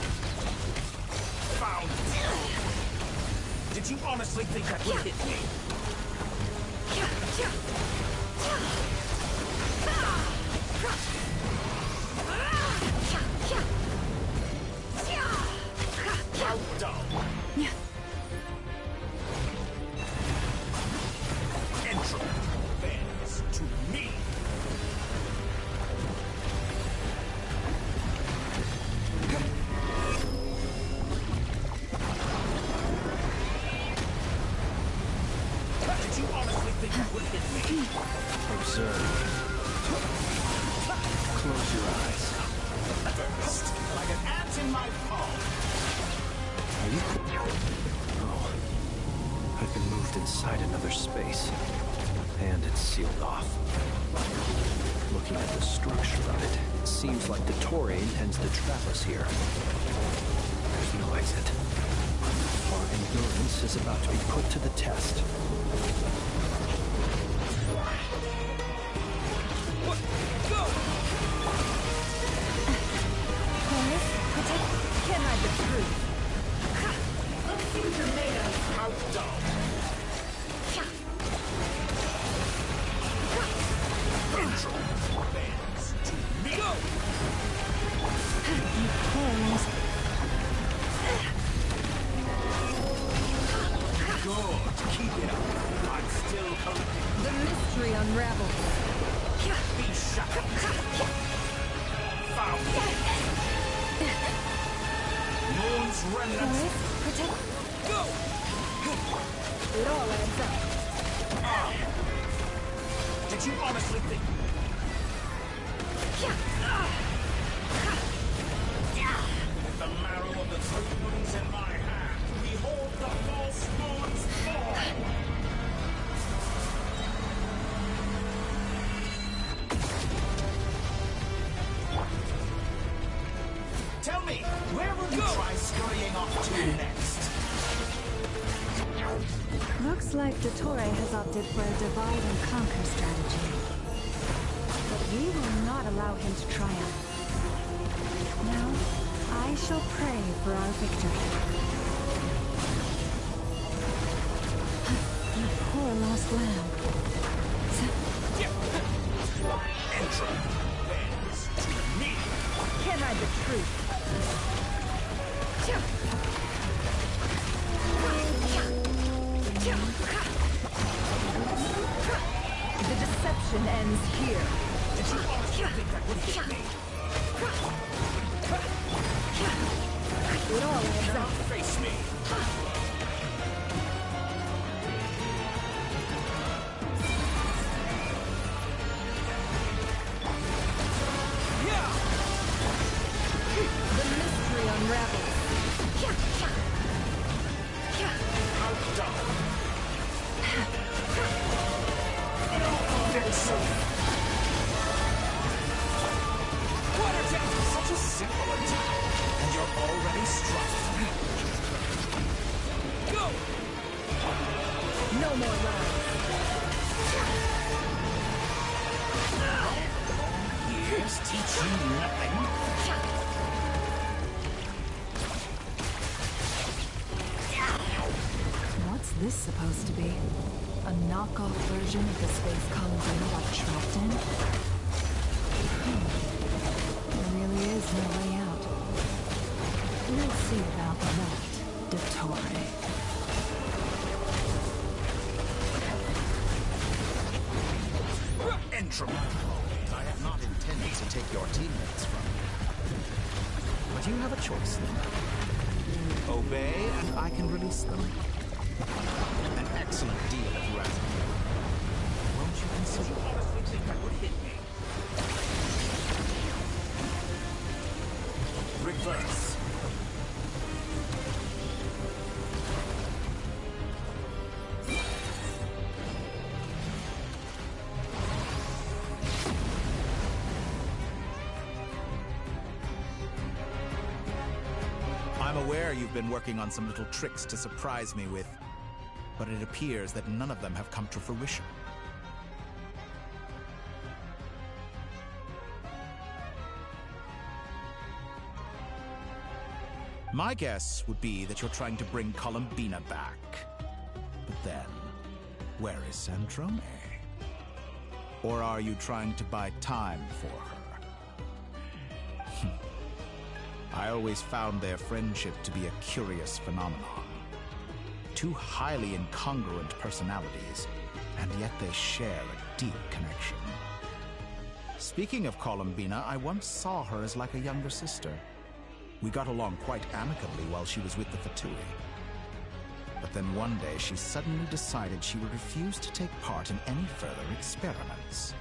Found it! Did you honestly think that would hit me? How dull! Entropy bends to me! Did you honestly think that would hit me? Observe. Close your eyes. Burst like an ant in my palm! Are you... Oh. I've been moved inside another space. And it's sealed off. Looking at the structure of it, it seems like the Torre intends to trap us here. There's no exit. Our endurance is about to be put to the test. Can't hide the truth. How dull! Intro bends to me! Go! Good, keep it up. I'm still collecting. The mystery unravels. Be shut up. Found Moon's remnants. Protect. Go! It all adds up. Did you honestly think? With the marrow of the three moons in my hand, behold the false moon's fall! Tell me, where will you try scurrying off to next? Looks like the Torre has opted for a divide and conquer strategy. But we will not allow him to triumph. Now, I shall pray for our victory. The poor lost lamb. Entry bends to me! Can't hide the truth. The deception Reaction ends here. Did you honestly think that would hit me? It all adds Now up. face me. The mystery unravels. Water jet! Such a simple attack, and you're already struck. Go! No more lies. Years teach you nothing. What's this supposed to be? A knockoff version of the space Columbina got trapped in? There really is no way out. We'll see about that, Dottore. Entrum. I have not intended to take your teammates from you. But you have a choice then. Obey, and I can release them. An excellent deal if you ask me. Won't you consider? Did you honestly think that would hit me? Reverse. I'm aware you've been working on some little tricks to surprise me with, but it appears that none of them have come to fruition. My guess would be that you're trying to bring Columbina back. But then, where is Sandrone? Or are you trying to buy time for her? I always found their friendship to be a curious phenomenon. Two highly incongruent personalities, and yet they share a deep connection. Speaking of Columbina, I once saw her as like a younger sister. We got along quite amicably while she was with the Fatui. But then one day she suddenly decided she would refuse to take part in any further experiments.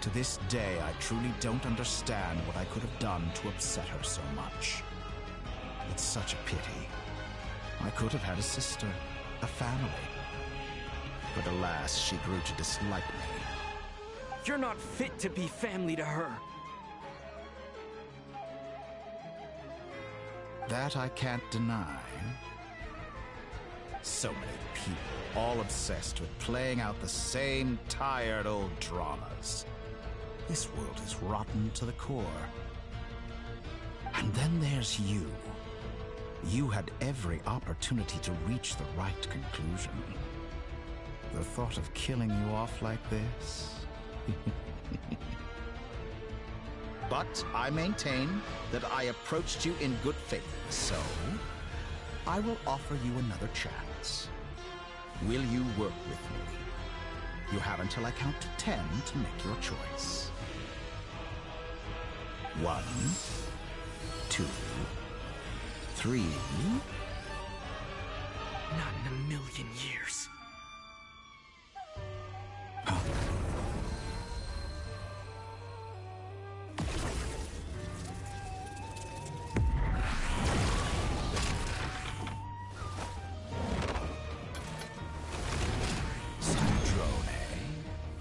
To this day, I truly don't understand what I could have done to upset her so much. It's such a pity. I could have had a sister, a family. But alas, she grew to dislike me. You're not fit to be family to her. That I can't deny. So many people, all obsessed with playing out the same tired old dramas. This world is rotten to the core. And then there's you. You had every opportunity to reach the right conclusion. The thought of killing you off like this? But I maintain that I approached you in good faith, so I will offer you another chance. Will you work with me? You have until I count to 10 to make your choice. 1, 2, 3. Not in a million years.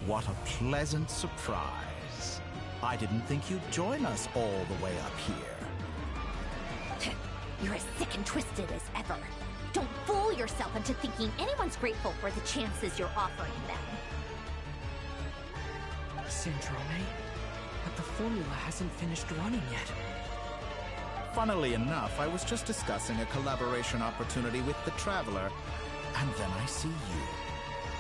What a pleasant surprise. I didn't think you'd join us all the way up here. You're as sick and twisted as ever. Don't fool yourself into thinking anyone's grateful for the chances you're offering them. Sandrone? But the formula hasn't finished running yet. Funnily enough, I was just discussing a collaboration opportunity with the Traveler, and then I see you,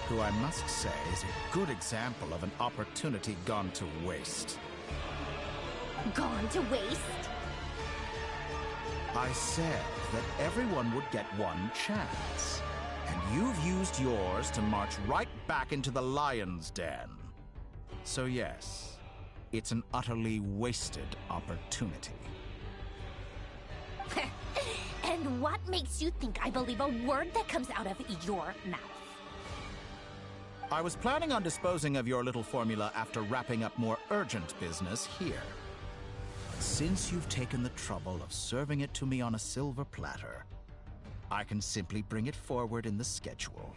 who I must say is a good example of an opportunity gone to waste. Gone to waste? I said that everyone would get one chance, and you've used yours to march right back into the lion's den. So yes, it's an utterly wasted opportunity. And what makes you think I believe a word that comes out of your mouth? I was planning on disposing of your little formula after wrapping up more urgent business here. But since you've taken the trouble of serving it to me on a silver platter, I can simply bring it forward in the schedule.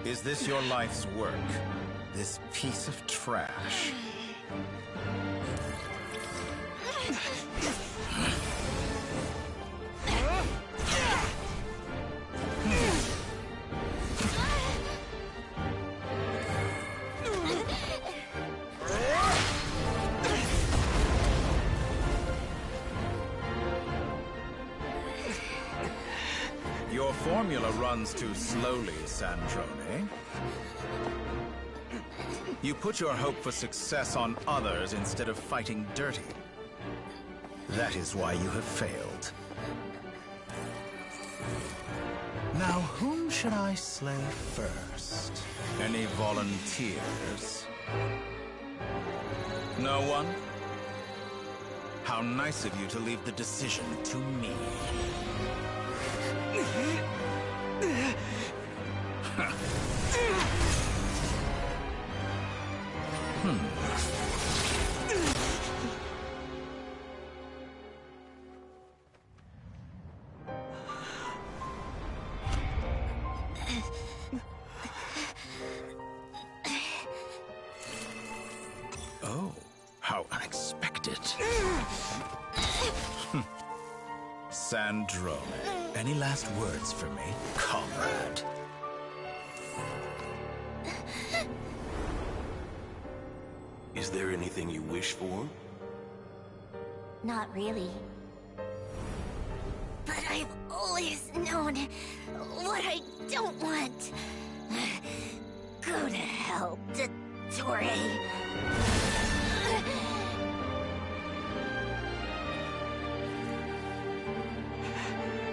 Is this your life's work? This piece of trash? Your formula runs too slowly, Sandrone. You put your hope for success on others instead of fighting dirty. That is why you have failed. Now, whom should I slay first? Any volunteers? No one? How nice of you to leave the decision to me. Oh, how unexpected. Sandrone, any last words for me, comrade? Is there anything you wish for? Not really. But I've always known what I don't want. Go to hell, Dottore.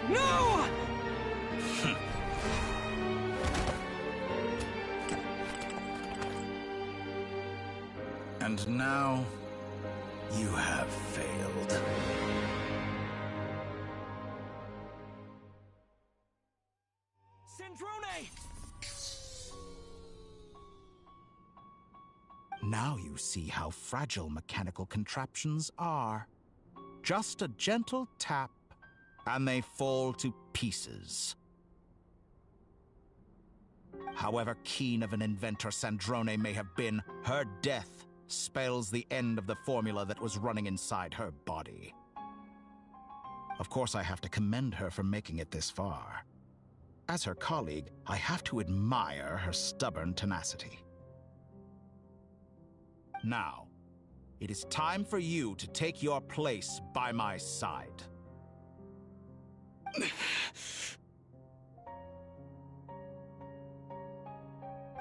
No! And now, you have failed. Sandrone! Now you see how fragile mechanical contraptions are. Just a gentle tap, and they fall to pieces. However keen of an inventor Sandrone may have been, her death spells the end of the formula that was running inside her body. Of course, I have to commend her for making it this far. As her colleague, I have to admire her stubborn tenacity. Now, it is time for you to take your place by my side.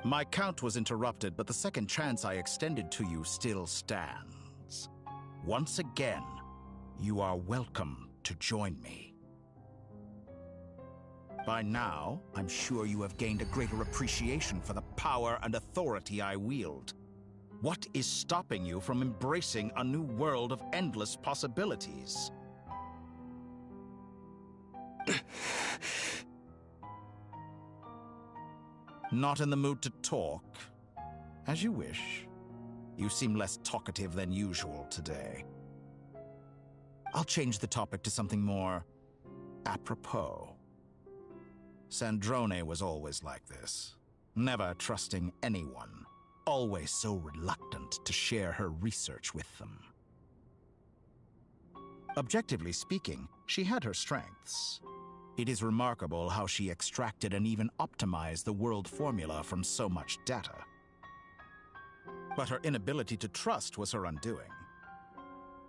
My count was interrupted, but the second chance I extended to you still stands. Once again, you are welcome to join me. By now, I'm sure you have gained a greater appreciation for the power and authority I wield. What is stopping you from embracing a new world of endless possibilities? Not in the mood to talk? As you wish. You seem less talkative than usual today. I'll change the topic to something more apropos. Sandrone was always like this, never trusting anyone, always so reluctant to share her research with them. Objectively speaking, she had her strengths. It is remarkable how she extracted and even optimized the world formula from so much data. But her inability to trust was her undoing.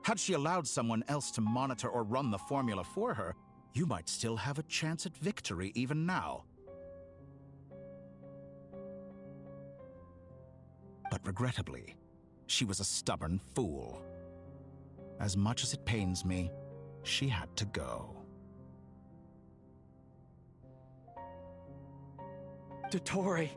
Had she allowed someone else to monitor or run the formula for her, you might still have a chance at victory even now. But regrettably, she was a stubborn fool. As much as it pains me, she had to go. Dottore!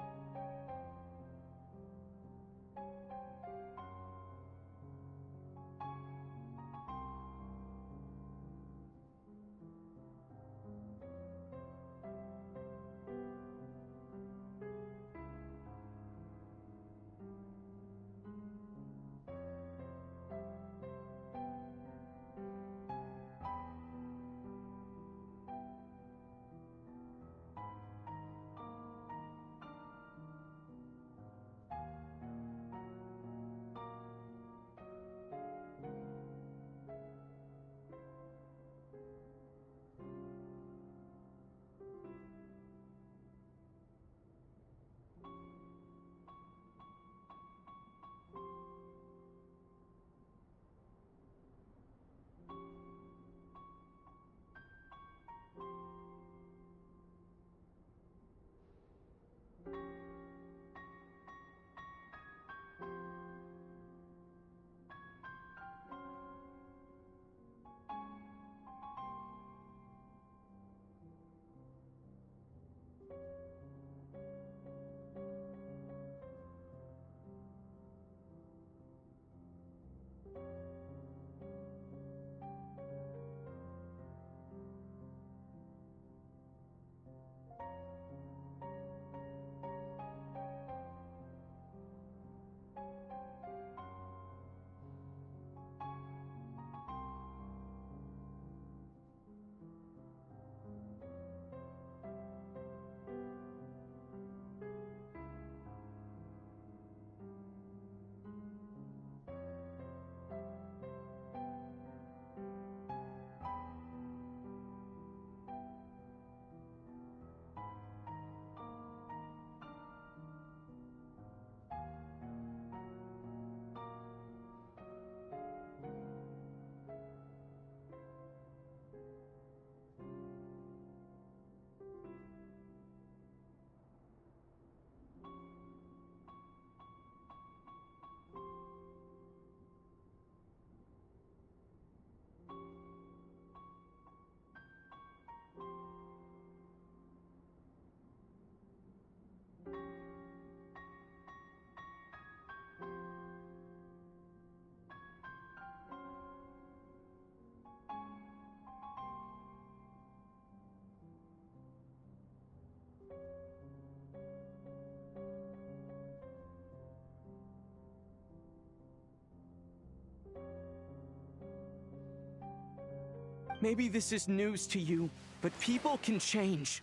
Maybe this is news to you, but people can change.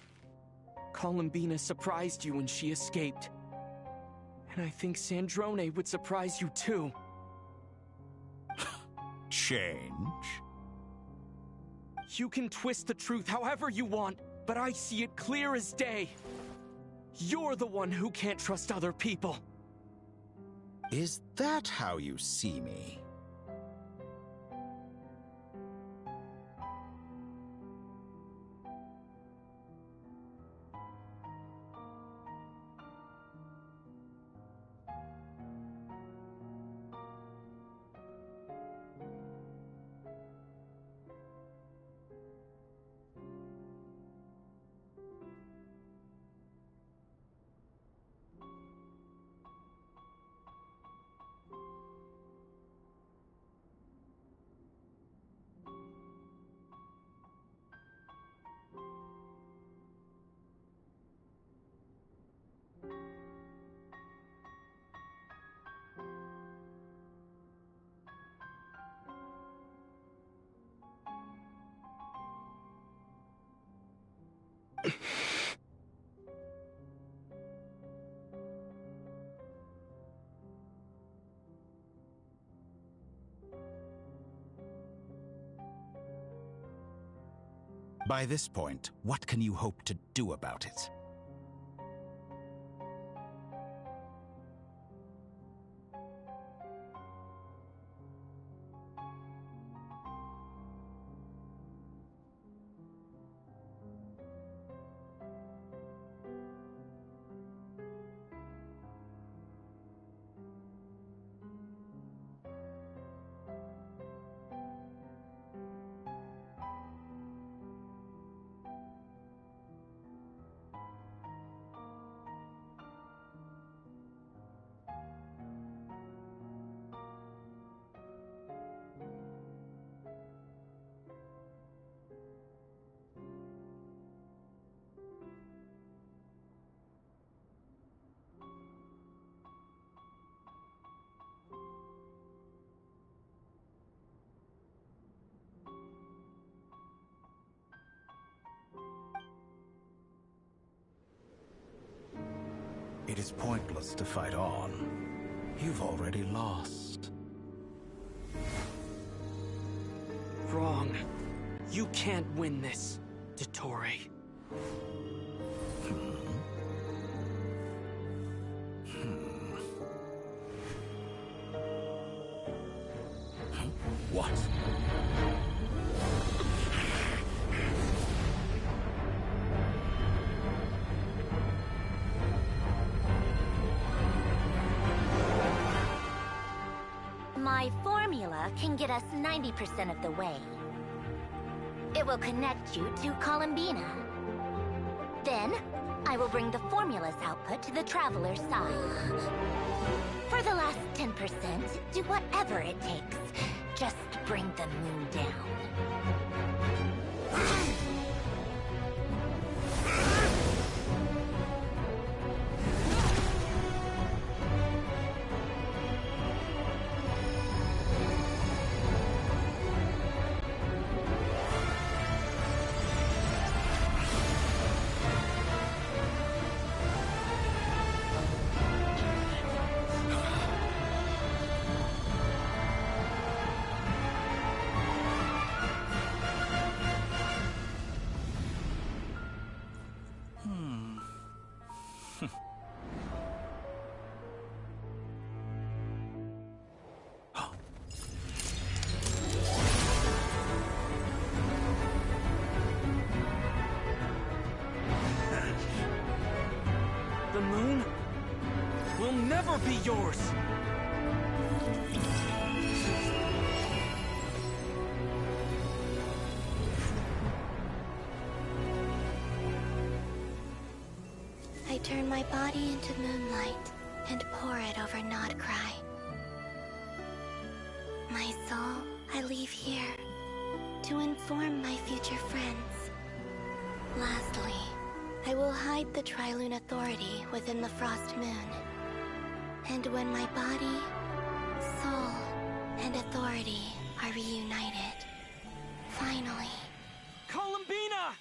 Columbina surprised you when she escaped. And I think Sandrone would surprise you too. Change? You can twist the truth however you want, but I see it clear as day. You're the one who can't trust other people. Is that how you see me? By this point, what can you hope to do about it? It is pointless to fight on. You've already lost. Wrong. You can't win this, Dottore. What? My formula can get us 90% of the way. It will connect you to Columbina. Then, I will bring the formula's output to the Traveler's side. For the last 10%, do whatever it takes. Just bring the moon down. The moon will never be yours! I turn my body into moonlight and pour it over Nodcry. My soul, I leave here to inform my future friends. Lastly, I will hide the Trilune Authority within the Frost Moon. And when my body, soul, and authority are reunited, finally... Columbina!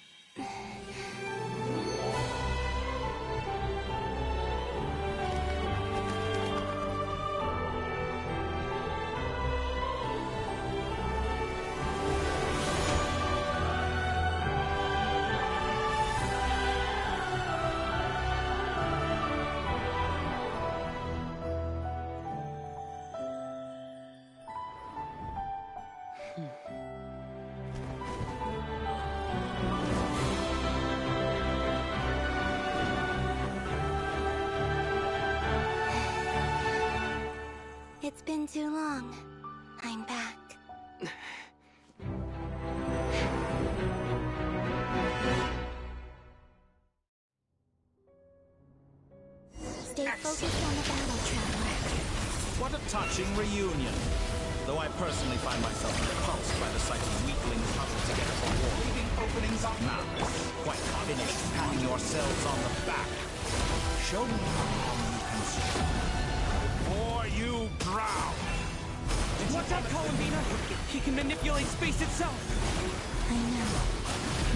It's been too long. I'm back. Stay focused on the battle, Traveler. What a touching reunion. Though I personally find myself repulsed by the sight of weaklings huddled together for war. Leaving openings up now. Quite finished patting yourselves on the back. Show me how long you can survive. Or you drown! Watch out, Columbina! He can manipulate space itself! I know.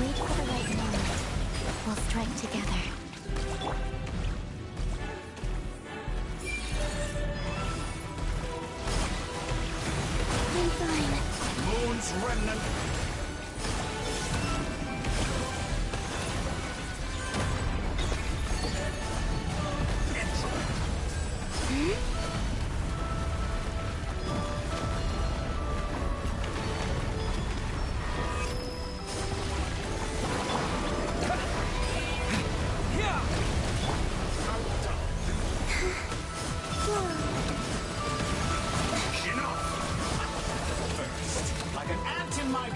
Wait for the right moment. We'll strike together. I'm fine. Moon's remnant. Like an ant in my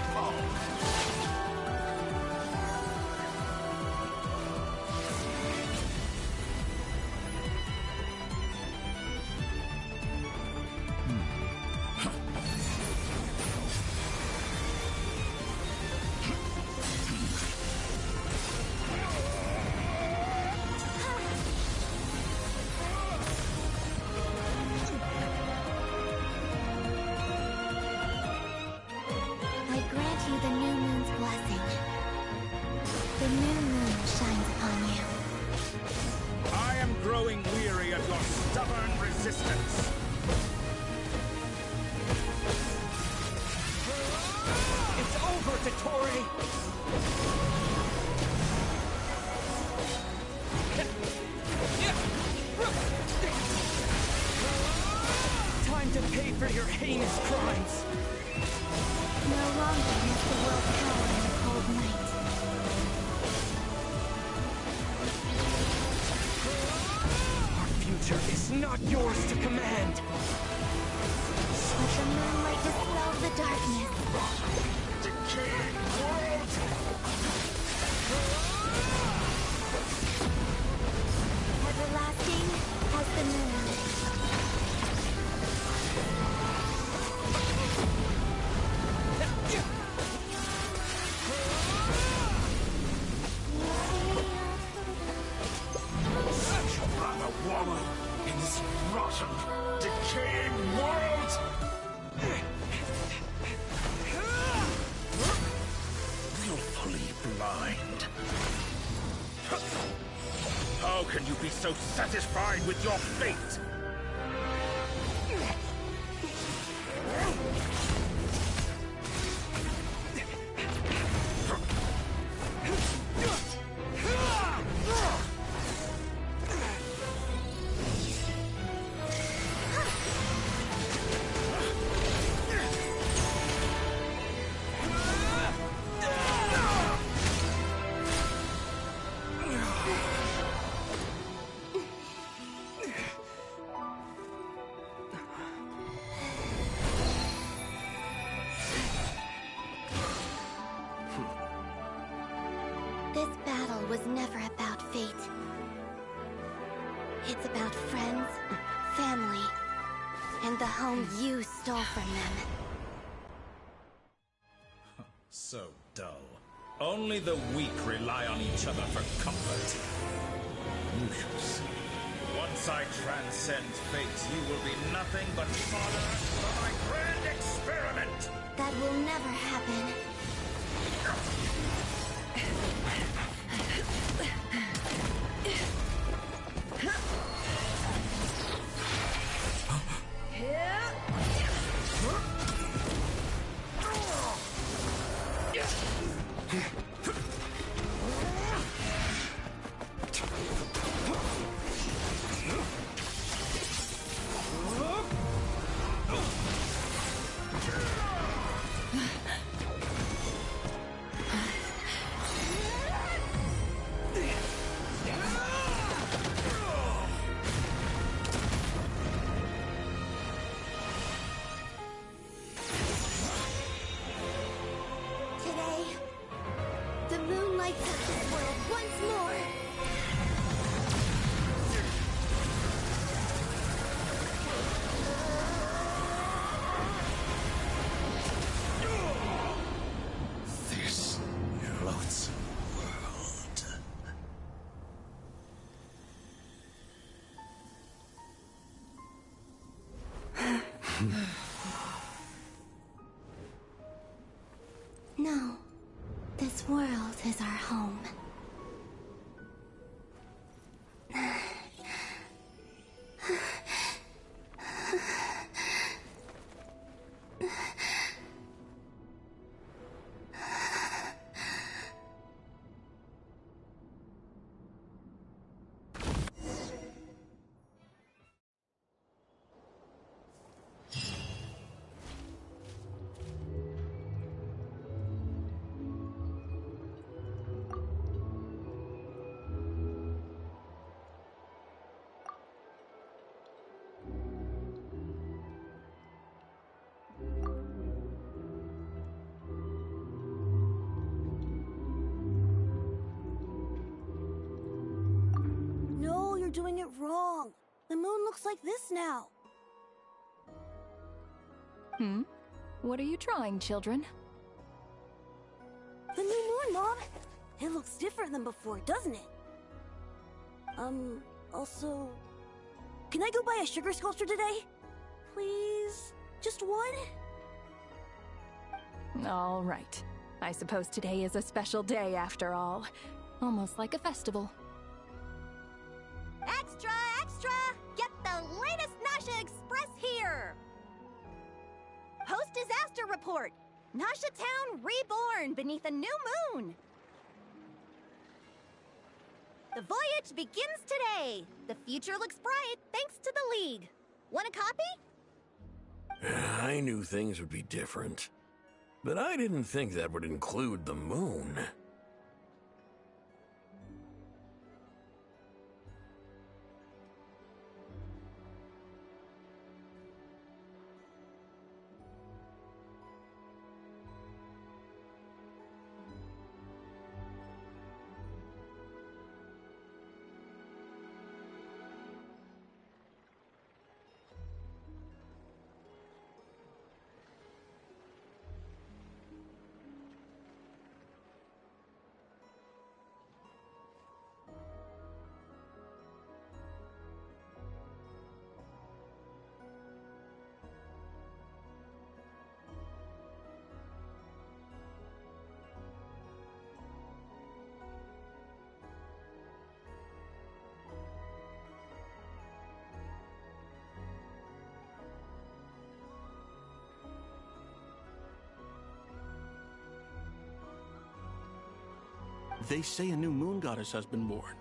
growing weary of your stubborn resistance. It's over, Dottore! Time to pay for your heinous crimes! No longer must the world cower in the cold night. Our future is not yours to command! Let the moonlight dispel the darkness. Decaying world! Everlasting as the moon. Such a rather wallow in this rotten, decaying world! Willfully blind. How can you be so satisfied with your fate? This battle was never about fate. It's about friends, family, and the home you stole from them. So dull. Only the weak rely on each other for comfort. You shall see. Once I transcend fate, you will be nothing but fodder for my grand experiment! That will never happen. No. This world is our home. No, you're doing it wrong. The moon looks like this now. What are you drawing, children? The new moon, Mom. It looks different than before, doesn't it? Also... Can I go buy a sugar sculpture today? Please? Just one? All right. I suppose today is a special day after all. Almost like a festival. Extra! The latest Nasha Express here! Post-disaster report! Nasha Town reborn beneath a new moon! The voyage begins today! The future looks bright thanks to the League. Want a copy? I knew things would be different, but I didn't think that would include the moon. They say a new moon goddess has been born.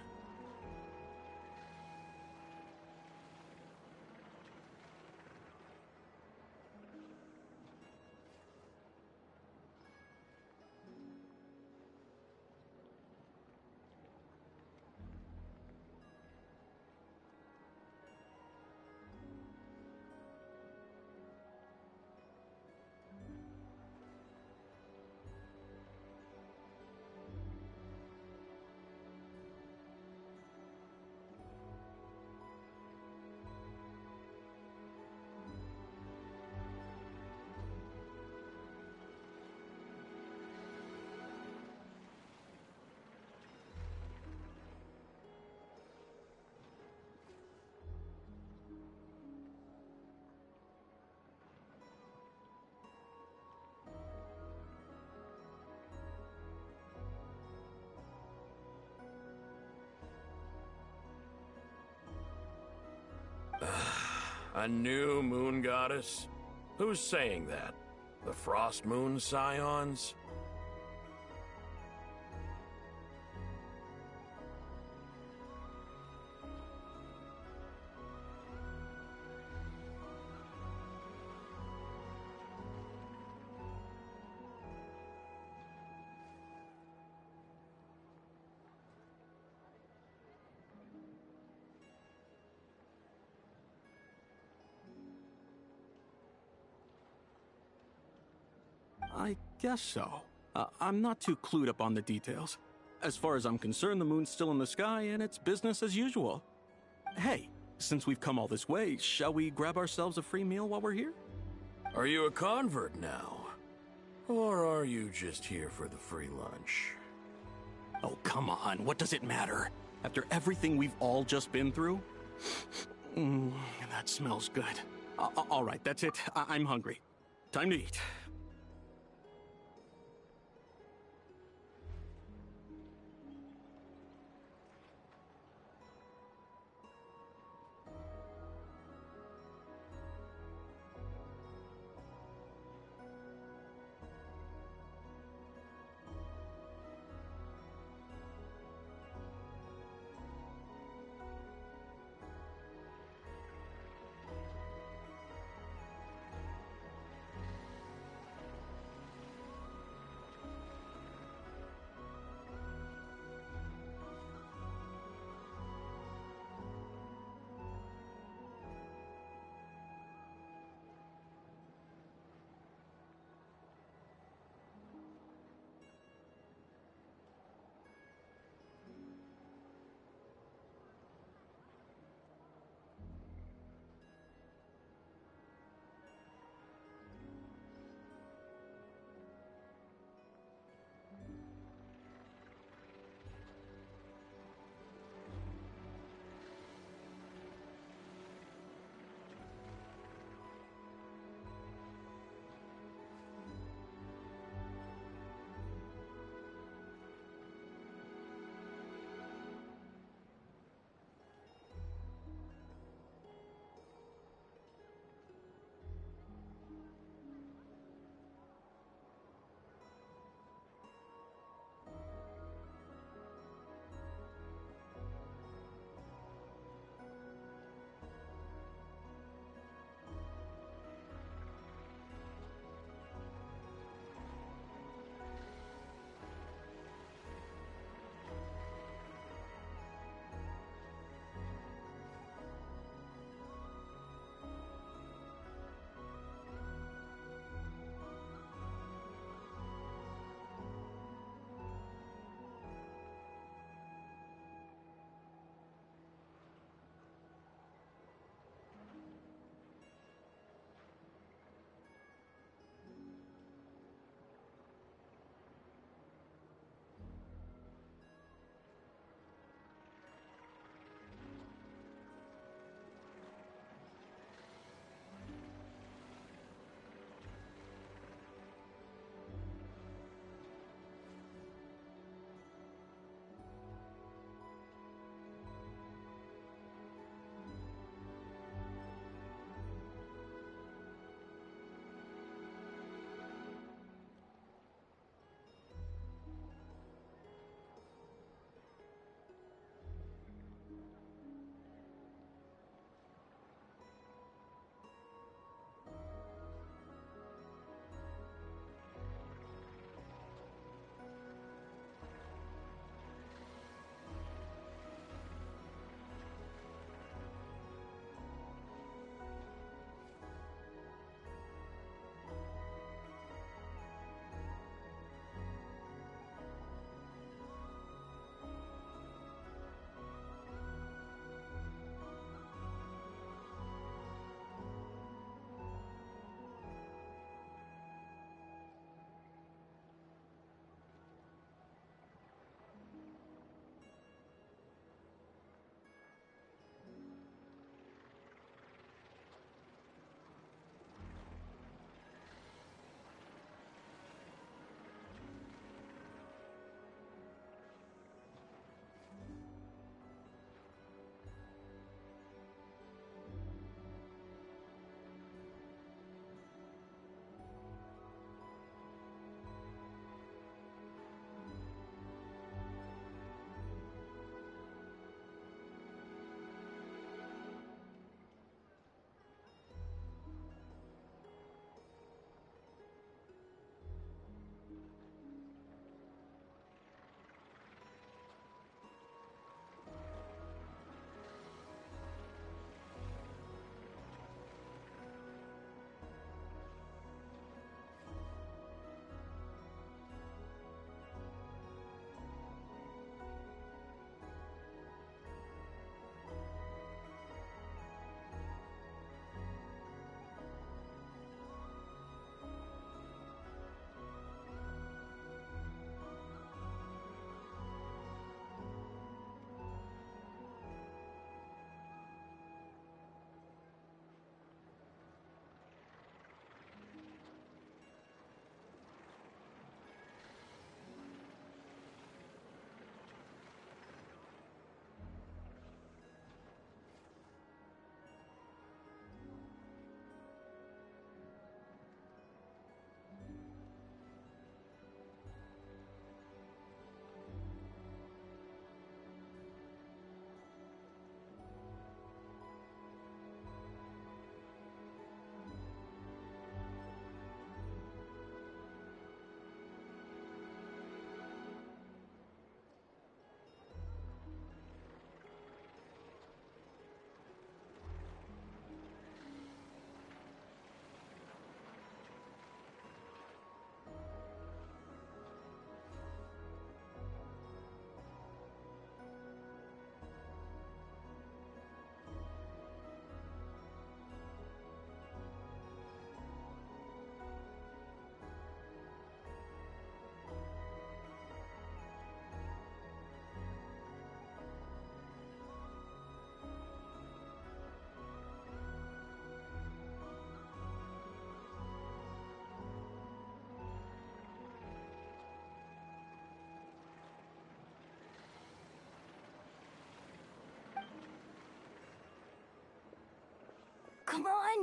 A new moon goddess? Who's saying that? The Frost Moon Scions? I guess so. I'm not too clued up on the details. As far as I'm concerned, the moon's still in the sky and it's business as usual. Hey, since we've come all this way, shall we grab ourselves a free meal while we're here? Are you a convert now? Or are you just here for the free lunch? Oh, come on. What does it matter? After everything we've all just been through? That smells good. All right, that's it. I'm hungry. Time to eat.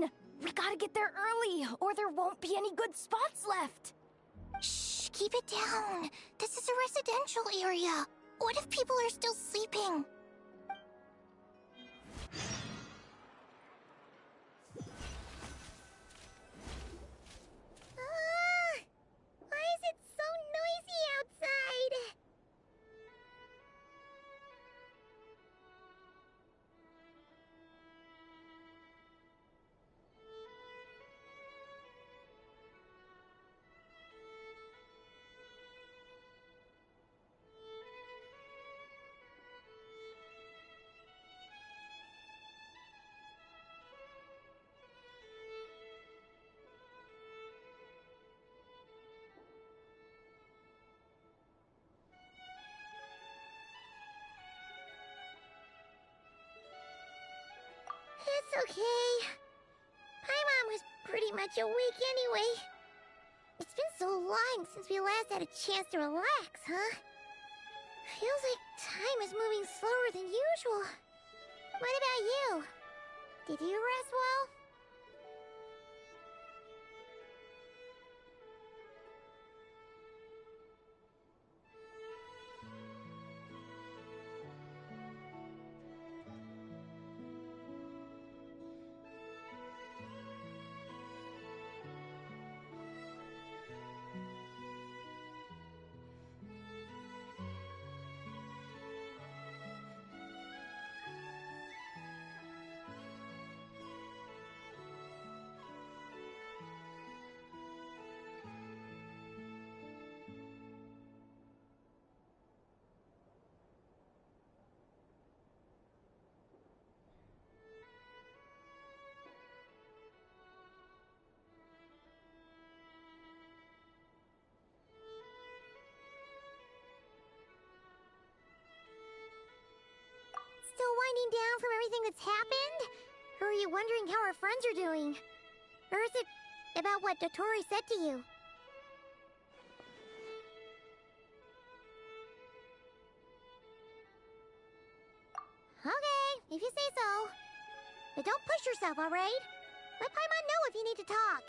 on! We gotta get there early, or there won't be any good spots left. Shh, keep it down. This is a residential area. What if people are still sleeping? Why is it so noisy outside? It's okay. Paimon was pretty much awake anyway. It's been so long since we last had a chance to relax, huh? Feels like time is moving slower than usual. What about you? Did you rest well? Still winding down from everything that's happened? Or are you wondering how our friends are doing? Or is it about what Dotori said to you? Okay, if you say so. But don't push yourself, alright? Let Paimon know if you need to talk.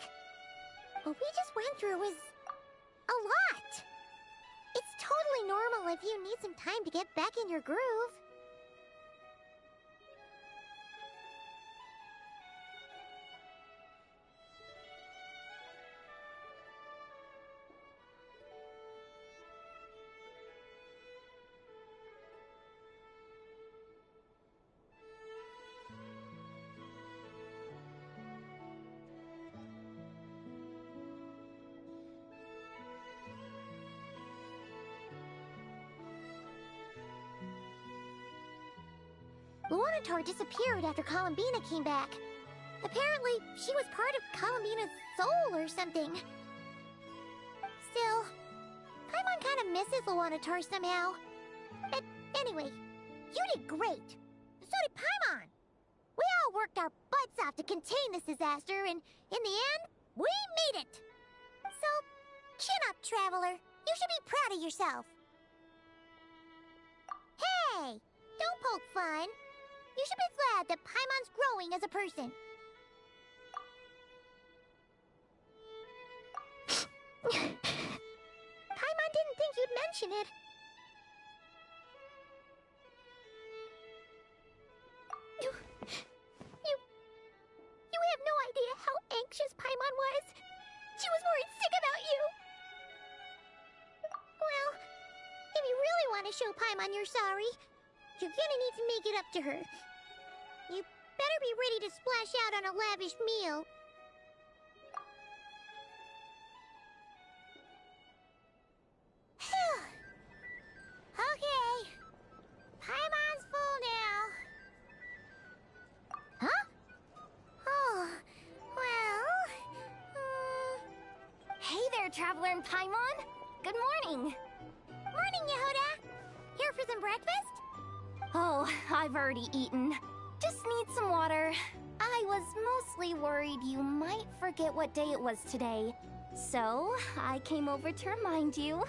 What we just went through was a lot. It's totally normal if you need some time to get back in your groove. Luanatar disappeared after Columbina came back. Apparently, she was part of Columbina's soul or something. Still, Paimon kind of misses Luanatar somehow. But anyway, you did great. So did Paimon. We all worked our butts off to contain this disaster, and in the end, we made it. So, chin up, Traveler. You should be proud of yourself. Hey, don't poke fun. You should be glad that Paimon's growing as a person. Paimon didn't think you'd mention it. You have no idea how anxious Paimon was. She was worried sick about you. Well, if you really want to show Paimon you're sorry, you're gonna need to make it up to her. You better be ready to splash out on a lavish meal. Okay. Paimon's full now. Huh? Oh, well... Hey there, Traveler and Paimon. Good morning. Morning, Yehuda. Here for some breakfast? Oh, I've already eaten. Just need some water. I was mostly worried you might forget what day it was today. So, I came over to remind you.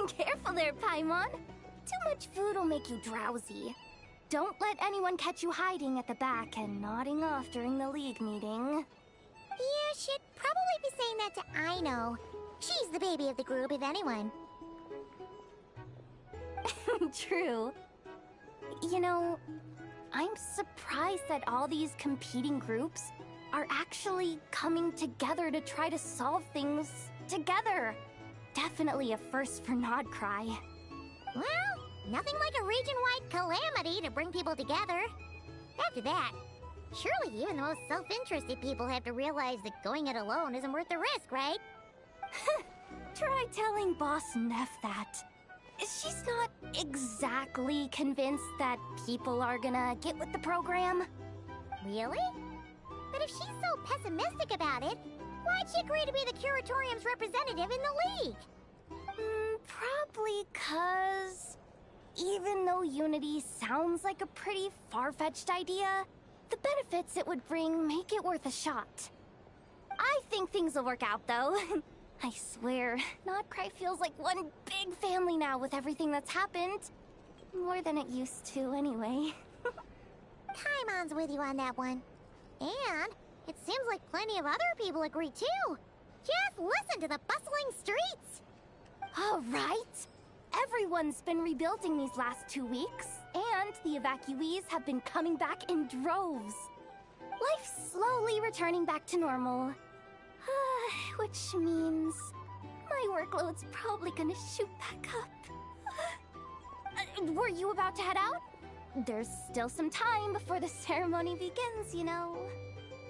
Careful there, Paimon. Too much food will make you drowsy. don't let anyone catch you hiding at the back and nodding off during the League meeting. You should probably be saying that to Aino. She's the baby of the group, if anyone. True. You know, I'm surprised that all these competing groups are actually coming together to try to solve things together. Definitely a first for Nodcry. Well, nothing like a region-wide calamity to bring people together. After that, surely even the most self-interested people have to realize that going it alone isn't worth the risk, right? Try telling Boss Neff that. She's not exactly convinced that people are gonna get with the program. Really? But if she's so pessimistic about it, why'd she agree to be the Curatorium's representative in the League? Probably 'cause even though Unity sounds like a pretty far-fetched idea, the benefits it would bring make it worth a shot. I think things will work out, though. I swear, Nodcry feels like one big family now with everything that's happened. More than it used to, anyway. Paimon's with you on that one. And it seems like plenty of other people agree, too. Just listen to the bustling streets! All right. Everyone's been rebuilding these last 2 weeks, and the evacuees have been coming back in droves. Life's slowly returning back to normal. Which means my workload's probably gonna shoot back up. Were you about to head out? There's still some time before the ceremony begins, you know.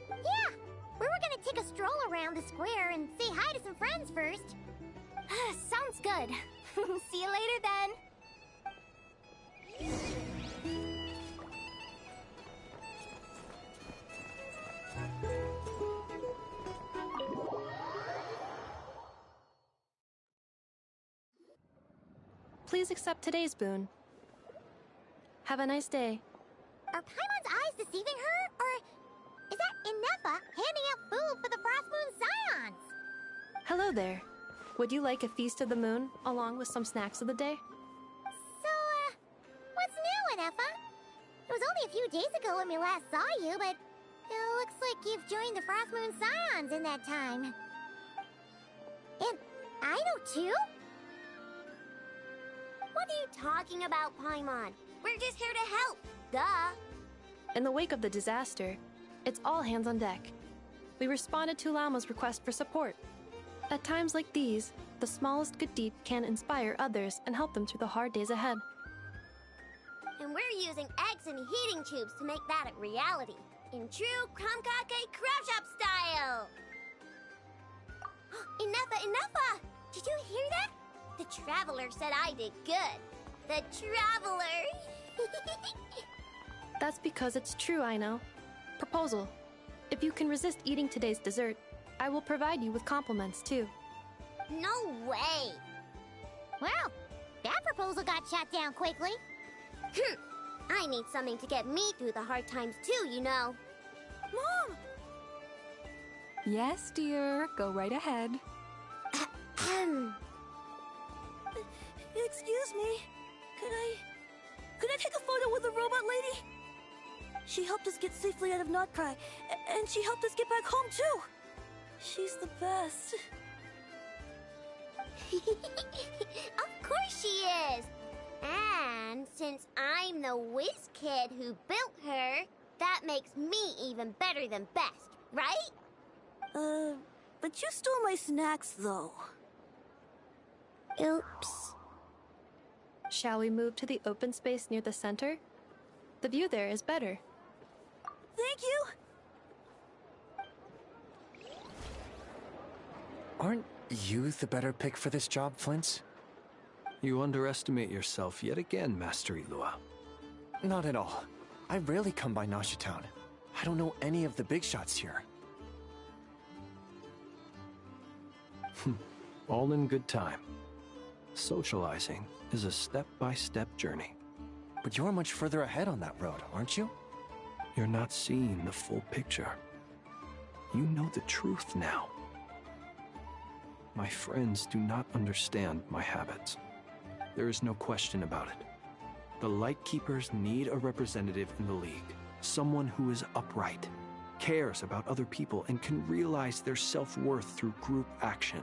Yeah, we were gonna take a stroll around the square and say hi to some friends first. Sounds good. See you later then. Please accept today's boon. Have a nice day. Are Paimon's eyes deceiving her? Or is that Inefa handing out food for the Frost Moon Scions? Hello there. Would you like a feast of the moon, along with some snacks of the day? So, what's new, Inefa? It was only a few days ago when we last saw you, but it looks like you've joined the Frost Moon Scions in that time. And Aino too? What are you talking about, Paimon? We're just here to help. Duh. In the wake of the disaster, it's all hands on deck. We responded to Lama's request for support. At times like these, the smallest good deed can inspire others and help them through the hard days ahead. And we're using eggs and heating tubes to make that a reality. In true Kromkake Crab Shop style! Inefa! Did you hear that? The Traveler said I did good. The Traveler! That's because it's true, I know. Proposal. If you can resist eating today's dessert, I will provide you with compliments, too. No way! Well, that proposal got shot down quickly. I need something to get me through the hard times too, you know. Mom! Yes, dear. Go right ahead. Excuse me. Could I take a photo with the robot lady? She helped us get safely out of Nodcry, and she helped us get back home too. She's the best. Of course she is. And since I'm the whiz kid who built her, that makes me even better than best, right? But you stole my snacks, though. Oops. Shall we move to the open space near the center? The view there is better. Thank you! Aren't you the better pick for this job, Flint? You underestimate yourself yet again, Master Ilua. Not at all. I rarely come by Nasha Town. I don't know any of the big shots here. All in good time. Socializing is a step-by-step journey. But you're much further ahead on that road, aren't you? You're not seeing the full picture. You know the truth now. My friends do not understand my habits. There is no question about it. The Lightkeepers need a representative in the League. Someone who is upright, cares about other people, and can realize their self-worth through group action.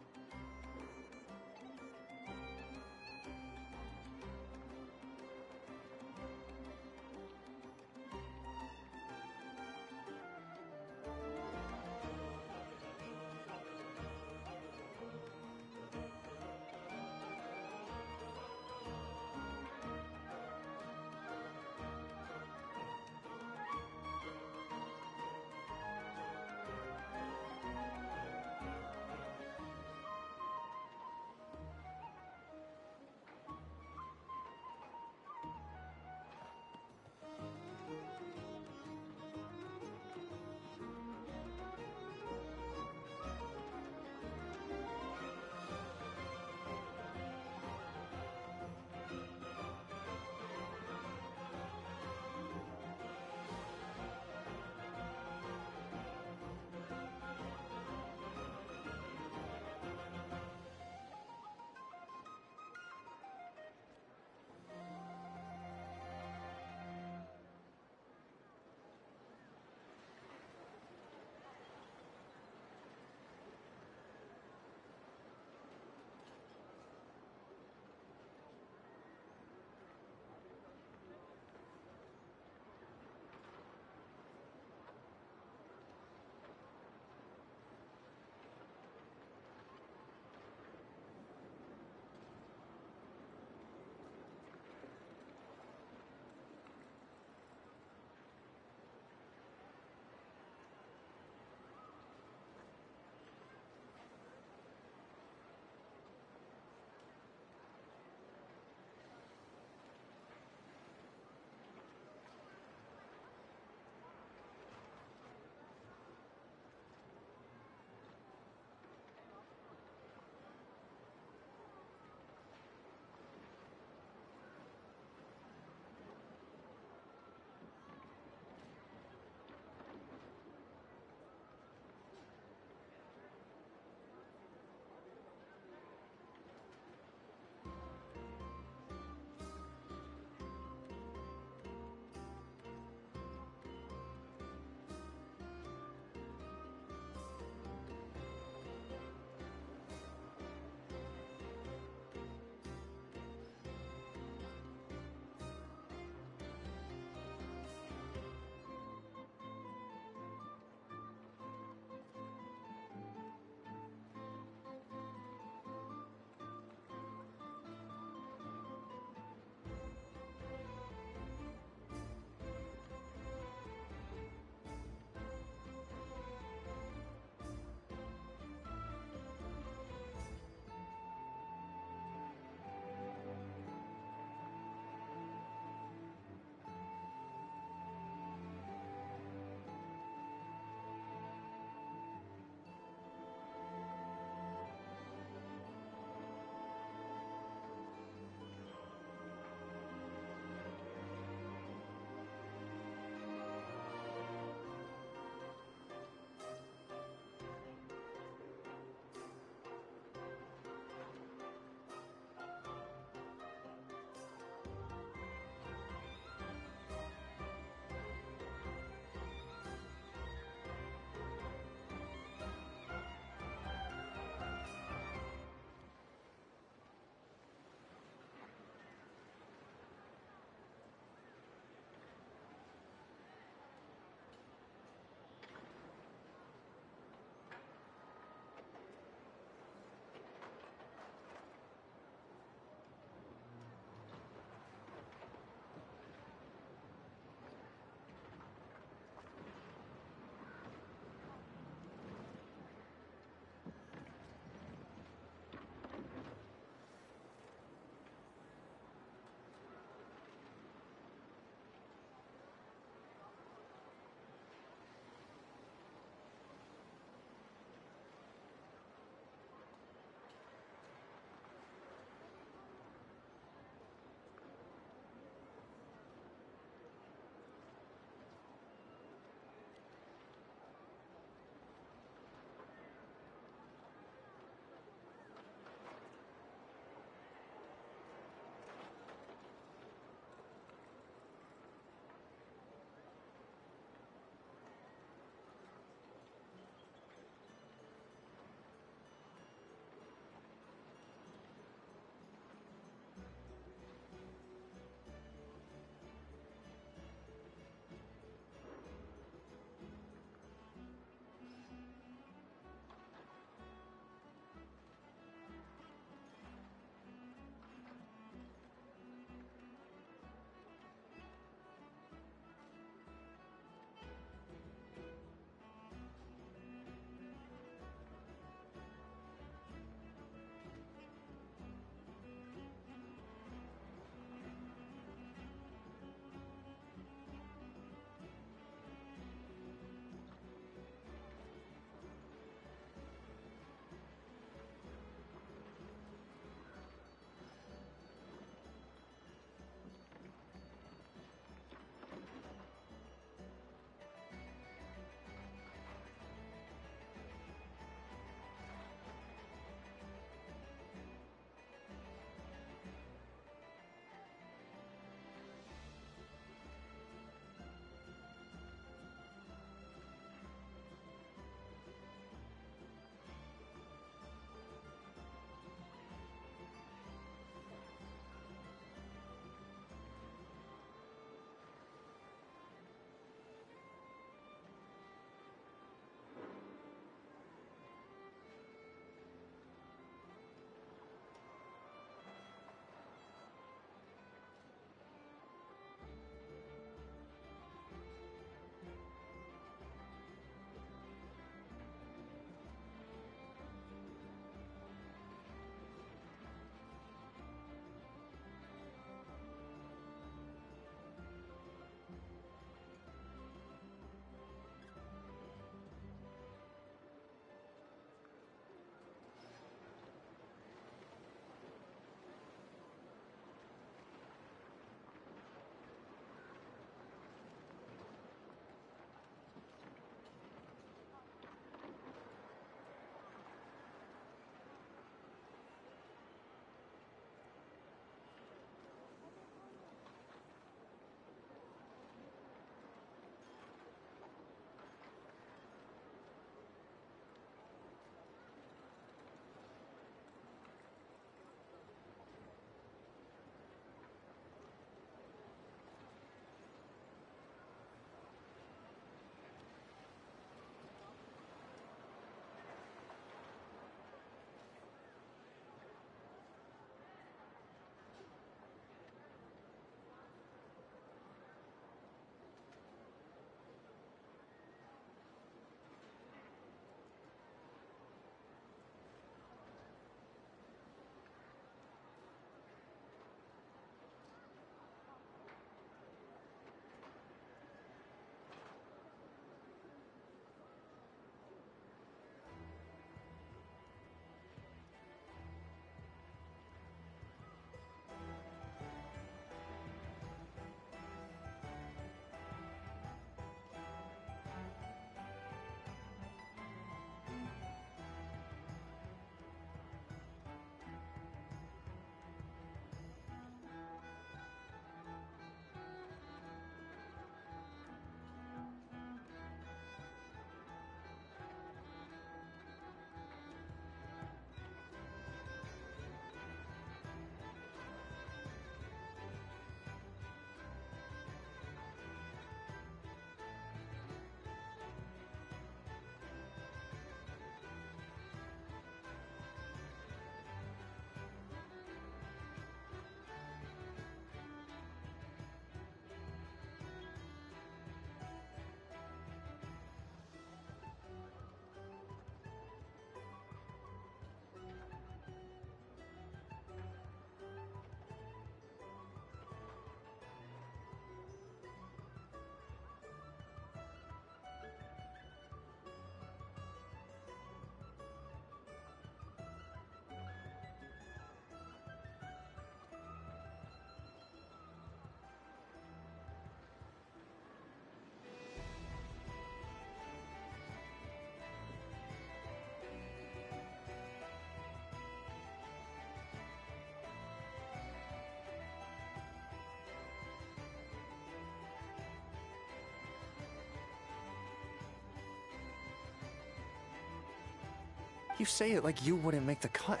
You say it like you wouldn't make the cut.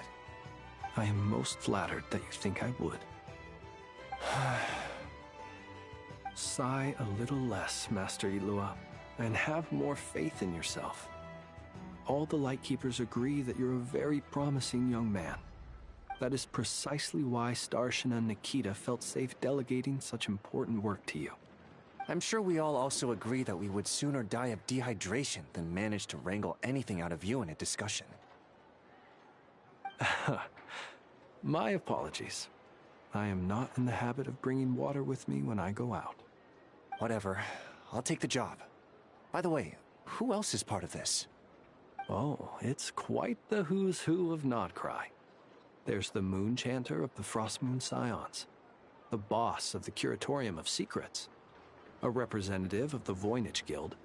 I am most flattered that you think I would. Sigh a little less, Master Ilua, and have more faith in yourself. All the Lightkeepers agree that you're a very promising young man. That is precisely why Starshina and Nikita felt safe delegating such important work to you. I'm sure we all also agree that we would sooner die of dehydration than manage to wrangle anything out of you in a discussion. My apologies. I am not in the habit of bringing water with me when I go out. Whatever. I'll take the job. By the way, who else is part of this? Oh, it's quite the who's who of Nodcry. There's the Moon Chanter of the Frostmoon Scions, the boss of the Curatorium of Secrets, a representative of the Voynich Guild,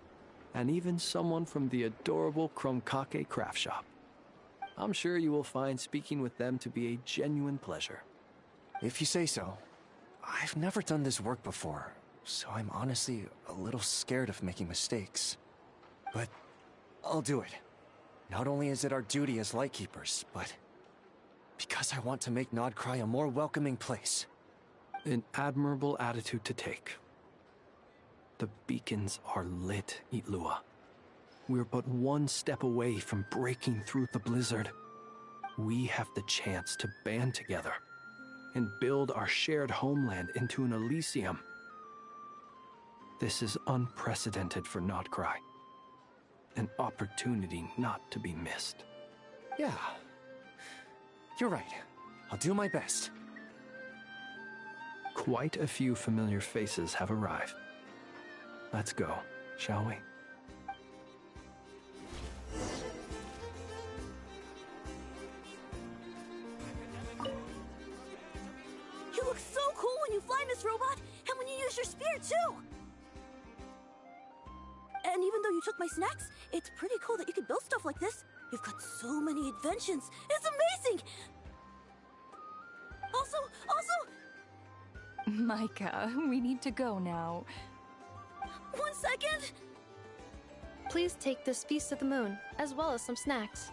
and even someone from the adorable Krumkake craft shop. I'm sure you will find speaking with them to be a genuine pleasure. If you say so. I've never done this work before, so I'm honestly a little scared of making mistakes. But I'll do it. Not only is it our duty as Lightkeepers, but because I want to make Nodcry a more welcoming place. An admirable attitude to take. The beacons are lit, Itlua. We're but one step away from breaking through the blizzard. We have the chance to band together and build our shared homeland into an Elysium. This is unprecedented for Nodcry. An opportunity not to be missed. Yeah. You're right. I'll do my best. Quite a few familiar faces have arrived. Let's go, shall we? You look so cool when you fly, Miss Robot, and when you use your spear, too! And even though you took my snacks, it's pretty cool that you can build stuff like this. You've got so many inventions. It's amazing! Also... Micah, we need to go now. 1 second! Please take this Feast of the Moon, as well as some snacks.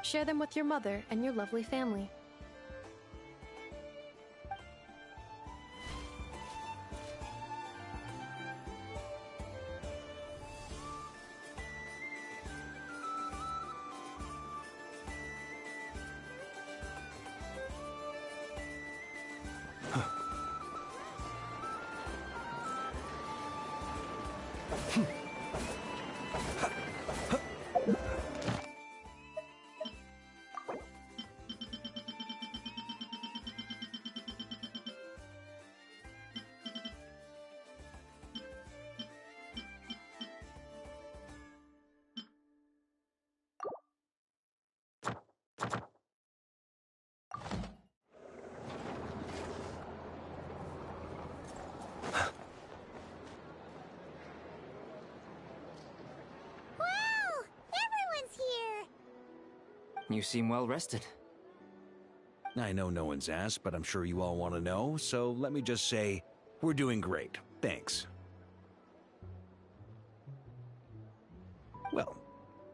Share them with your mother and your lovely family. You seem well rested. I know no one's asked, but I'm sure you all want to know, so let me just say, we're doing great. Thanks. Well,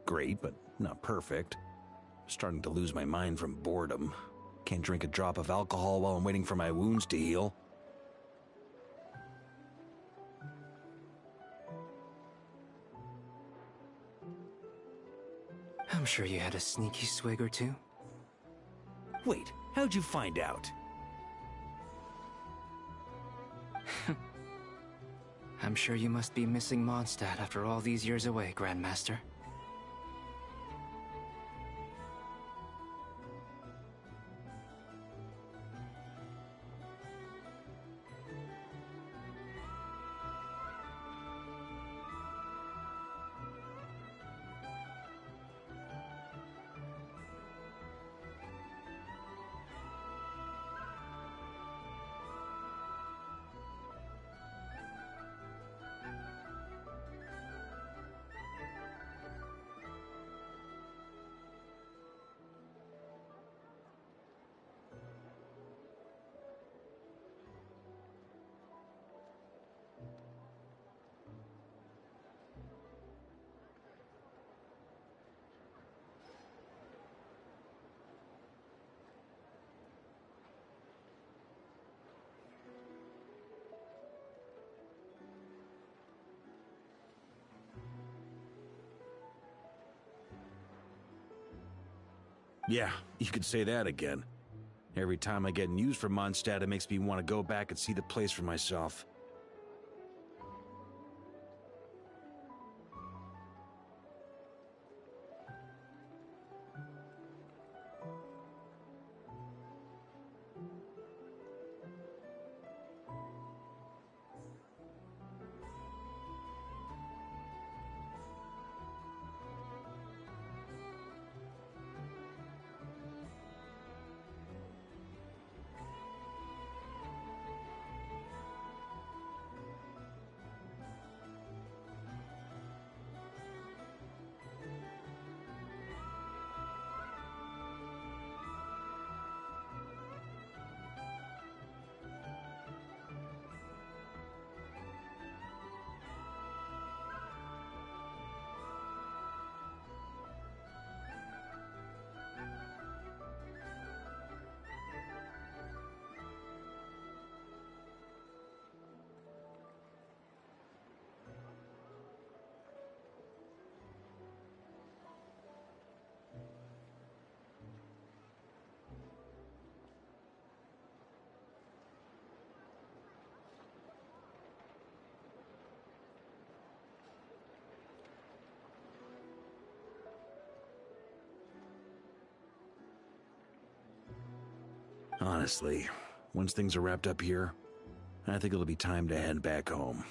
great, but not perfect. Starting to lose my mind from boredom. Can't drink a drop of alcohol while I'm waiting for my wounds to heal. I'm sure you had a sneaky swig or two. Wait, how'd you find out? I'm sure you must be missing Mondstadt after all these years away, Grandmaster. Yeah, you could say that again. Every time I get news from Mondstadt, it makes me want to go back and see the place for myself. Honestly, once things are wrapped up here, I think it'll be time to head back home.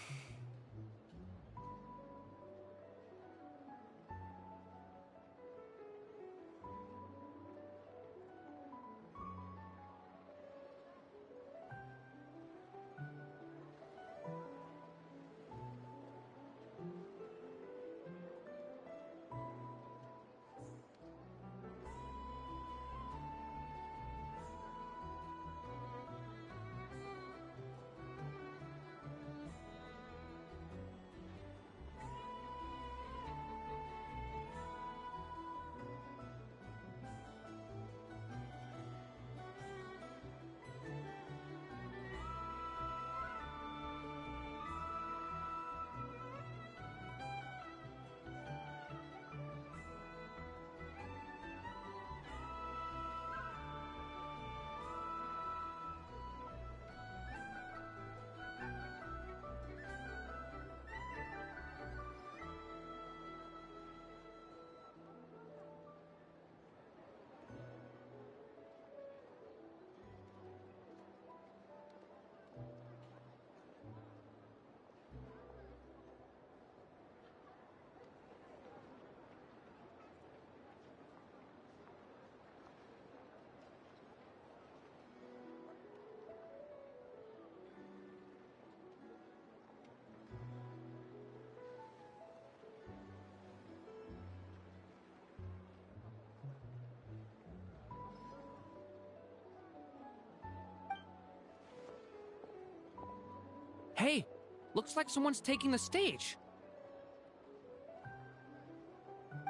Hey, looks like someone's taking the stage.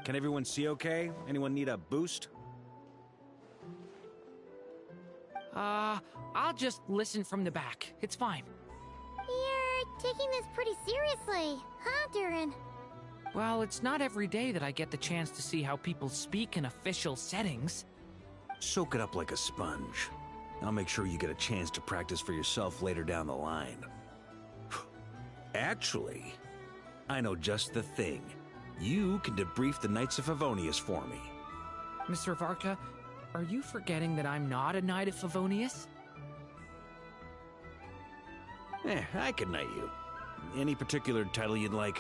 Can everyone see okay? Anyone need a boost? I'll just listen from the back. It's fine. You're taking this pretty seriously, huh, Durin? Well, it's not every day that I get the chance to see how people speak in official settings. Soak it up like a sponge. I'll make sure you get a chance to practice for yourself later down the line. Actually, I know just the thing. You can debrief the Knights of Favonius for me. Mr. Varka, are you forgetting that I'm not a Knight of Favonius? I can knight you. Any particular title you'd like?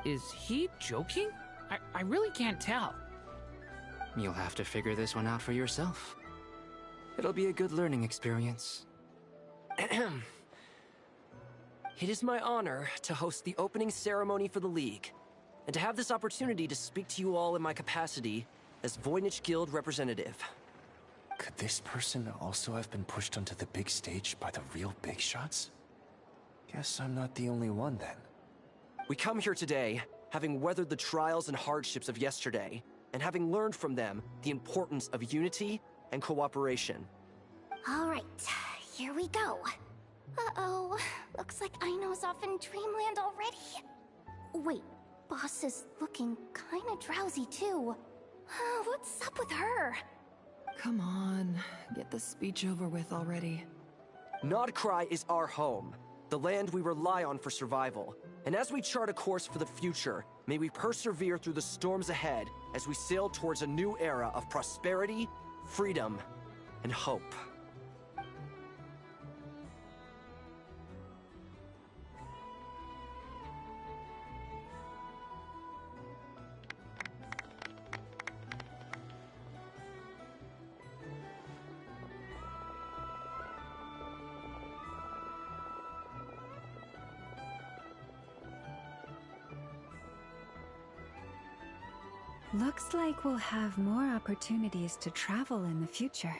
Is he joking? I really can't tell. You'll have to figure this one out for yourself. It'll be a good learning experience. It is my honor to host the opening ceremony for the League, and to have this opportunity to speak to you all in my capacity as Voynich Guild representative. Could this person also have been pushed onto the big stage by the real big shots? Guess I'm not the only one then. We come here today, having weathered the trials and hardships of yesterday, and having learned from them the importance of unity and cooperation. All right, here we go. Uh-oh, looks like Aino's off in Dreamland already. Wait, Boss is looking kinda drowsy too. What's up with her? Come on, get the speech over with already. Nodcry is our home, the land we rely on for survival. And as we chart a course for the future, may we persevere through the storms ahead as we sail towards a new era of prosperity, freedom, and hope. Looks like we'll have more opportunities to travel in the future.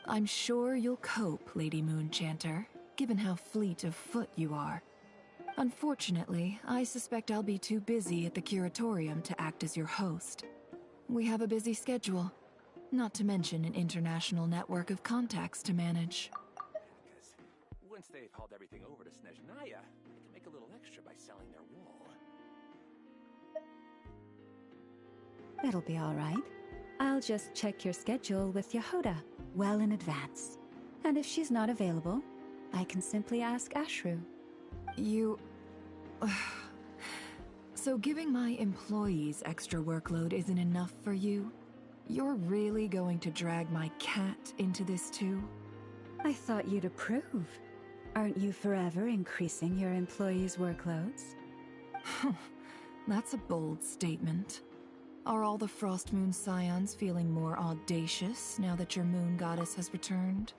I'm sure you'll cope, Lady Moonchanter, given how fleet of foot you are. Unfortunately, I suspect I'll be too busy at the Curatorium to act as your host. We have a busy schedule, not to mention an international network of contacts to manage. Once they've hauled everything over to Snezhnaya, they can make a little extra by selling their wool. It'll be all right. I'll just check your schedule with Yehoda well in advance. And if she's not available, I can simply ask Ashru. You... So giving my employees extra workload isn't enough for you? You're really going to drag my cat into this too? I thought you'd approve. Aren't you forever increasing your employees' workloads? That's a bold statement. Are all the Frostmoon Scions feeling more audacious now that your moon goddess has returned?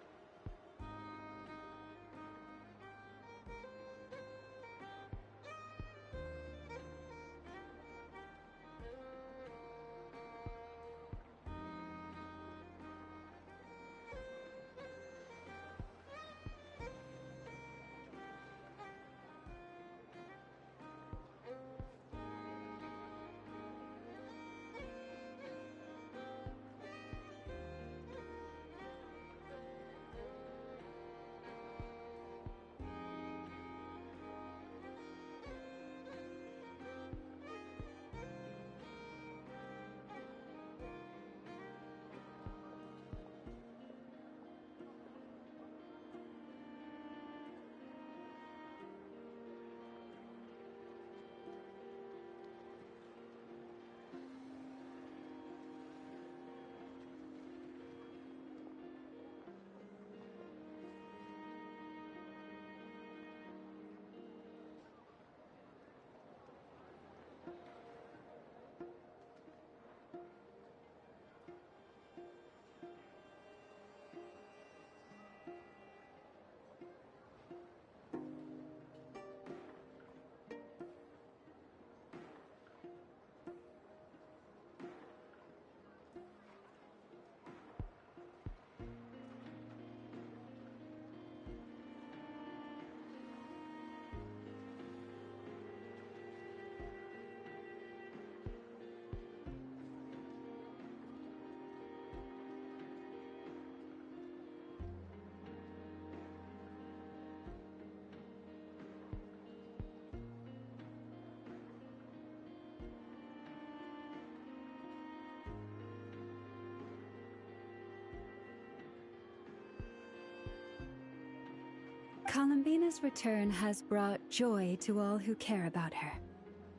Columbina's return has brought joy to all who care about her.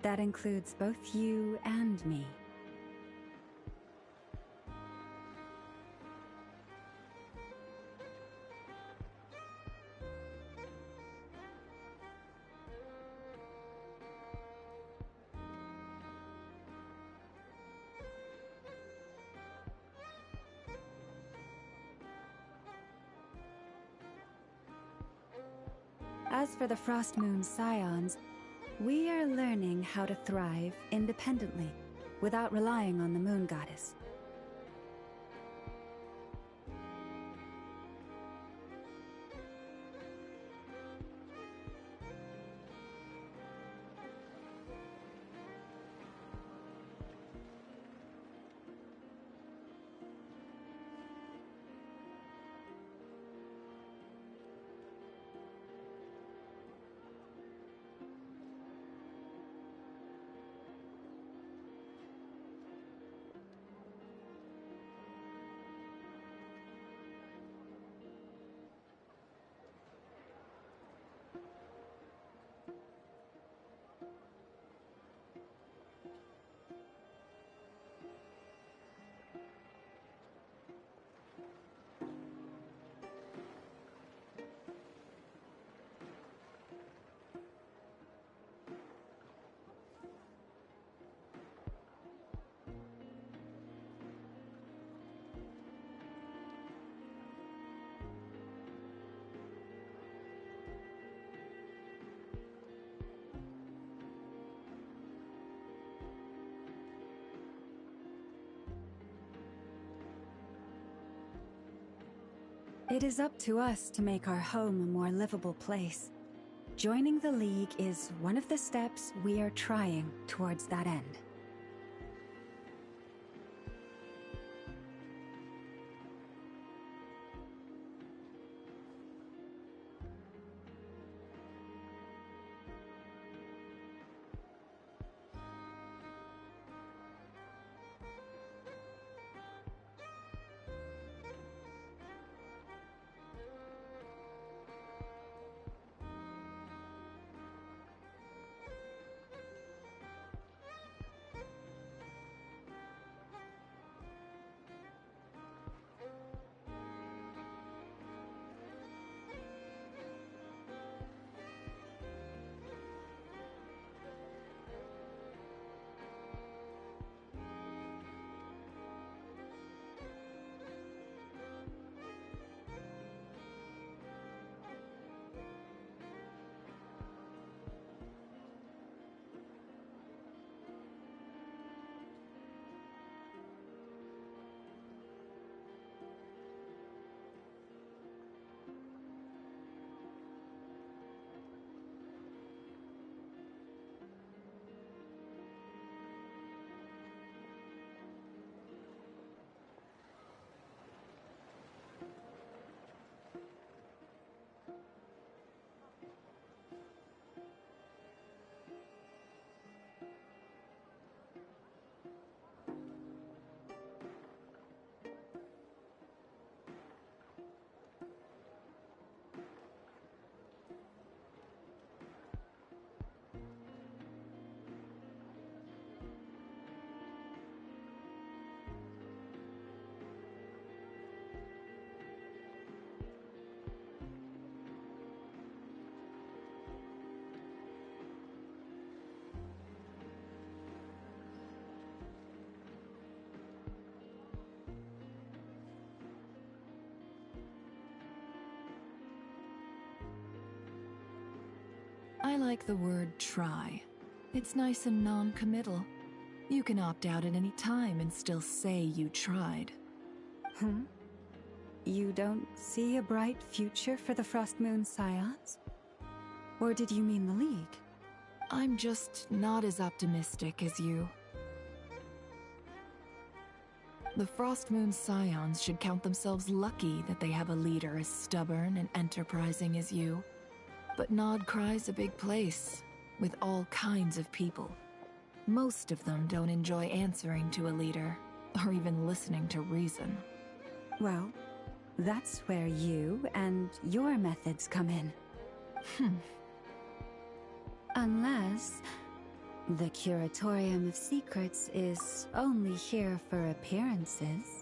That includes both you and me. As for the Frostmoon Scions, we are learning how to thrive independently, without relying on the Moon Goddess. It is up to us to make our home a more livable place. Joining the League is one of the steps we are trying towards that end. I like the word try. It's nice and non-committal. You can opt out at any time and still say you tried. You don't see a bright future for the Frost Moon Scions? Or did you mean the League? I'm just not as optimistic as you. The Frost Moon Scions should count themselves lucky that they have a leader as stubborn and enterprising as you. But Nodcry's a big place, with all kinds of people. Most of them don't enjoy answering to a leader, or even listening to reason. Well, that's where you and your methods come in. Unless the Curatorium of Secrets is only here for appearances.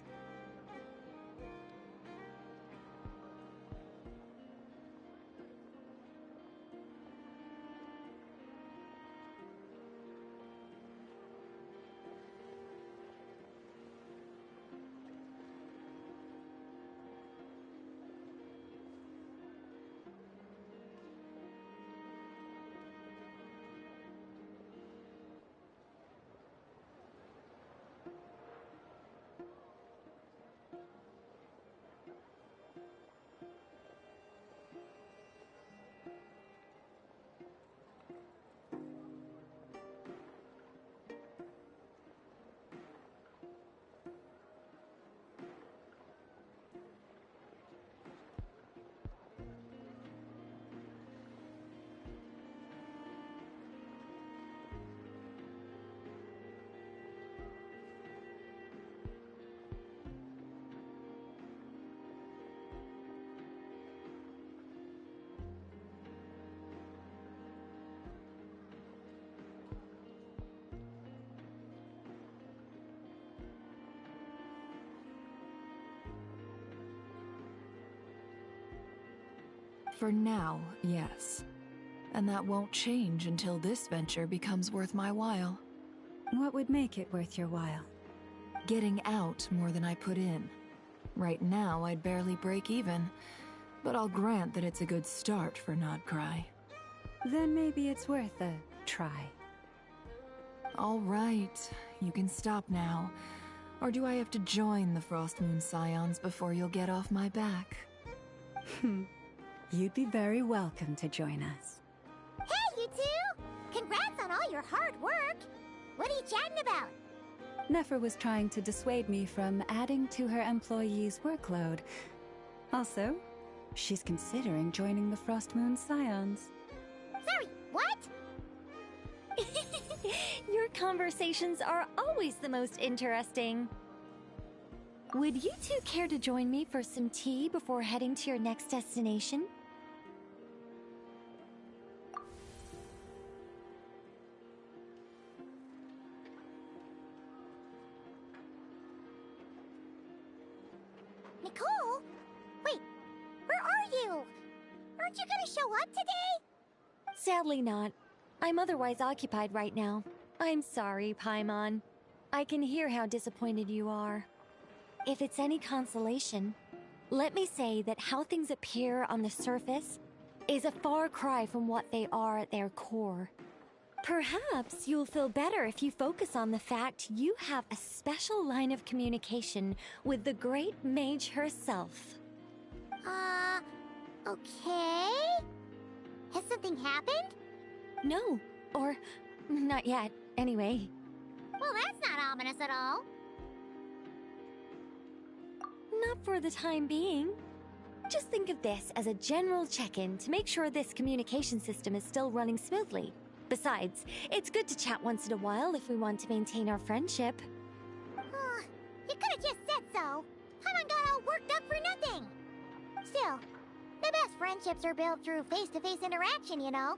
For now, yes. And that won't change until this venture becomes worth my while. What would make it worth your while? Getting out more than I put in. Right now, I'd barely break even, but I'll grant that it's a good start for Nodcry. Then maybe it's worth a try. All right, you can stop now. Or do I have to join the Frost Moon Scions before you'll get off my back? You'd be very welcome to join us. Hey, you two! Congrats on all your hard work! What are you chatting about? Nefer was trying to dissuade me from adding to her employees' workload. Also, she's considering joining the Frost Moon Scions. Sorry, what? Your conversations are always the most interesting. Would you two care to join me for some tea before heading to your next destination? Nicole? Wait, where are you? Aren't you gonna show up today? Sadly not. I'm otherwise occupied right now. I'm sorry, Paimon. I can hear how disappointed you are. If it's any consolation, let me say that how things appear on the surface is a far cry from what they are at their core. Perhaps you'll feel better if you focus on the fact you have a special line of communication with the great mage herself. Okay? Has something happened? No, or not yet, anyway. Well, that's not ominous at all. Not for the time being. Just think of this as a general check-in to make sure this communication system is still running smoothly. Besides, it's good to chat once in a while if we want to maintain our friendship. You could have just said so. Haven't got all worked up for nothing. Still, the best friendships are built through face-to-face interaction, you know.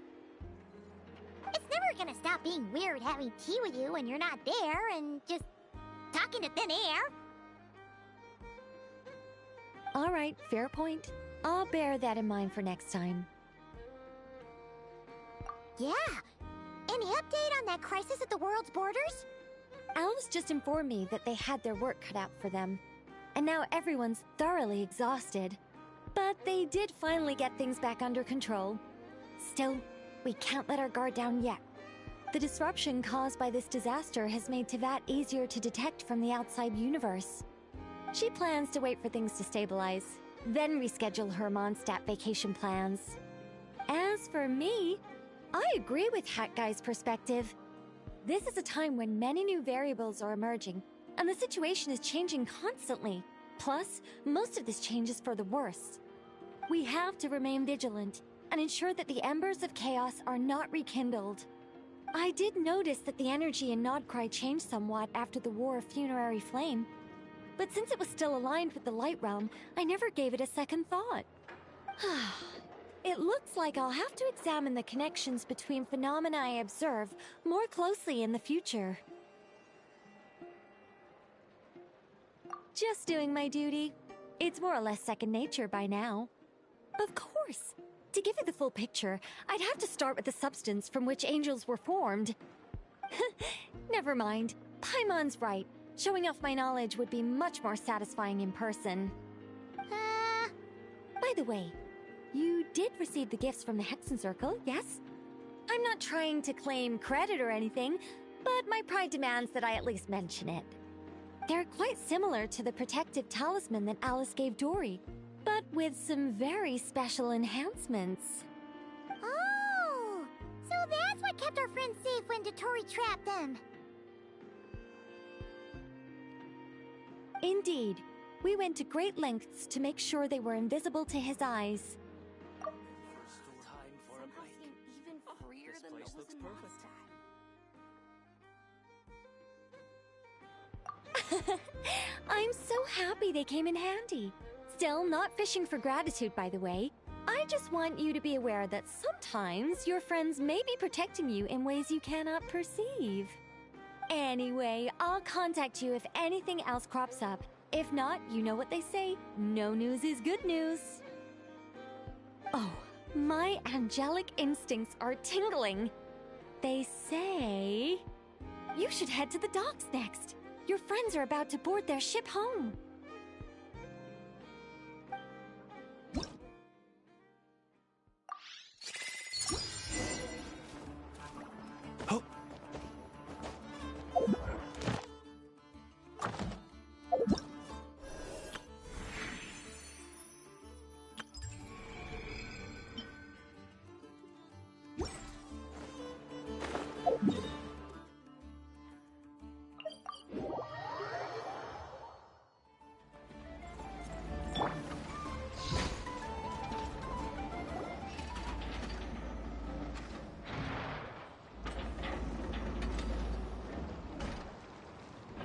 It's never gonna stop being weird having tea with you when you're not there and just talking to thin air. All right, fair point. I'll bear that in mind for next time. Yeah. Any update on that crisis at the world's borders? Elves just informed me that they had their work cut out for them. And now everyone's thoroughly exhausted. But they did finally get things back under control. Still, we can't let our guard down yet. The disruption caused by this disaster has made Teyvat easier to detect from the outside universe. She plans to wait for things to stabilize, then reschedule her Mondstadt vacation plans. As for me, I agree with Hat Guy's perspective. This is a time when many new variables are emerging, and the situation is changing constantly. Plus, most of this change is for the worse. We have to remain vigilant and ensure that the embers of chaos are not rekindled. I did notice that the energy in Nodcry changed somewhat after the War of Funerary Flame. But since it was still aligned with the Light Realm, I never gave it a second thought. It looks like I'll have to examine the connections between phenomena I observe more closely in the future. Just doing my duty. It's more or less second nature by now. Of course. To give you the full picture, I'd have to start with the substance from which angels were formed. Never mind. Paimon's right. Showing off my knowledge would be much more satisfying in person. By the way, you did receive the gifts from the Hexen Circle, yes? I'm not trying to claim credit or anything, but my pride demands that I at least mention it. They're quite similar to the protective talisman that Alice gave Dory, but with some very special enhancements. Oh! So that's what kept our friends safe when Dotori trapped them. Indeed. We went to great lengths to make sure they were invisible to his eyes. I'm so happy they came in handy. Still, not fishing for gratitude, by the way. I just want you to be aware that sometimes your friends may be protecting you in ways you cannot perceive. Anyway, I'll contact you if anything else crops up. If not, you know what they say, no news is good news. Oh, my angelic instincts are tingling. They say you should head to the docks next. Your friends are about to board their ship home.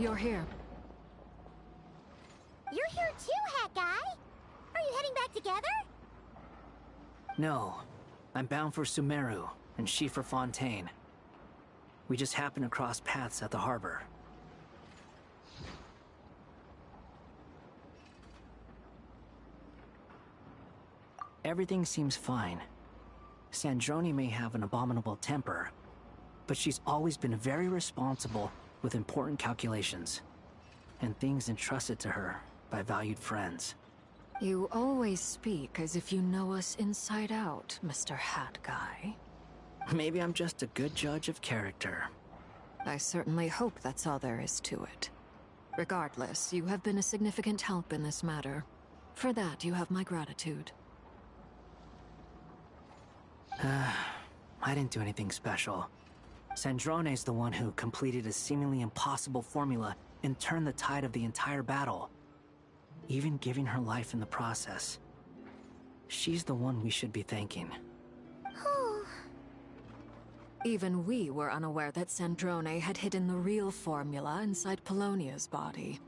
You're here. You're here too, Hat Guy! Are you heading back together? No. I'm bound for Sumeru, and she for Fontaine. We just happened to cross paths at the harbor. Everything seems fine. Sandrone may have an abominable temper, but she's always been very responsible with important calculations, and things entrusted to her by valued friends. You always speak as if you know us inside out, Mr. Hat Guy. Maybe I'm just a good judge of character. I certainly hope that's all there is to it. Regardless, you have been a significant help in this matter. For that, you have my gratitude. I didn't do anything special. Sandrone's the one who completed a seemingly impossible formula and turned the tide of the entire battle, even giving her life in the process. She's the one we should be thanking. Even we were unaware that Sandrone had hidden the real formula inside Polonia's body.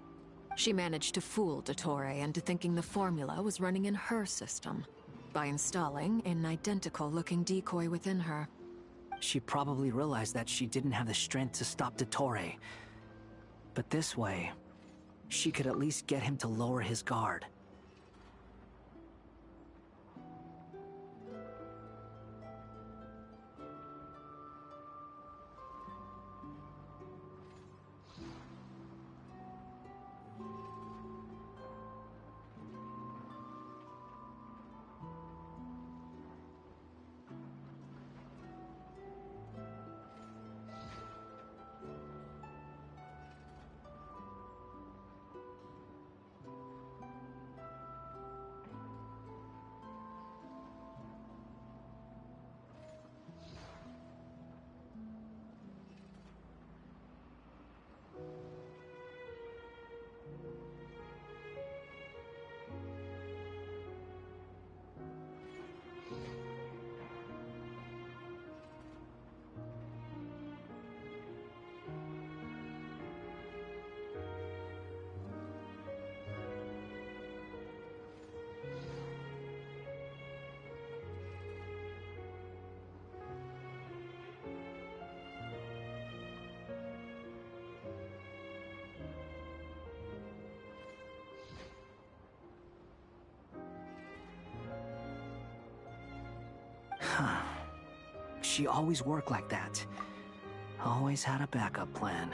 She managed to fool Dottore into thinking the formula was running in her system by installing an identical-looking decoy within her. She probably realized that she didn't have the strength to stop Dottore. But this way, she could at least get him to lower his guard. She always worked like that. Always had a backup plan.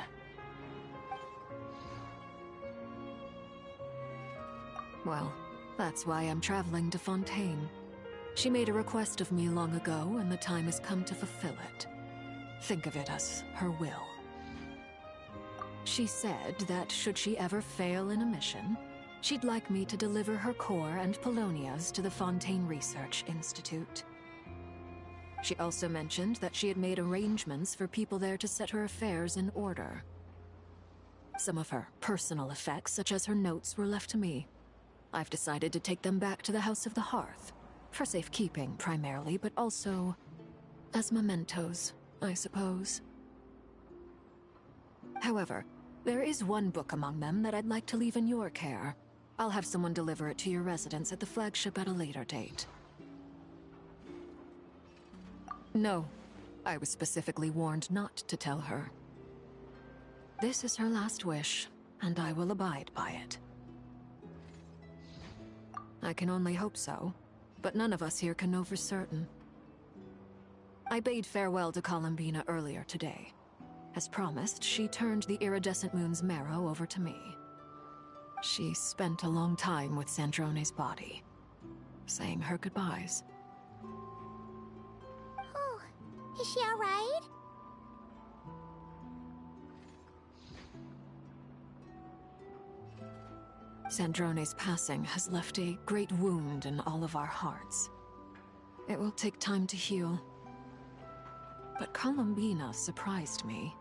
Well, that's why I'm traveling to Fontaine. She made a request of me long ago, and the time has come to fulfill it. Think of it as her will. She said that should she ever fail in a mission, she'd like me to deliver her core and Polonia's to the Fontaine Research Institute. She also mentioned that she had made arrangements for people there to set her affairs in order. Some of her personal effects, such as her notes, were left to me. I've decided to take them back to the House of the Hearth, for safekeeping primarily, but also as mementos, I suppose. However, there is one book among them that I'd like to leave in your care. I'll have someone deliver it to your residence at the flagship at a later date. No, I was specifically warned not to tell her. This is her last wish, and I will abide by it. I can only hope so, but none of us here can know for certain. I bade farewell to Columbina earlier today. As promised, she turned the iridescent moon's marrow over to me. She spent a long time with Sandrone's body, saying her goodbyes. Oh, is she all right? Sandrone's passing has left a great wound in all of our hearts. It will take time to heal. But Columbina surprised me.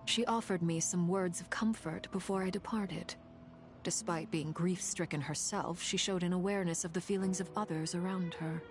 She offered me some words of comfort before I departed. Despite being grief-stricken herself, she showed an awareness of the feelings of others around her.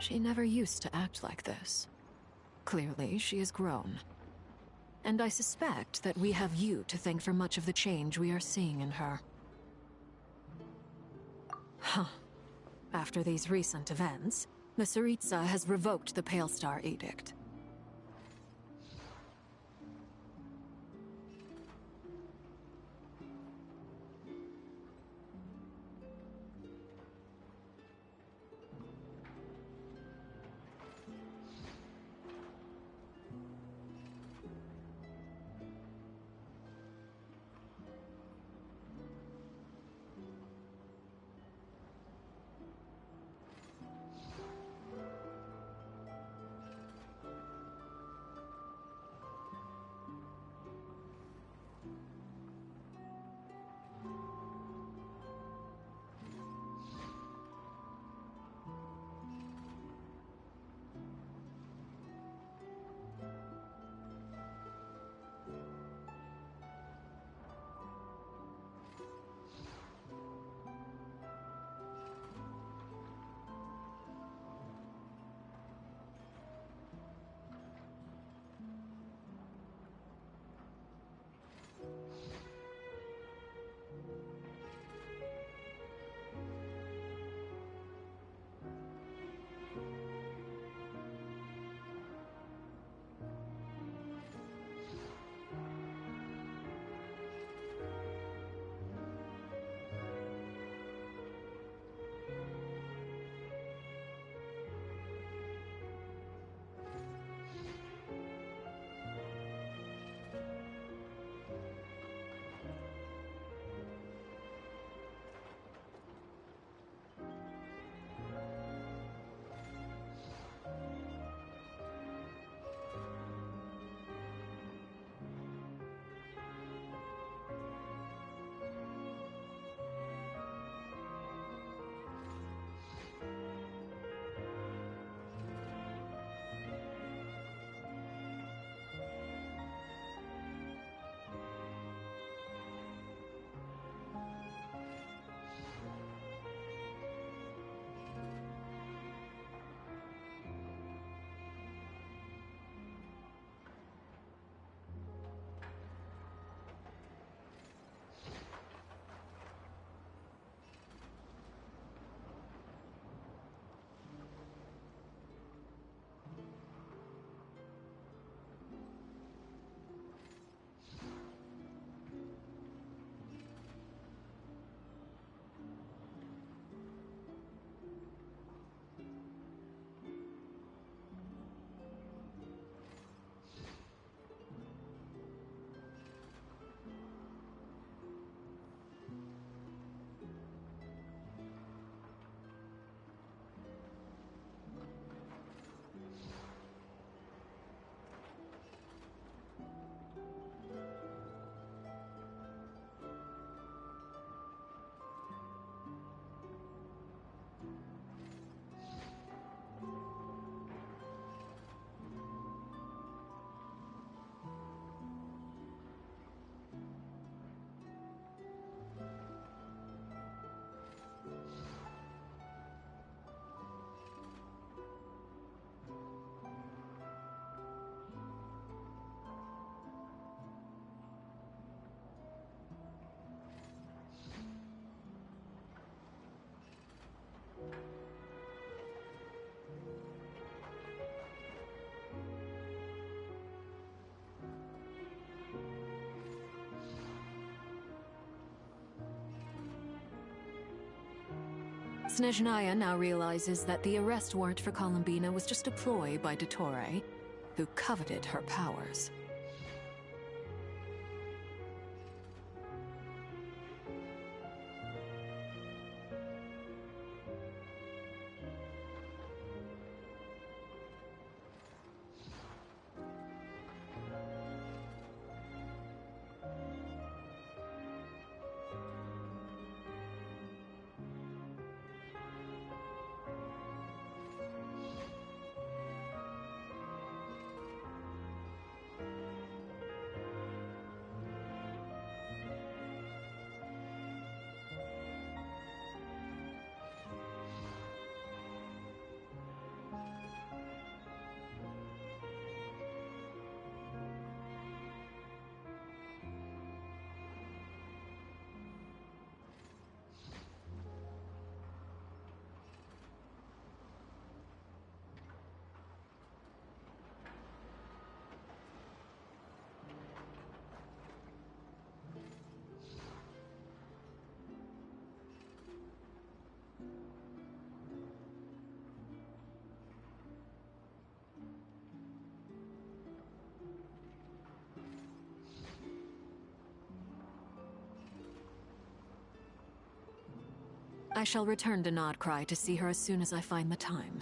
She never used to act like this. Clearly, she has grown. And I suspect that we have you to thank for much of the change we are seeing in her. Huh. After these recent events, the Tsaritsa has revoked the Pale Star Edict. Snezhnaya now realizes that the arrest warrant for Columbina was just a ploy by Dottore, who coveted her powers. I shall return to Nodcry to see her as soon as I find the time.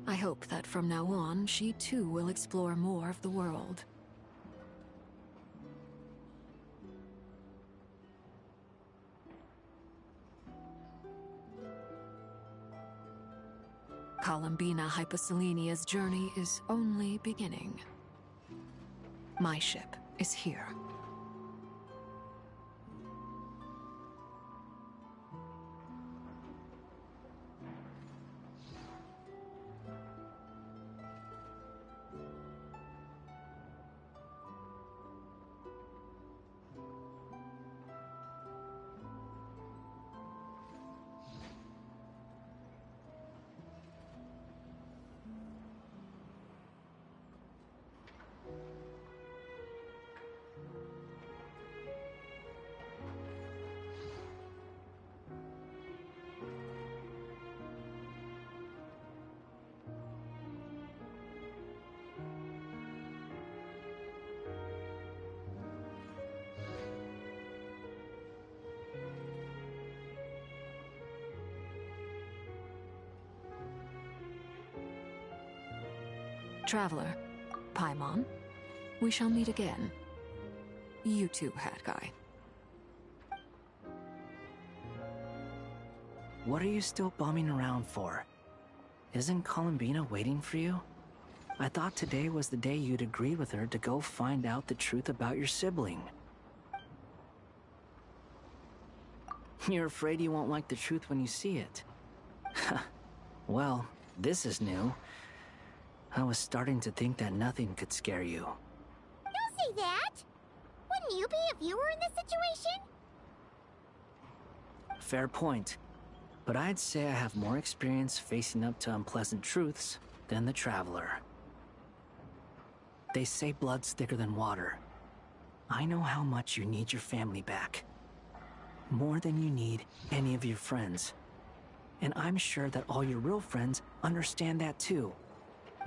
I hope that from now on, she too will explore more of the world. Columbina Hyposelenia's journey is only beginning. My ship is here. Traveler, Paimon, we shall meet again. You too, Hat Guy. What are you still bumming around for? Isn't Columbina waiting for you? I thought today was the day you'd agreed with her to go find out the truth about your sibling. You're afraid you won't like the truth when you see it. Well, this is new. I was starting to think that nothing could scare you. Don't say that! Wouldn't you be if you were in this situation? Fair point. But I'd say I have more experience facing up to unpleasant truths than the Traveler. They say blood's thicker than water. I know how much you need your family back. More than you need any of your friends. And I'm sure that all your real friends understand that too.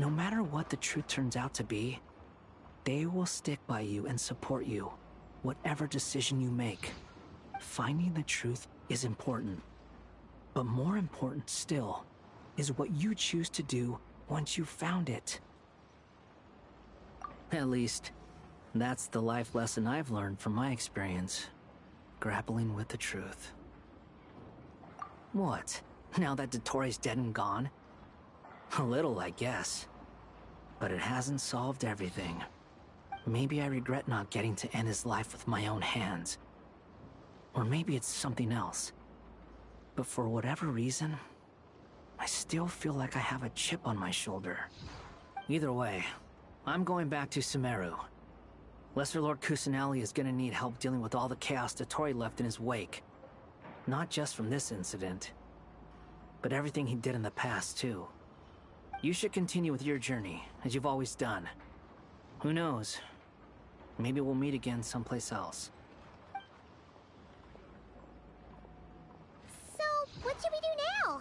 No matter what the truth turns out to be, they will stick by you and support you, whatever decision you make. Finding the truth is important. But more important still is what you choose to do once you've found it. At least, that's the life lesson I've learned from my experience, grappling with the truth. What? Now that Dottoro's dead and gone? A little, I guess. But it hasn't solved everything. Maybe I regret not getting to end his life with my own hands. Or maybe it's something else. But for whatever reason, I still feel like I have a chip on my shoulder. Either way, I'm going back to Sumeru. Lesser Lord Kusanali is gonna need help dealing with all the chaos Dottori left in his wake. Not just from this incident, but everything he did in the past, too. You should continue with your journey, as you've always done. Who knows? Maybe we'll meet again someplace else. So, what should we do now?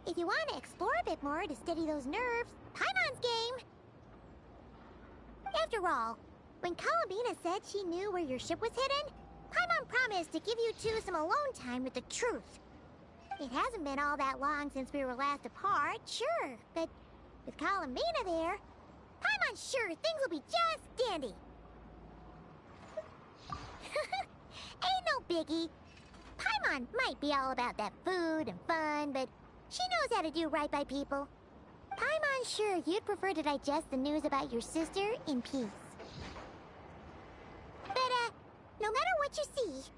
If you want to explore a bit more to steady those nerves, Paimon's game! After all, when Columbina said she knew where your ship was hidden, Paimon promised to give you two some alone time with the truth. It hasn't been all that long since we were last apart, sure, but with Columbina there, Paimon's sure things will be just dandy. Ain't no biggie. Paimon might be all about that food and fun, but she knows how to do right by people. Paimon's sure you'd prefer to digest the news about your sister in peace. But, no matter what you see,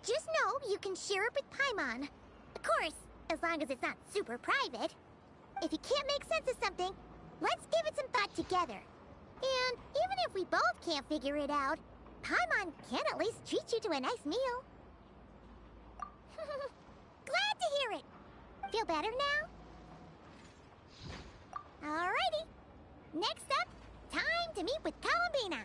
just know you can share it with Paimon. Of course, as long as it's not super private. If you can't make sense of something, let's give it some thought together. And even if we both can't figure it out, Paimon can at least treat you to a nice meal. Glad to hear it. Feel better now? Alrighty. Next up, time to meet with Columbina.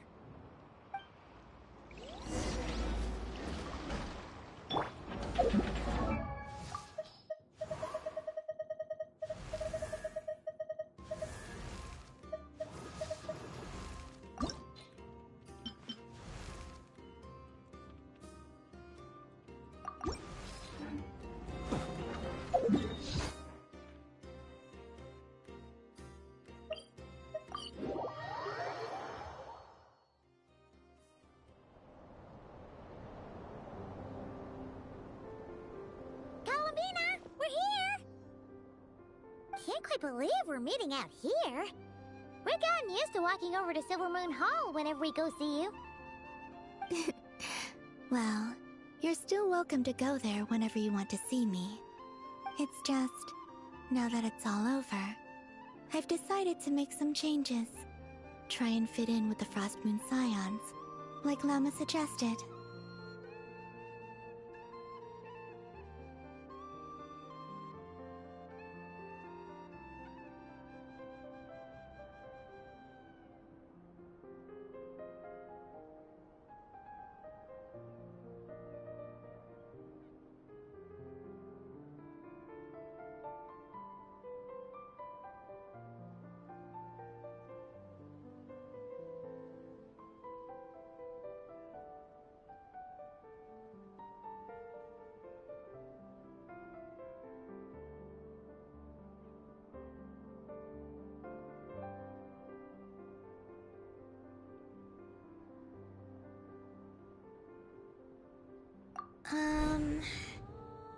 can't quite believe we're meeting out here. We've gotten used to walking over to Silver Moon Hall whenever we go see you. Well, you're still welcome to go there whenever you want to see me. It's just, now that it's all over, I've decided to make some changes. Try and fit in with the Frost Moon Scions, like Llama suggested.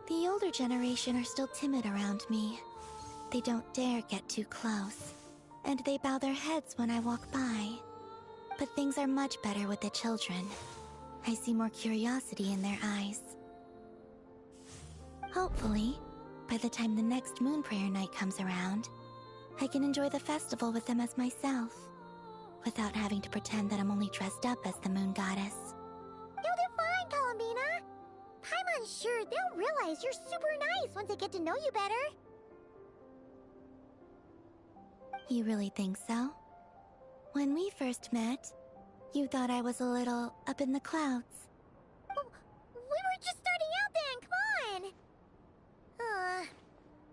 The older generation are still timid around me. They don't dare get too close, and they bow their heads when I walk by. But things are much better with the children. I see more curiosity in their eyes. Hopefully, by the time the next Moon Prayer night comes around, I can enjoy the festival with them as myself, without having to pretend that I'm only dressed up as the Moon Goddess. You'll do fine, Columbina. Paimon's sure they'll realize you're super nice once they get to know you better. You really think so? When we first met, you thought I was a little up in the clouds. We were just starting out then, come on!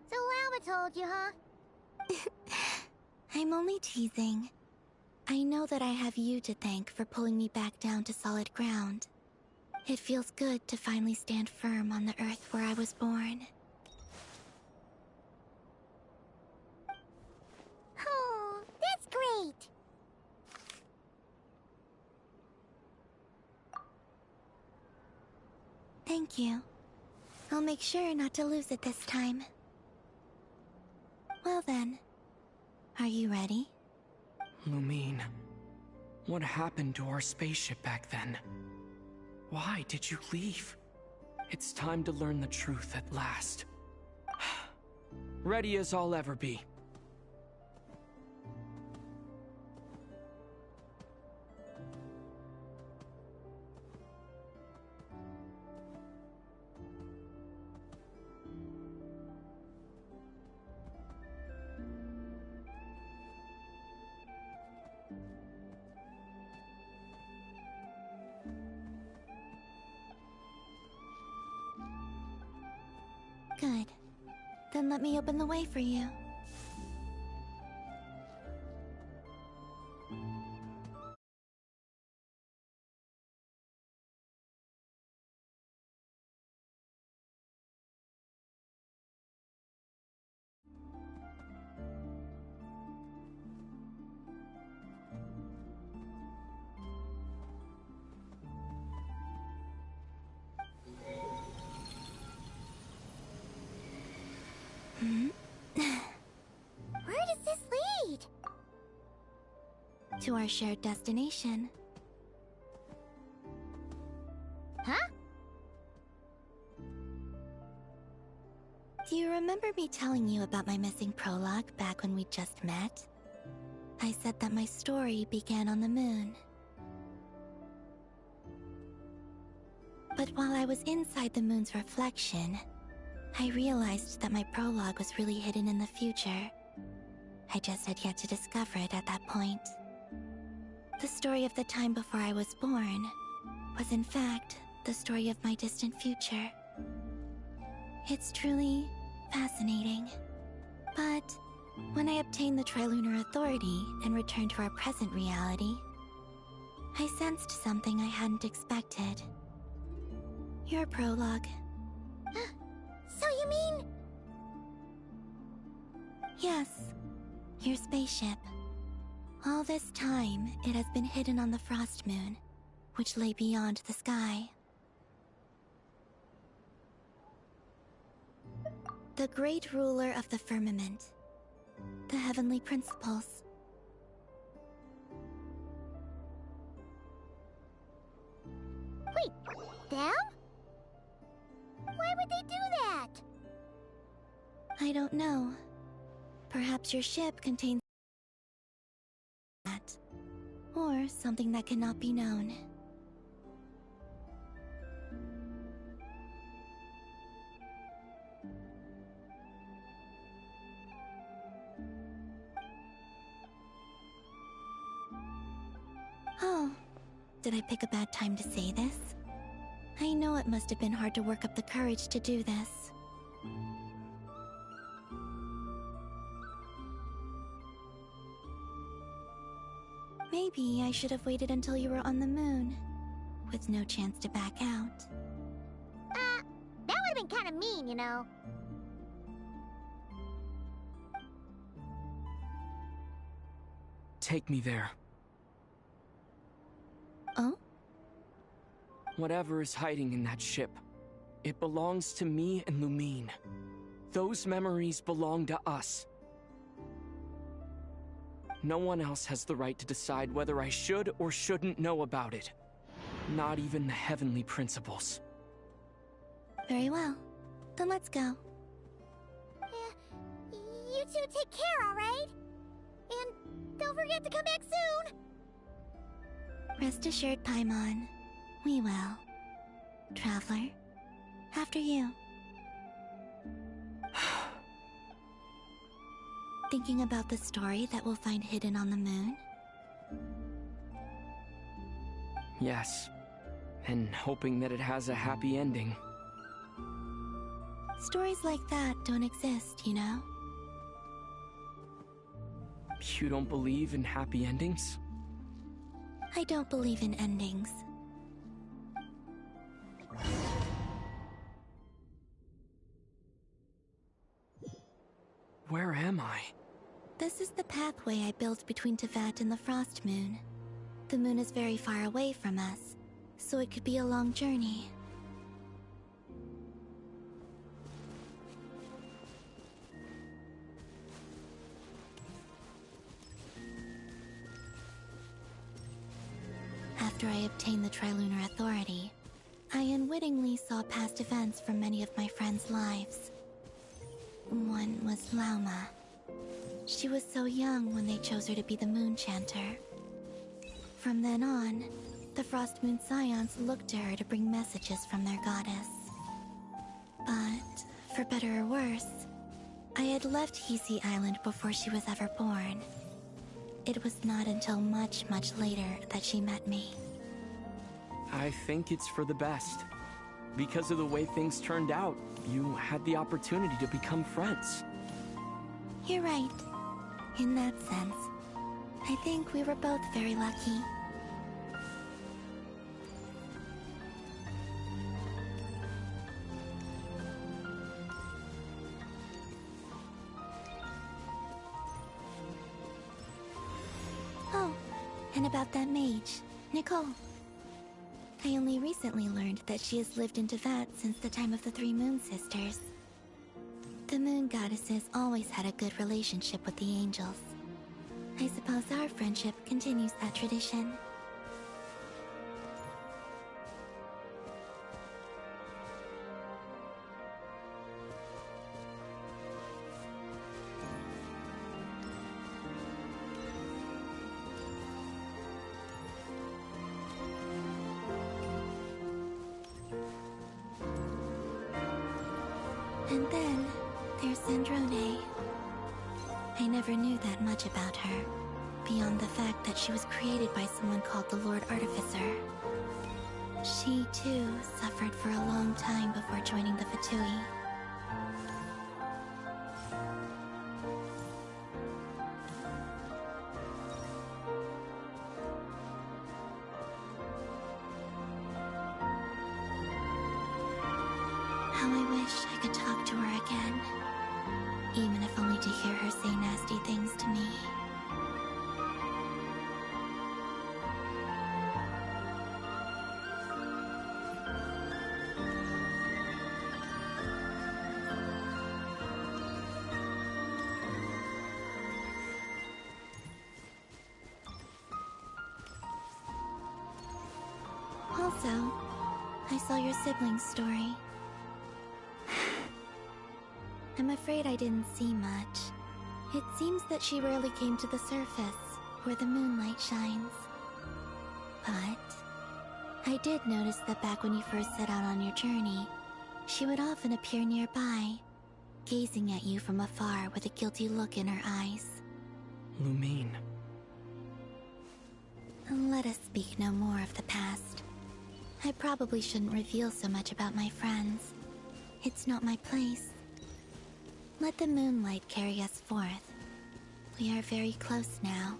So Llama told you, huh? I'm only teasing. I know that I have you to thank for pulling me back down to solid ground. It feels good to finally stand firm on the earth where I was born. Oh, that's great! Thank you. I'll make sure not to lose it this time. Well then, are you ready? Lumine, what happened to our spaceship back then? Why did you leave? It's time to learn the truth at last. Ready as I'll ever be. Good. Then let me open the way for you. Where does this lead? To our shared destination. Huh? Do you remember me telling you about my missing prologue back when we just met? I said that my story began on the moon. But while I was inside the moon's reflection, I realized that my prologue was really hidden in the future. I just had yet to discover it at that point. The story of the time before I was born was in fact the story of my distant future. It's truly fascinating. But when I obtained the Trilunar Authority and returned to our present reality, I sensed something I hadn't expected. Your prologue. So you mean... Yes, your spaceship. All this time, it has been hidden on the Frost Moon, which lay beyond the sky. The great ruler of the firmament, the heavenly principles. Wait, them? Why would they do that? I don't know. Perhaps your ship contains that, or something that cannot be known. Oh, did I pick a bad time to say this? I know it must have been hard to work up the courage to do this. Maybe I should have waited until you were on the moon, with no chance to back out. That would have been kind of mean, you know. Take me there. Oh? Whatever is hiding in that ship, it belongs to me and Lumine. Those memories belong to us. No one else has the right to decide whether I should or shouldn't know about it. Not even the heavenly principles. Very well. Then let's go. You two take care, alright? And don't forget to come back soon! Rest assured, Paimon. We will. Traveler, after you. Thinking about the story that we'll find hidden on the moon? Yes. And hoping that it has a happy ending. Stories like that don't exist, you know? You don't believe in happy endings? I don't believe in endings. Where am I? This is the pathway I built between Teyvat and the Frost Moon. The moon is very far away from us, so it could be a long journey. After I obtained the Trilunar Authority, I unwittingly saw past events from many of my friends' lives. One was Lauma. She was so young when they chose her to be the Moon Chanter. From then on, the Frost Moon Scions looked to her to bring messages from their goddess. But, for better or worse, I had left Hisi Island before she was ever born. It was not until much, much later that she met me. I think it's for the best. Because of the way things turned out, you had the opportunity to become friends. You're right. In that sense, I think we were both very lucky. Oh, and about that mage, Nicole. I only recently learned that she has lived in Teyvat since the time of the Three Moon Sisters. The Moon Goddesses always had a good relationship with the angels. I suppose our friendship continues that tradition. And then, there's Sandrone. I never knew that much about her, beyond the fact that she was created by someone called the Lord Artificer. She, too, suffered for a long time before joining the Fatui. How I wish I could talk to her again, even if only to hear her say nasty things to me. Also, I saw your sibling's story. I'm afraid I didn't see much. It seems that she rarely came to the surface, where the moonlight shines. But I did notice that back when you first set out on your journey, she would often appear nearby, gazing at you from afar with a guilty look in her eyes. Lumine. Let us speak no more of the past. I probably shouldn't reveal so much about my friends. It's not my place. Let the moonlight carry us forth. We are very close now.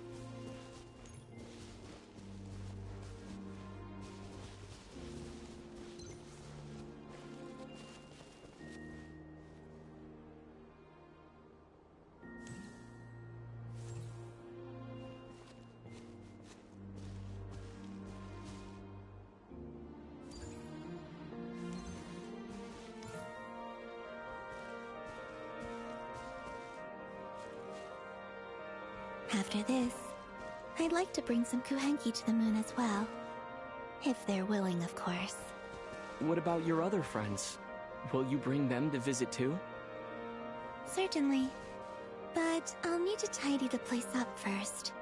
After this, I'd like to bring some Kuhenki to the moon as well. If they're willing, of course. What about your other friends? Will you bring them to visit too? Certainly. But I'll need to tidy the place up first.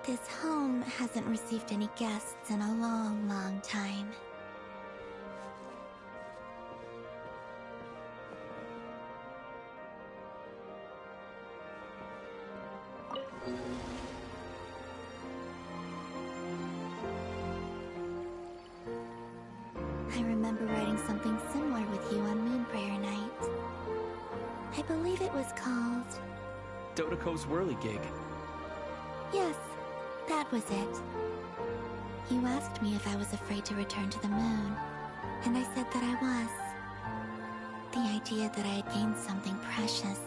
This home hasn't received any guests in a long, long time. I remember writing something similar with you on Moon Prayer Night. I believe it was called... Dodoko's Whirligig. Yes, that was it. You asked me if I was afraid to return to the moon, and I said that I was. The idea that I had gained something precious,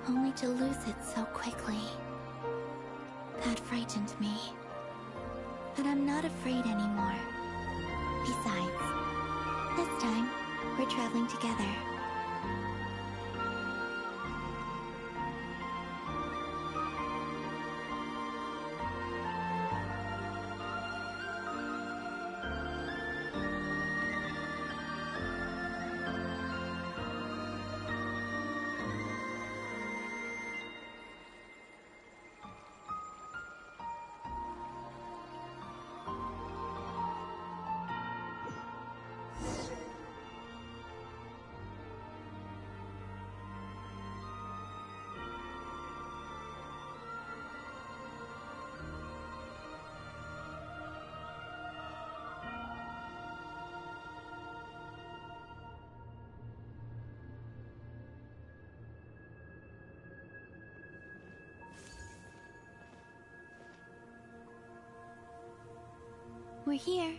only to lose it so quickly. That frightened me. But I'm not afraid anymore. Besides, this time, we're traveling together. We're here.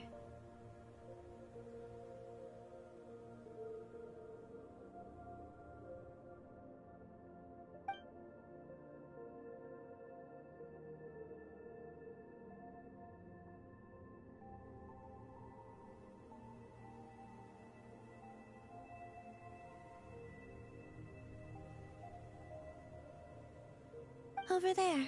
Over there.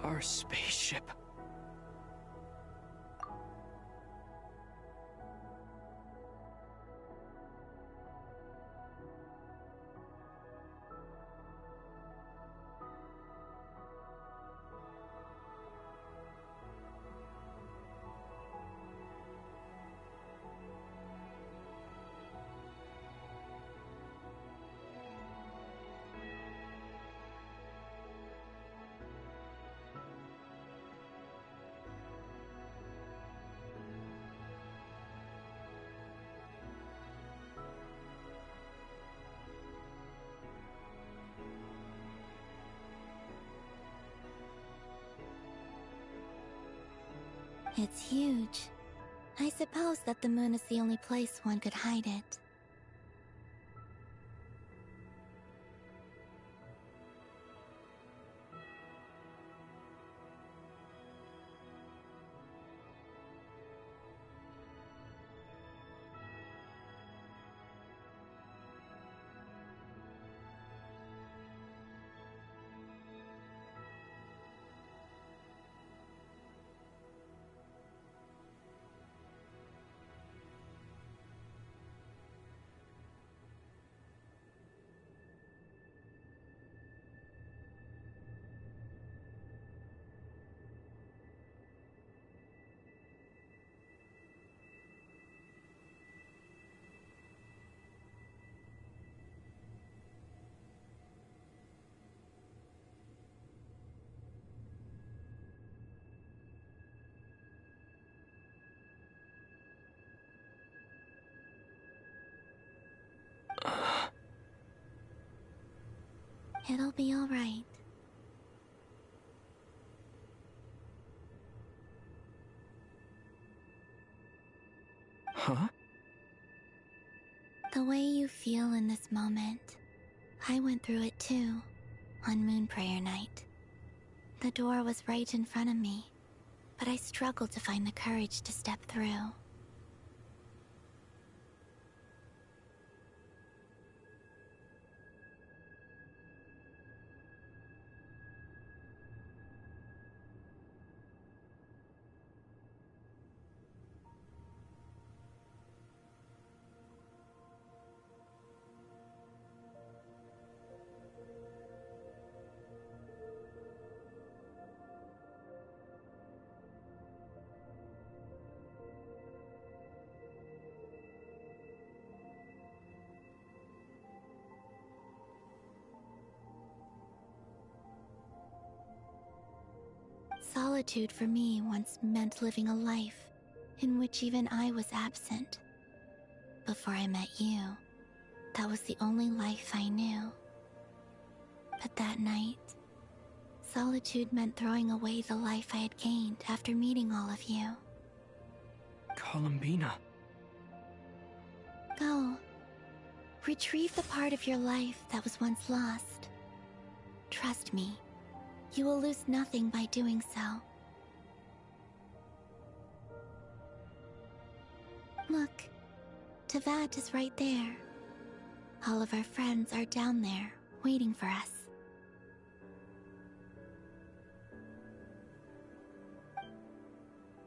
Our spaceship. It's huge. I suppose that the moon is the only place one could hide it. It'll be all right. Huh? The way you feel in this moment, I went through it too, on Moon Prayer Night. The door was right in front of me, but I struggled to find the courage to step through. Solitude for me once meant living a life in which even I was absent. Before I met you, that was the only life I knew. But that night, solitude meant throwing away the life I had gained after meeting all of you. Columbina. Go. Retrieve the part of your life that was once lost. Trust me, you will lose nothing by doing so. Look, Teyvat is right there. All of our friends are down there, waiting for us.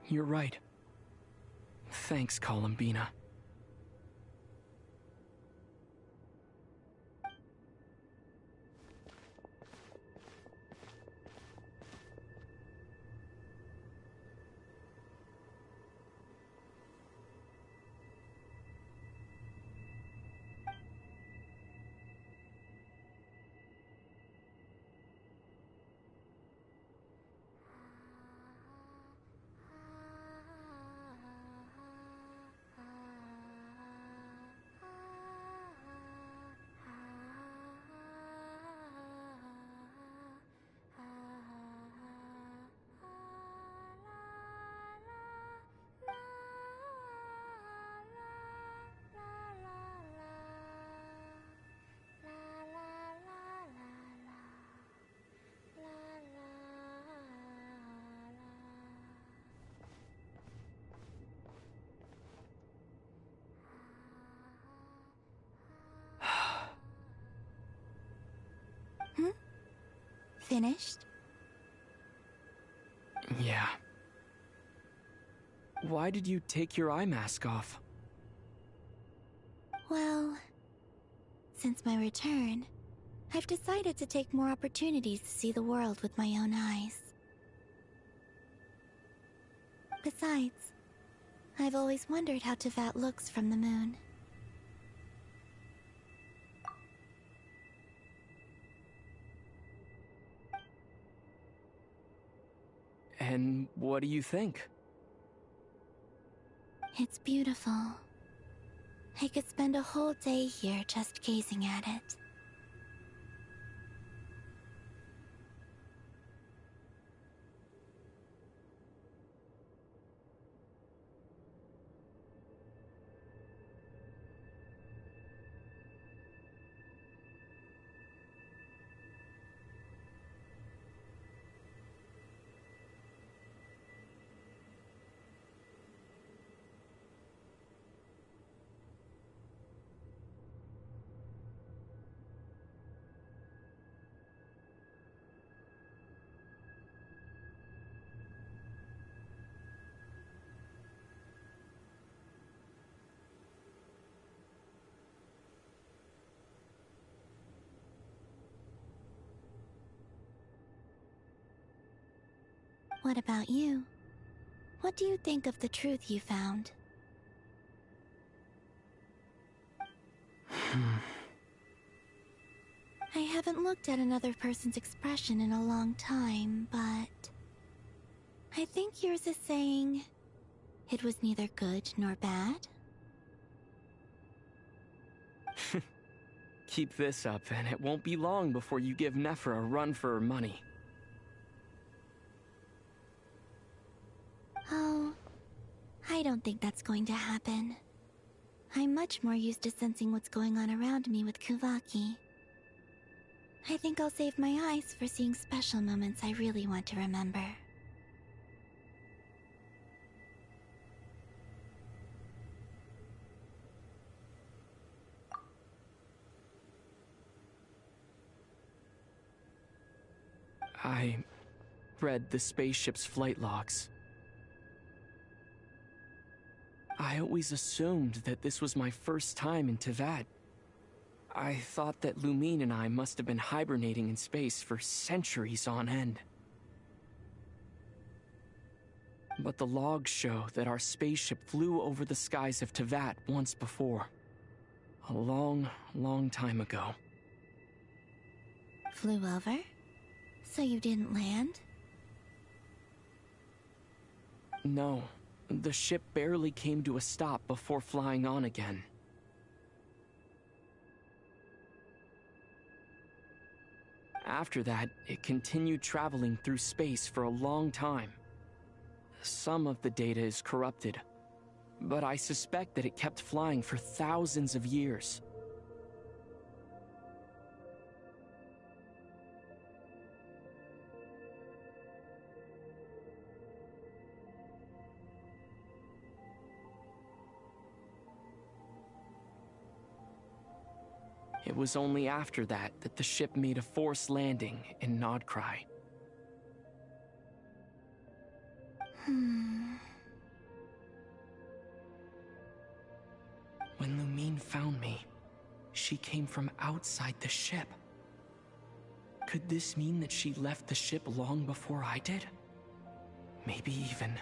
You're right. Thanks, Columbina. Finished? Yeah. Why did you take your eye mask off? Well, since my return, I've decided to take more opportunities to see the world with my own eyes. Besides, I've always wondered how Teyvat looks from the moon. And what do you think? It's beautiful. I could spend a whole day here just gazing at it. What about you? What do you think of the truth you found? I haven't looked at another person's expression in a long time, but I think yours is saying it was neither good nor bad. Keep this up, and it won't be long before you give Nefer a run for her money. Oh, I don't think that's going to happen. I'm much more used to sensing what's going on around me with Kuvaki. I think I'll save my eyes for seeing special moments I really want to remember. I read the spaceship's flight logs. I always assumed that this was my first time in Teyvat. I thought that Lumine and I must have been hibernating in space for centuries on end. But the logs show that our spaceship flew over the skies of Teyvat once before. A long, long time ago. Flew over? So you didn't land? No, the ship barely came to a stop before flying on again. After that, it continued traveling through space for a long time. Some of the data is corrupted, but I suspect that it kept flying for thousands of years. It was only after that that the ship made a forced landing in Nodcry. When Lumine found me, she came from outside the ship. Could this mean that she left the ship long before I did? Maybe even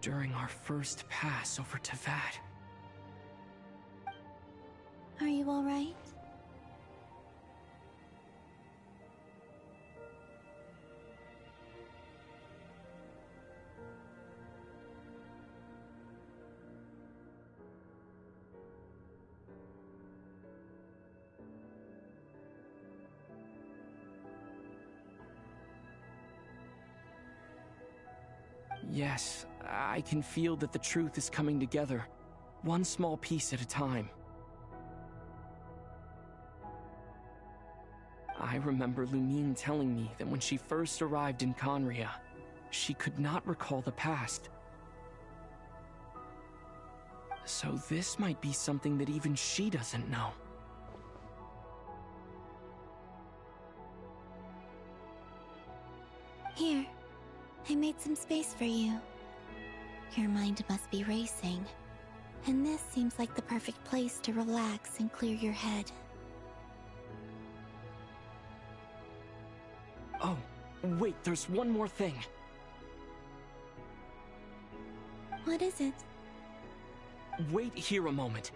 during our first pass over Teyvat. Are you all right? Yes, I can feel that the truth is coming together, one small piece at a time. I remember Lumine telling me that when she first arrived in Conria, she could not recall the past. So this might be something that even she doesn't know. Here, I made some space for you. Your mind must be racing, and this seems like the perfect place to relax and clear your head. Oh, wait, there's one more thing. What is it? Wait here a moment.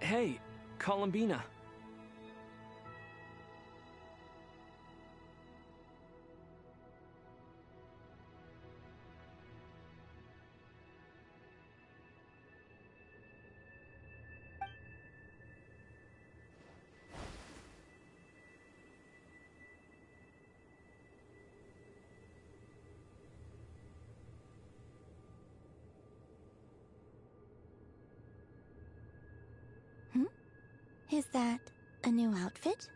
Hey, Columbina. Is that a new outfit?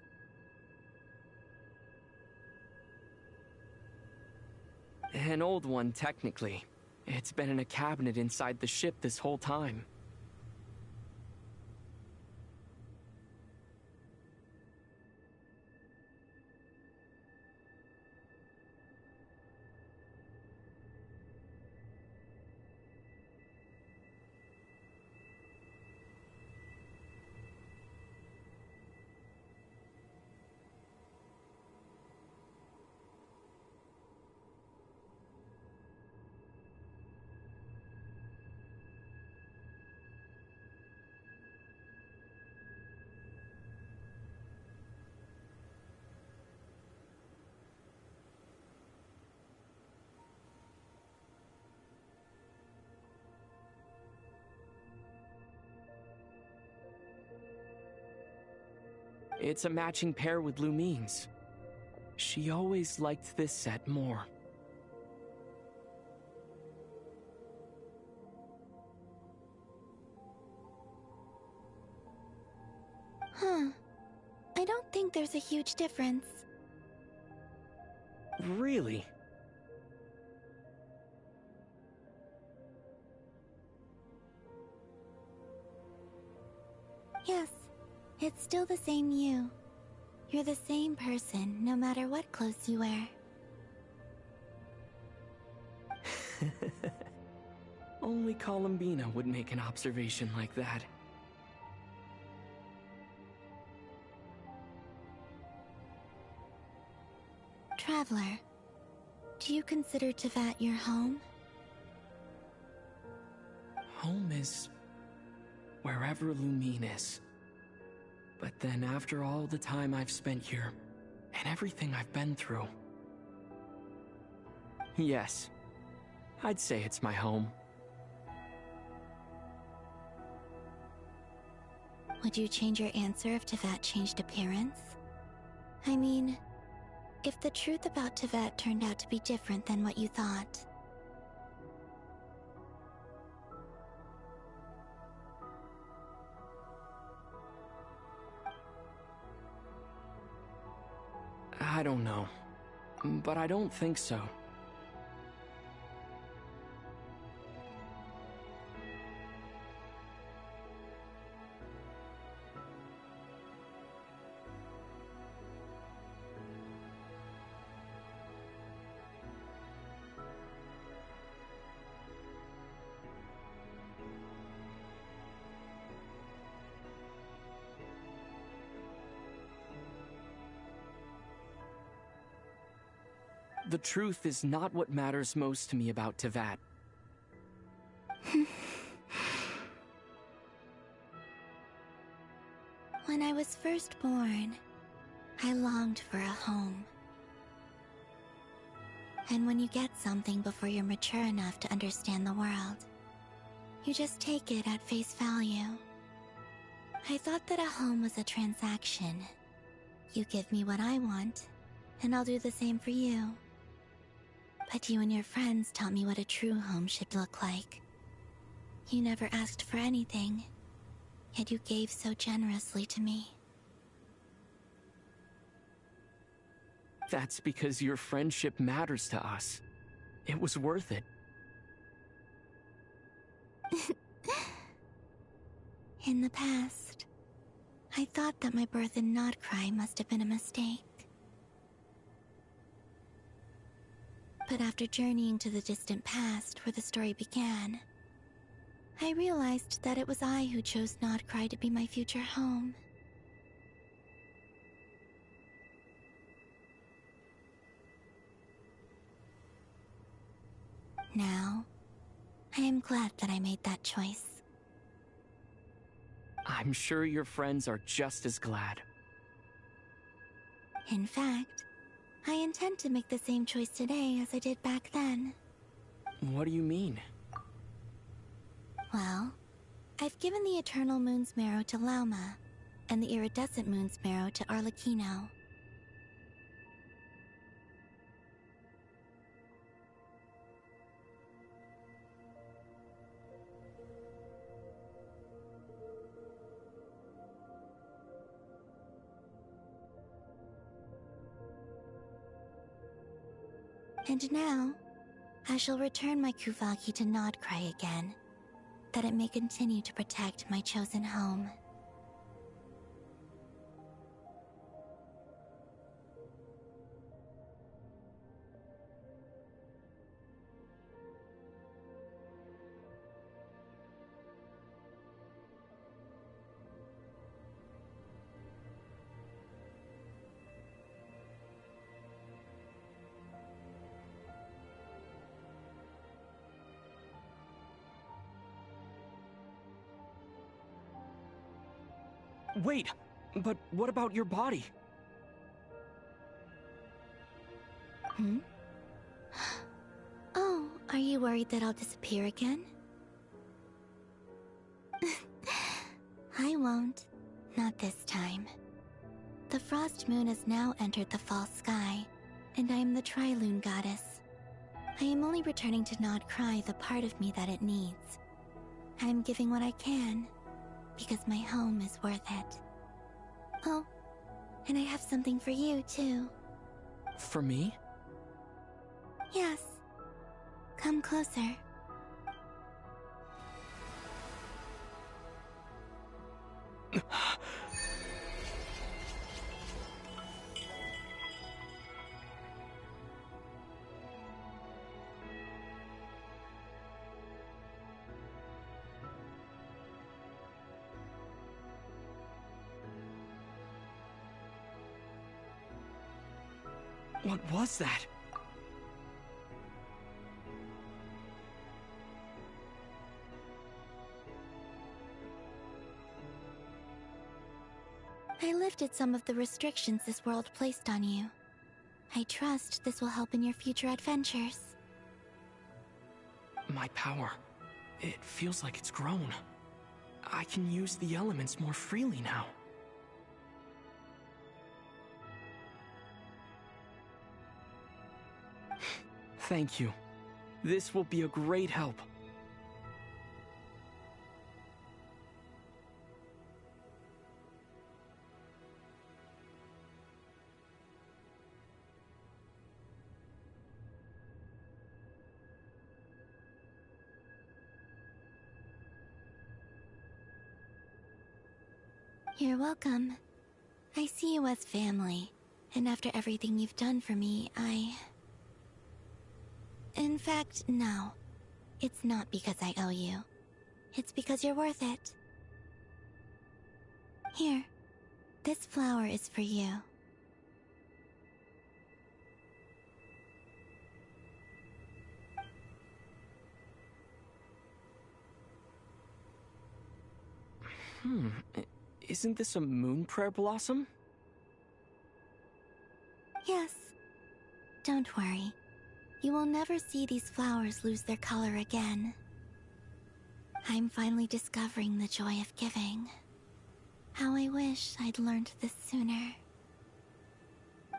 An old one, technically. It's been in a cabinet inside the ship this whole time. It's a matching pair with Lumine's. She always liked this set more. Huh. I don't think there's a huge difference. Really? Yes, it's still the same you. You're the same person, no matter what clothes you wear. Only Columbina would make an observation like that. Traveler, do you consider Teyvat your home? Home is wherever Lumine is. But then after all the time I've spent here, and everything I've been through... Yes, I'd say it's my home. Would you change your answer if Teyvat changed appearance? I mean, if the truth about Teyvat turned out to be different than what you thought. I don't know, but I don't think so. The truth is not what matters most to me about Teyvat. When I was first born, I longed for a home. And when you get something before you're mature enough to understand the world, you just take it at face value. I thought that a home was a transaction. You give me what I want, and I'll do the same for you. But you and your friends taught me what a true home should look like. You never asked for anything, yet you gave so generously to me. That's because your friendship matters to us. It was worth it. In the past, I thought that my birth in Nodcry must have been a mistake. But after journeying to the distant past where the story began, I realized that it was I who chose Nodcry to be my future home. Now, I am glad that I made that choice. I'm sure your friends are just as glad. In fact, I intend to make the same choice today as I did back then. What do you mean? Well, I've given the Eternal Moon's Marrow to Lauma, and the Iridescent Moon's Marrow to Arlecchino. And now, I shall return my Kuvagi to Nodcry again, that it may continue to protect my chosen home. Wait, but what about your body? Oh, are you worried that I'll disappear again? I won't. Not this time. The frost moon has now entered the fall sky, and I am the Trilune goddess. I am only returning to not cry the part of me that it needs. I am giving what I can, because my home is worth it. Oh, and I have something for you, too. For me? Yes. Come closer. What was that? I lifted some of the restrictions this world placed on you. I trust this will help in your future adventures. My power. It feels like it's grown. I can use the elements more freely now. Thank you. This will be a great help. You're welcome. I see you as family, and after everything you've done for me, In fact, no. It's not because I owe you. It's because you're worth it. Here. This flower is for you. Isn't this a moon prayer blossom? Yes. Don't worry. You will never see these flowers lose their color again. I'm finally discovering the joy of giving. How I wish I'd learned this sooner.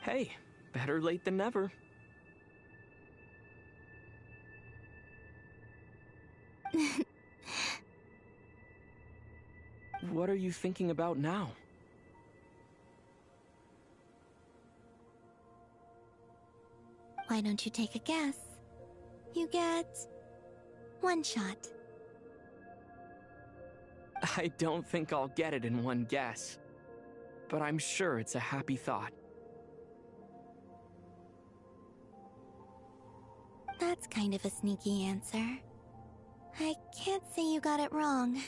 Hey, better late than never. What are you thinking about now? Why don't you take a guess? You get... one shot. I don't think I'll get it in one guess. But I'm sure it's a happy thought. That's kind of a sneaky answer. I can't say you got it wrong.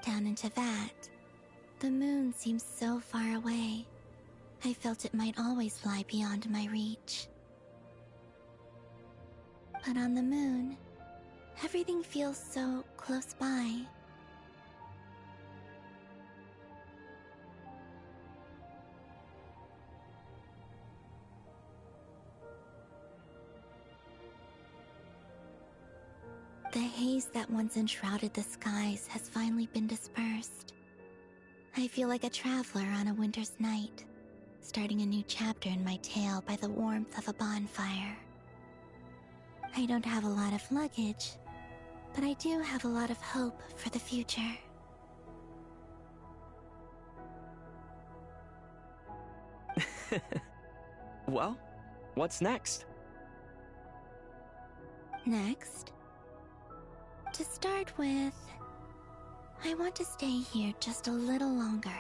Down into that. The moon seems so far away. I felt it might always lie beyond my reach. But on the moon, everything feels so close by. The haze that once enshrouded the skies has finally been dispersed. I feel like a traveler on a winter's night, starting a new chapter in my tale by the warmth of a bonfire. I don't have a lot of luggage, but I do have a lot of hope for the future. Well, what's next? Next? To start with, I want to stay here just a little longer.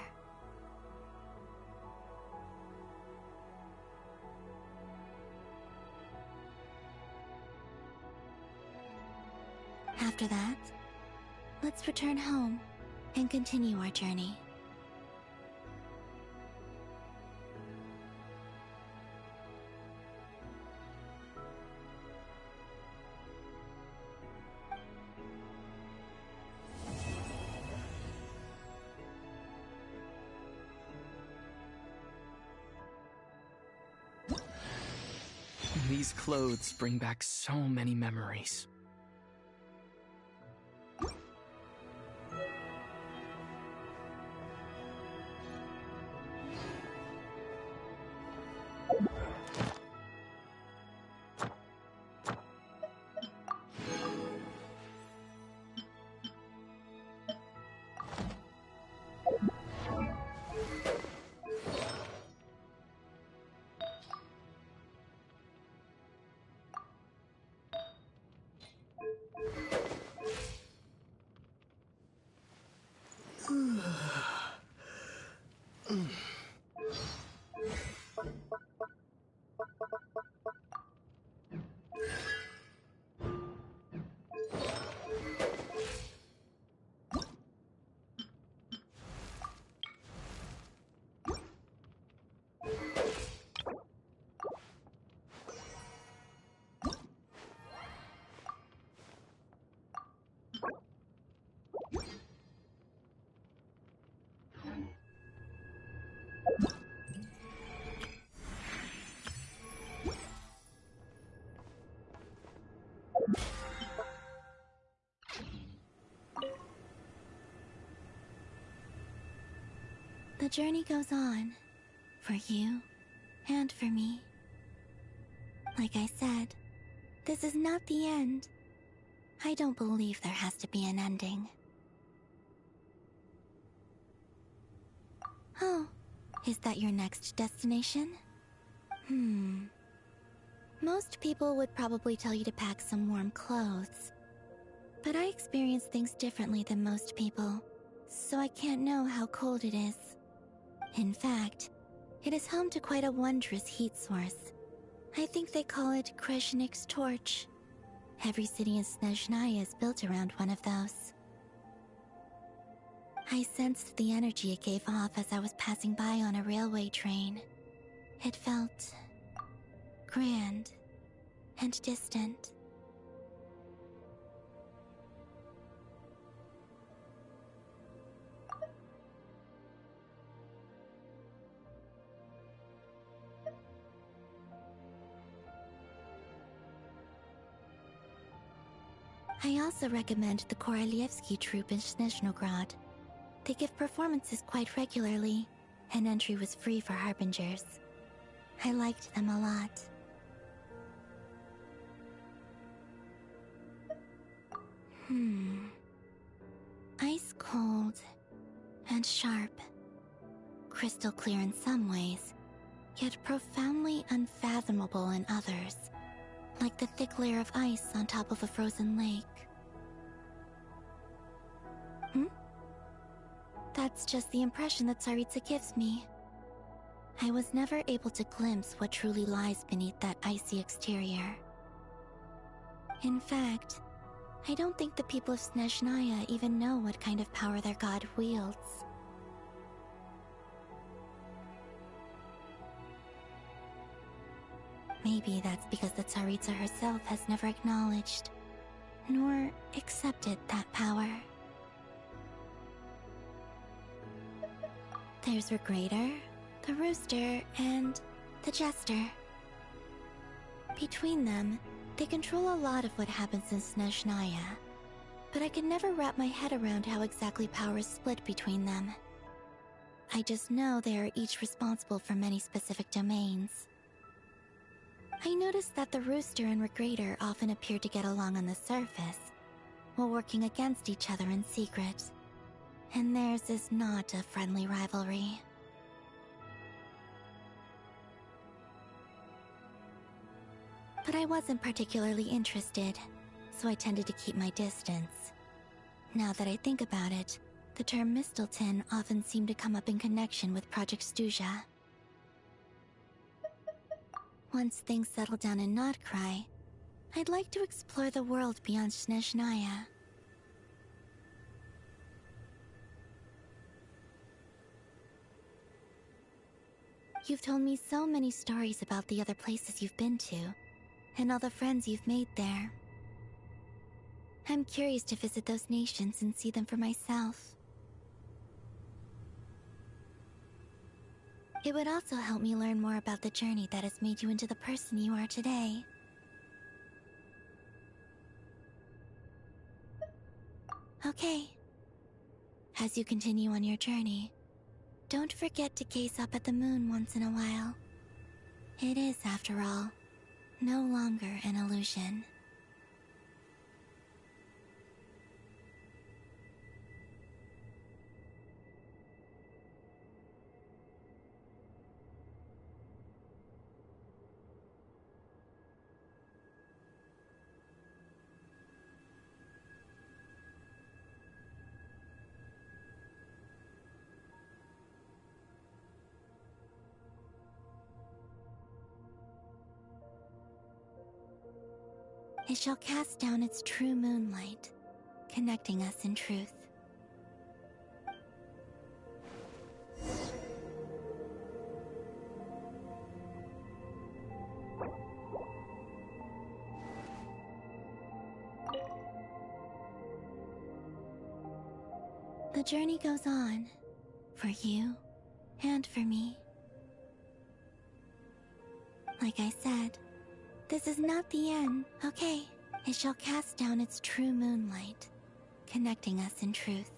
After that, let's return home and continue our journey. These clothes bring back so many memories. The journey goes on, for you and for me. Like I said, this is not the end. I don't believe there has to be an ending. Oh, is that your next destination? Most people would probably tell you to pack some warm clothes. But I experience things differently than most people, so I can't know how cold it is. In fact, it is home to quite a wondrous heat source. I think they call it Kreshnik's torch. Every city in Snezhnaya is built around one of those. I sensed the energy it gave off as I was passing by on a railway train. It felt grand and distant. I also recommend the Korolievsky troupe in Snezhnograd. They give performances quite regularly, and entry was free for Harbingers. I liked them a lot. Ice cold and sharp. Crystal clear in some ways, yet profoundly unfathomable in others. Like the thick layer of ice on top of a frozen lake. That's just the impression that Tsaritsa gives me. I was never able to glimpse what truly lies beneath that icy exterior. In fact, I don't think the people of Snezhnaya even know what kind of power their god wields. Maybe that's because the Tsaritsa herself has never acknowledged, nor accepted that power. There's Regrator, the Rooster, and the Jester. Between them, they control a lot of what happens in Snezhnaya, but I can never wrap my head around how exactly power is split between them. I just know they are each responsible for many specific domains. I noticed that the Rooster and Regrator often appear to get along on the surface, while working against each other in secret. And theirs is not a friendly rivalry. But I wasn't particularly interested, so I tended to keep my distance. Now that I think about it, the term Mistelton often seemed to come up in connection with Project Stuja. Once things settle down in Notcry, I'd like to explore the world beyond Snezhnaya. You've told me so many stories about the other places you've been to, and all the friends you've made there. I'm curious to visit those nations and see them for myself. It would also help me learn more about the journey that has made you into the person you are today. Okay. As you continue on your journey, don't forget to gaze up at the moon once in a while. It is, after all, no longer an illusion. It shall cast down its true moonlight, connecting us in truth. The journey goes on, for you and for me. Like I said, this is not the end, okay? It shall cast down its true moonlight, connecting us in truth.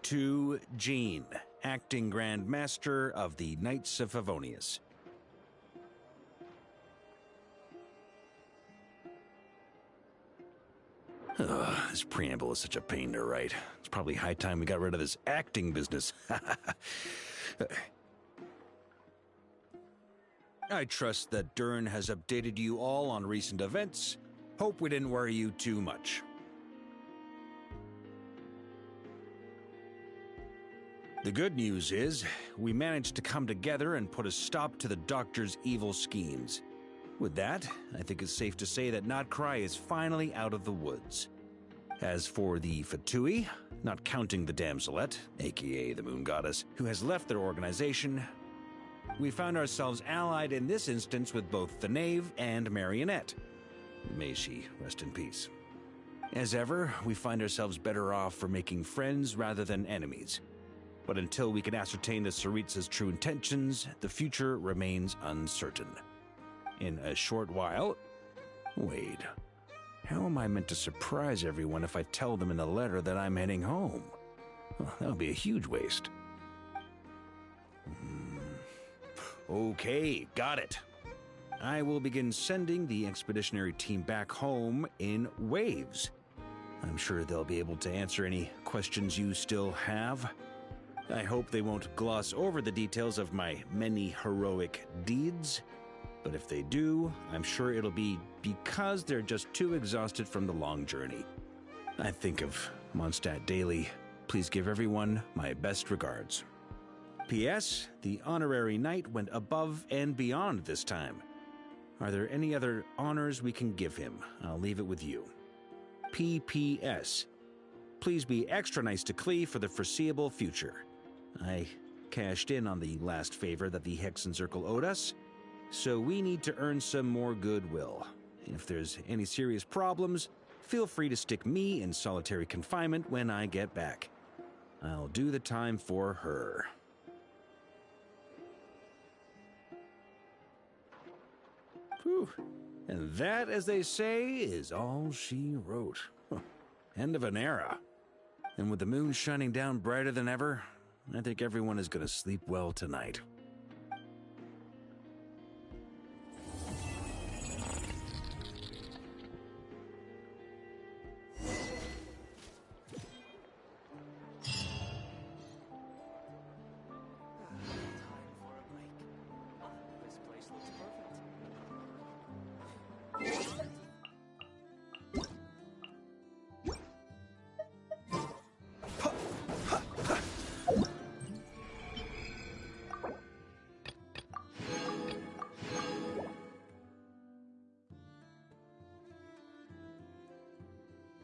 To Jean, acting Grand Master of the Knights of Favonius. Ugh, this preamble is such a pain to write. It's probably high time we got rid of this acting business. I trust that Dern has updated you all on recent events. Hope we didn't worry you too much. The good news is, we managed to come together and put a stop to the Doctor's evil schemes. With that, I think it's safe to say that Notcry is finally out of the woods. As for the Fatui, not counting the Damselette, aka the Moon Goddess, who has left their organization, we found ourselves allied in this instance with both the Knave and Marionette. May she rest in peace. As ever, we find ourselves better off for making friends rather than enemies. But until we can ascertain the Tsaritsa's true intentions, the future remains uncertain. In a short while... Wait. How am I meant to surprise everyone if I tell them in the letter that I'm heading home? Well, that would be a huge waste. Okay, got it. I will begin sending the expeditionary team back home in waves. I'm sure they'll be able to answer any questions you still have. I hope they won't gloss over the details of my many heroic deeds, but if they do, I'm sure it'll be because they're just too exhausted from the long journey. I think of Mondstadt daily. Please give everyone my best regards. P.S. The honorary knight went above and beyond this time. Are there any other honors we can give him? I'll leave it with you. P.P.S. Please be extra nice to Klee for the foreseeable future. I cashed in on the last favor that the Hexen Circle owed us, so we need to earn some more goodwill. If there's any serious problems, feel free to stick me in solitary confinement when I get back. I'll do the time for her. Whew. And that, as they say, is all she wrote. End of an era. And with the moon shining down brighter than ever, I think everyone is going to sleep well tonight.